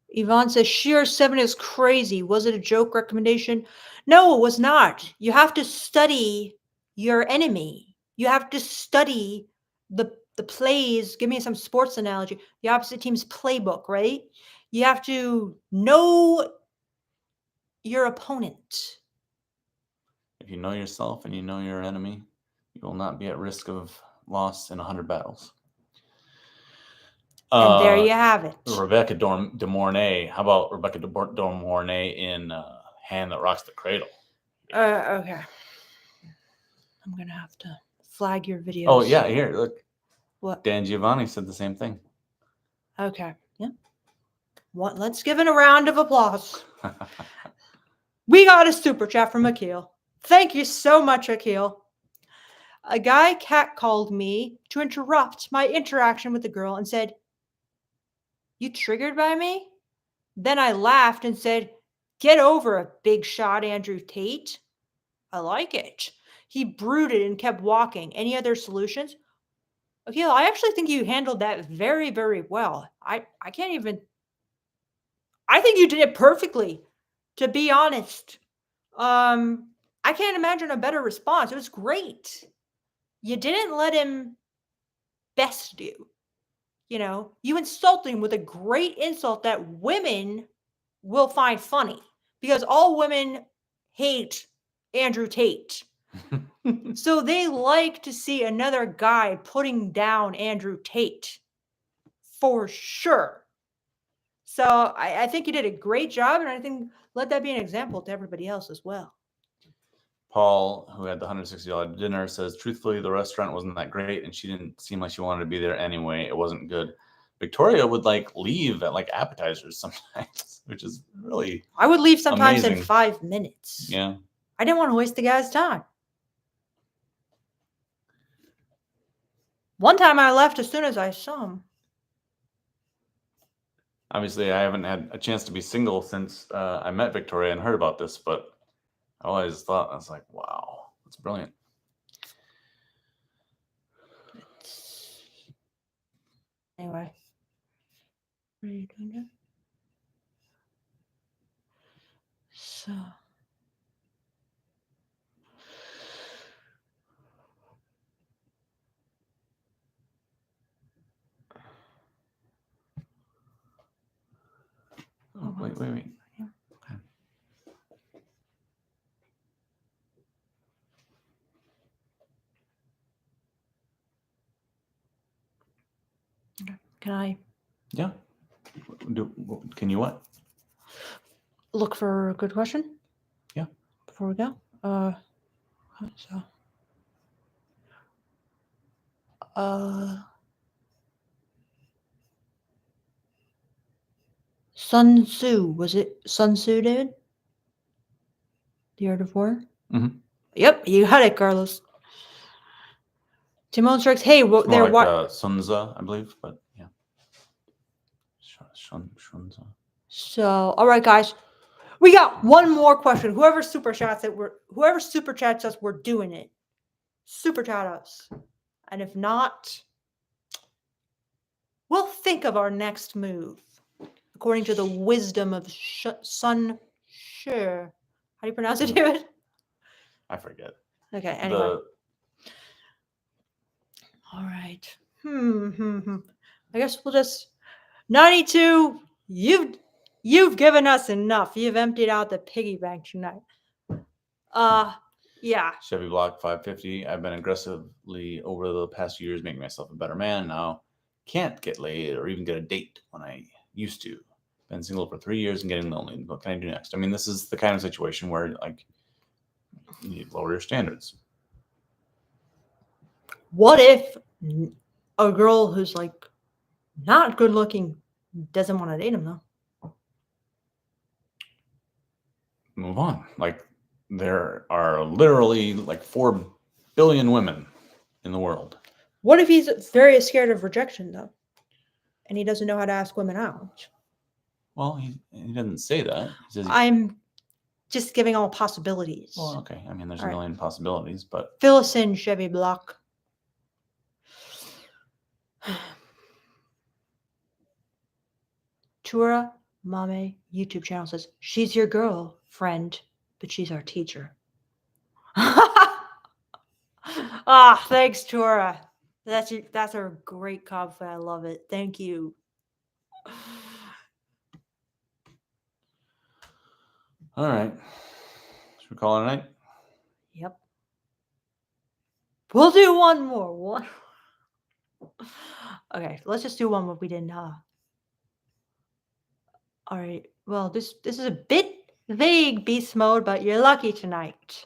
Yvonne says Sheer 7 is crazy. Was it a joke recommendation? No, it was not. You have to study your enemy. You have to study the plays. Give me some sports analogy. The opposite team's playbook, right? You have to know your opponent. If you know yourself and you know your enemy, you will not be at risk of loss in 100 battles. And there you have it. Rebecca De Mornay. How about Rebecca De Mornay in Hand That Rocks the Cradle? Okay. I'm going to have to flag your videos. Oh, yeah. Here, look. What? Dan Giovanni said the same thing. Okay. Yeah. Let's give it a round of applause. We got a super chat from Akil. Thank you so much, Akil. A guy catcalled me to interrupt my interaction with the girl and said, "You triggered by me?" Then I laughed and said, "Get over it, big shot Andrew Tate." I like it. He brooded and kept walking. Any other solutions? Akil, I actually think you handled that very, very well. I can't even. I think you did it perfectly, to be honest. I can't imagine a better response. It was great. You didn't let him best you. You know, you insulted him with a great insult that women will find funny because all women hate Andrew Tate. So they like to see another guy putting down Andrew Tate for sure. So I think you did a great job, and I think let that be an example to everybody else as well. Paul, who had the $160 dinner, says, truthfully, the restaurant wasn't that great, and she didn't seem like she wanted to be there anyway. It wasn't good. Victoria would like leave at like appetizers sometimes, which is really I would leave sometimes amazing. in 5 minutes. Yeah. I didn't want to waste the guy's time. One time I left as soon as I saw him. Obviously, I haven't had a chance to be single since I met Victoria and heard about this, but I always thought, I was like, wow, that's brilliant. Anyway. What are you doing now? So. Oh, wait. Yeah. Okay. Can I? Yeah. Can you what? Look for a good question? Yeah. Before we go? Sun Tzu. Was it Sun Tzu, David? The Art of War? Mm-hmm. Yep, you got it, Carlos. Timon strikes. Hey, It's they're more what? like Sunza, I believe, but yeah. Shunza. So, all right, guys, we got one more question. Whoever super chats us, we're doing it. Super chat us, and if not, we'll think of our next move according to the wisdom of Sun Sure. How do you pronounce it, David? I forget. Okay. Anyway. All right. I guess we'll just 92. You've given us enough. You've emptied out the piggy bank tonight. Yeah. Chevy Block 550. I've been aggressively over the past few years making myself a better man. Now can't get laid or even get a date when I used to. Been single for 3 years and getting lonely. What can I do next? I mean, this is the kind of situation where like you need to lower your standards. What if a girl who's like not good looking doesn't want to date him though? Move on. Like there are literally like 4 billion women in the world. What if he's very scared of rejection though, and he doesn't know how to ask women out? Well, he doesn't say that. He says, I'm just giving all possibilities. well, okay. I mean, there's All a right. million possibilities, but Fill us in, Chevy Block. Tura Mame YouTube channel says, she's your girl, friend, but she's our teacher. Ah, thanks, Tura. That's a great compliment. I love it. Thank you. all right. Should we call it a night? Yep. We'll do one more. One. Okay, let's just do one what we didn't. All right. Well, this is a bit vague, beast mode, but you're lucky tonight.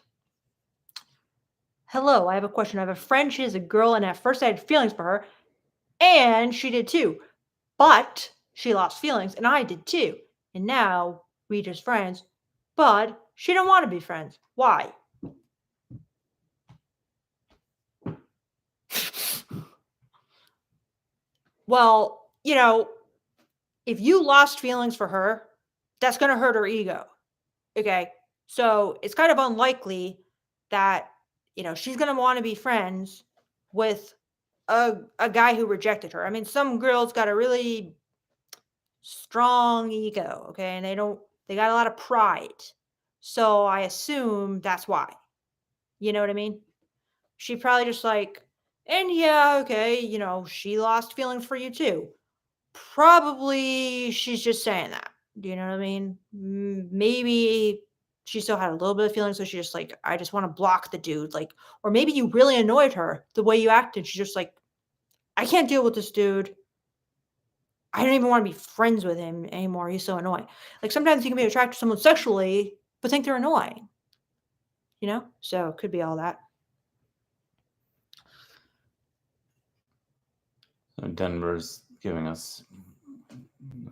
Hello, I have a question. I have a friend. She is a girl, and at first I had feelings for her, and she did too. But she lost feelings, and I did too. And now we just friends. But she don't want to be friends. Why? Well, if you lost feelings for her, that's going to hurt her ego. Okay. So it's kind of unlikely that, she's going to want to be friends with a guy who rejected her. I mean, some girls got a really strong ego. Okay. And they got a lot of pride. So I assume that's why. You know what I mean? She probably just like, and yeah, okay, she lost feelings for you too. Probably she's just saying that. Do you know what I mean? Maybe she still had a little bit of feelings, so she just like, I just want to block the dude. Like, or maybe you really annoyed her the way you acted. She's just like, I can't deal with this dude. I don't even want to be friends with him anymore. He's so annoying. Like sometimes you can be attracted to someone sexually, but think they're annoying. So it could be all that. So Denver's giving us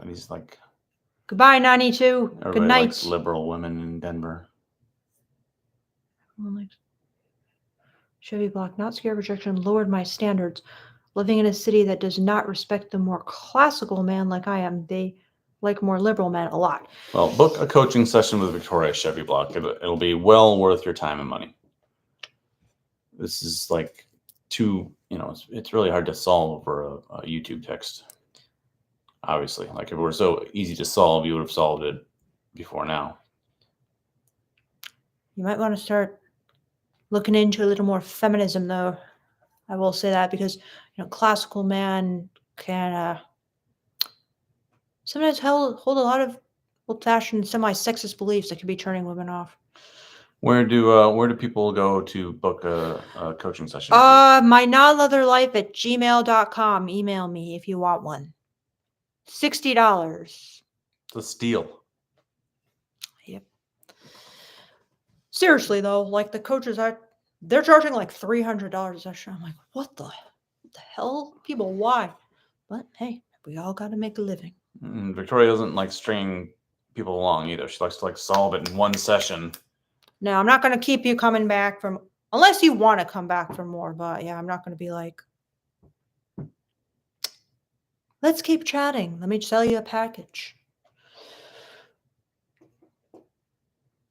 these like Goodbye, 92. Good everybody night. likes liberal women in Denver. Chevy Block, not scared of rejection, lowered my standards. Living in a city that does not respect the more classical man like I am, they like more liberal men a lot. Well, book a coaching session with Victoria Chevy Block. It'll be well worth your time and money. This is like it's really hard to solve over a YouTube text. Obviously, like if it were so easy to solve, you would have solved it before now. You might want to start looking into a little more feminism, though. I will say that because classical man can sometimes hold a lot of old-fashioned, semi-sexist beliefs that could be turning women off. Where do people go to book a coaching session? My nonleatherlife@gmail.com. Email me if you want one. $60. It's a steal. Yep. Seriously though, like the coaches they're charging like $300 a session. I'm like, what the hell? People, why? But hey, we all got to make a living. And Victoria doesn't like string people along either. She likes to like solve it in one session. No, I'm not going to keep you coming back unless you want to come back for more. But yeah, I'm not going to be like, let's keep chatting. Let me sell you a package.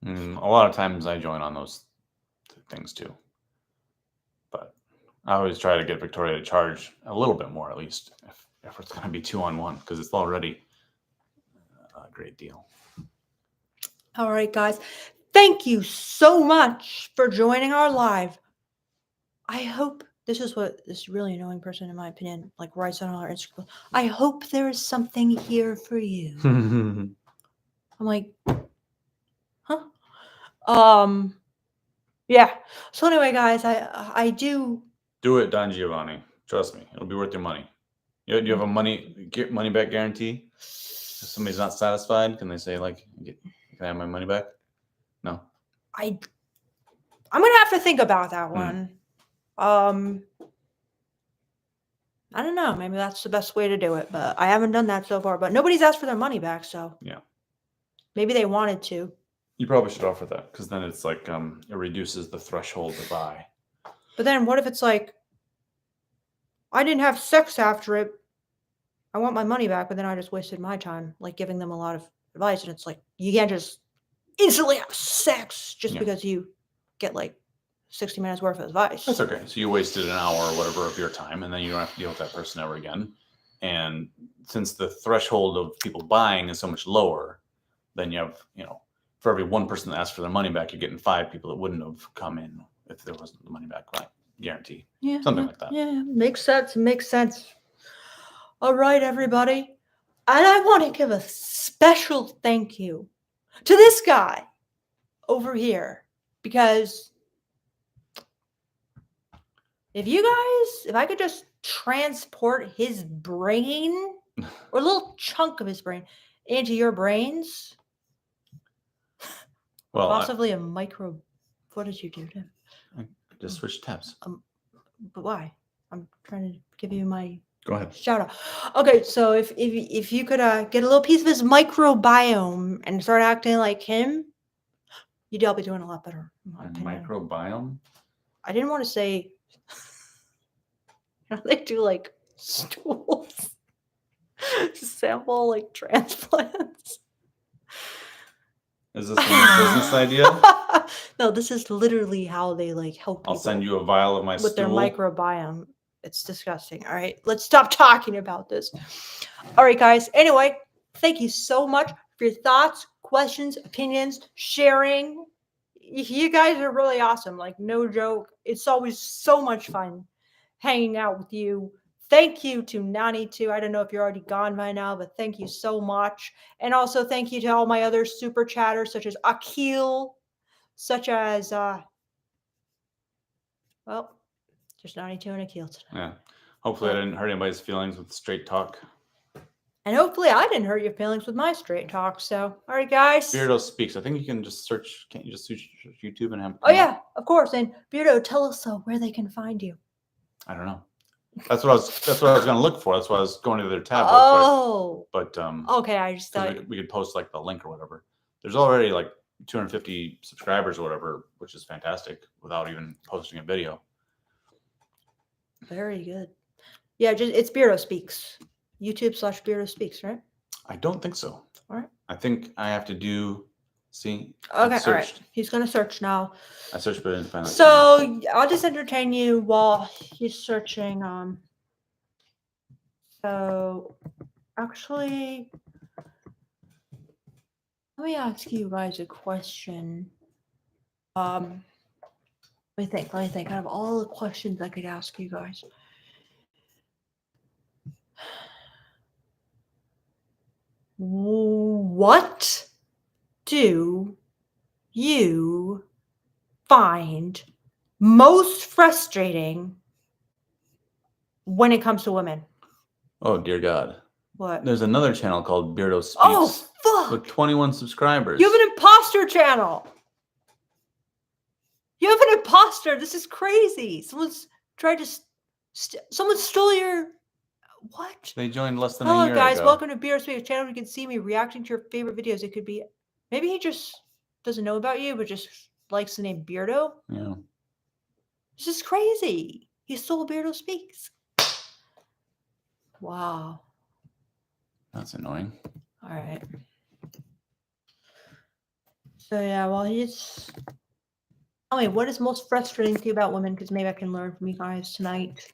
A lot of times I join on those things too. But I always try to get Victoria to charge a little bit more, at least, if it's going to be 2-on-1, because it's already a great deal. All right, guys. Thank you so much for joining our live. I hope this is what this really annoying person, in my opinion, like writes on our Instagram. I hope there is something here for you. I'm like, huh? Yeah. So anyway, guys, I do it, Don Giovanni. Trust me, it'll be worth your money. Do you have a money back guarantee? If somebody's not satisfied, can they say like, "Can I have my money back"? No. I'm gonna have to think about that one. I don't know. Maybe that's the best way to do it, but I haven't done that so far. But nobody's asked for their money back, so Yeah. maybe they wanted to. You probably should offer that because then it's like it reduces the threshold to buy. But then what if it's like, I didn't have sex after it. I want my money back, but then I just wasted my time, like giving them a lot of advice. And it's like, you can't just instantly have sex just Yeah. because you get like 60 minutes worth of advice. That's okay. So you wasted an hour or whatever of your time, and then you don't have to deal with that person ever again. And since the threshold of people buying is so much lower, then you have, for every one person that asks for their money back, you're getting 5 people that wouldn't have come in if there wasn't the money back guarantee. Yeah. Something like that. Yeah. Makes sense. Makes sense. All right, everybody. And I want to give a special thank you to this guy over here, because if I could just transport his brain or a little chunk of his brain into your brains, Well, possibly a micro. What did you do? I just switch tabs. But why? I'm trying to give you my Go ahead. shout out. Okay, so if you could get a little piece of his microbiome and start acting like him, you'd all be doing a lot better. In my opinion. Microbiome? I didn't want to say. They do like stools to sample like transplants. Is this a business idea? No, this is literally how they like help people. I'll send you a vial of my with their stool. microbiome. It's disgusting. All right, let's stop talking about this. All right, guys. Anyway, thank you so much for your thoughts, questions, opinions, sharing. You guys are really awesome. Like, no joke. It's always so much fun hanging out with you. Thank you to Nani2. I don't know if you're already gone by now, but thank you so much. And also thank you to all my other super chatters, such as Akil, such as just Nani2 and Akil tonight. Yeah. Hopefully I didn't hurt anybody's feelings with straight talk. And hopefully I didn't hurt your feelings with my straight talk. So, all right, guys. Beardo Speaks. I think you can just search. Can't you just search YouTube and have? Oh yeah, of course. And Beardo, tell us where they can find you. I don't know. That's what I was going to look for. That's why I was going to their tab. Oh. But okay, I just thought we could post like the link or whatever. There's already like 250 subscribers or whatever, which is fantastic without even posting a video. Very good. Yeah, it's Beardo Speaks. YouTube/Beardo Speaks, right? I don't think so. All right. I think I have to do. See. Okay. All right. He's gonna search now. I searched, but I didn't find that. So I'll just entertain you while he's searching. So actually, let me ask you guys a question. Let me think. Out of all the questions I could ask you guys. What do you find most frustrating when it comes to women? Oh, dear God. What? There's another channel called Beardo Speaks. Oh, fuck. With 21 subscribers. You have an imposter channel. You have an imposter. This is crazy. Someone's tried to... someone stole your... What? They joined less than a year ago. Hello, guys. Welcome to Beardo Speaks channel. You can see me reacting to your favorite videos. It could be... Maybe he just doesn't know about you, but just likes the name Beardo. Yeah. This is crazy. He stole Beardo Speaks. Wow. That's annoying. All right. So yeah, well, he's... Tell me, what is most frustrating to you about women? Because maybe I can learn from you guys tonight.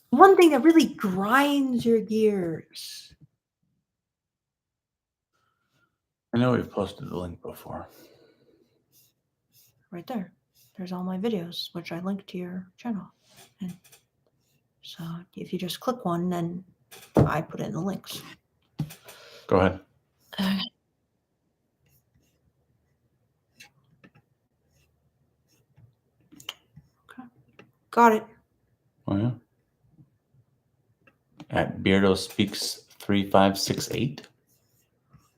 One thing that really grinds your gears. I know we've posted the link before. Right there. There's all my videos, which I linked to your channel. And so if you just click one, then I put in the links. Go ahead. Okay. Got it. Oh, yeah. At Beardo Speaks 3568.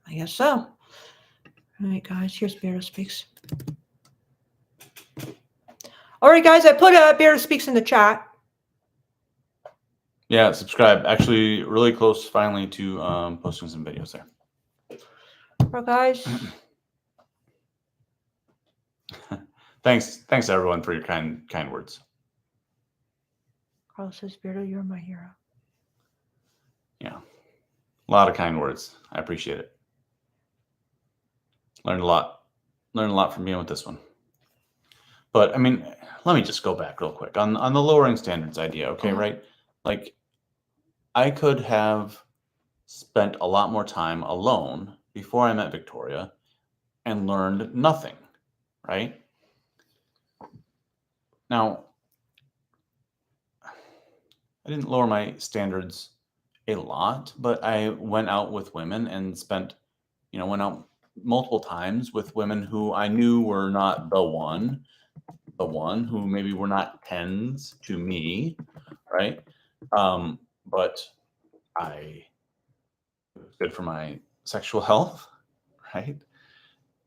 I guess so. All right, guys. Here's Beardo Speaks. All right, guys. I put Beardo Speaks in the chat. Yeah, subscribe. Actually, really close finally to posting some videos there. Well, guys, Thanks everyone for your kind words. Carlos says, Beardo, you're my hero. Yeah, a lot of kind words. I appreciate it. Learned a lot from being with this one. But I mean, let me just go back real quick on the lowering standards idea. Okay, right? Like, I could have spent a lot more time alone before I met Victoria and learned nothing, right? Now, I didn't lower my standards a lot, but I went out with women and went out multiple times with women who I knew were not the one, who maybe were not tens to me, right? But it was good for my sexual health, right?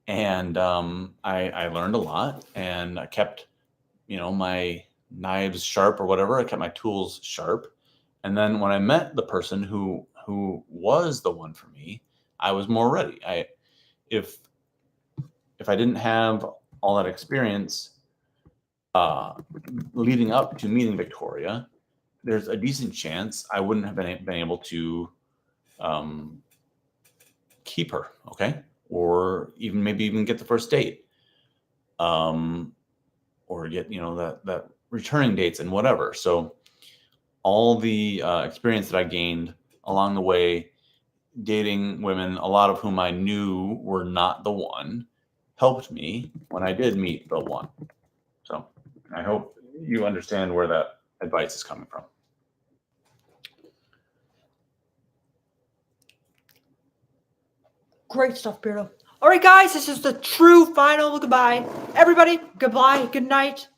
And I learned a lot, and I kept, my knives sharp or whatever. I kept my tools sharp. And then when I met the person who was the one for me, I was more ready. If I didn't have all that experience leading up to meeting Victoria, there's a decent chance I wouldn't have been able to keep her, okay, or maybe even get the first date, or get that returning dates and whatever. So all the experience that I gained along the way, dating women, a lot of whom I knew were not the one, helped me when I did meet the one. So I hope you understand where that advice is coming from. Great stuff, Beardo. All right, guys, this is the true final goodbye. Everybody, goodbye, good night.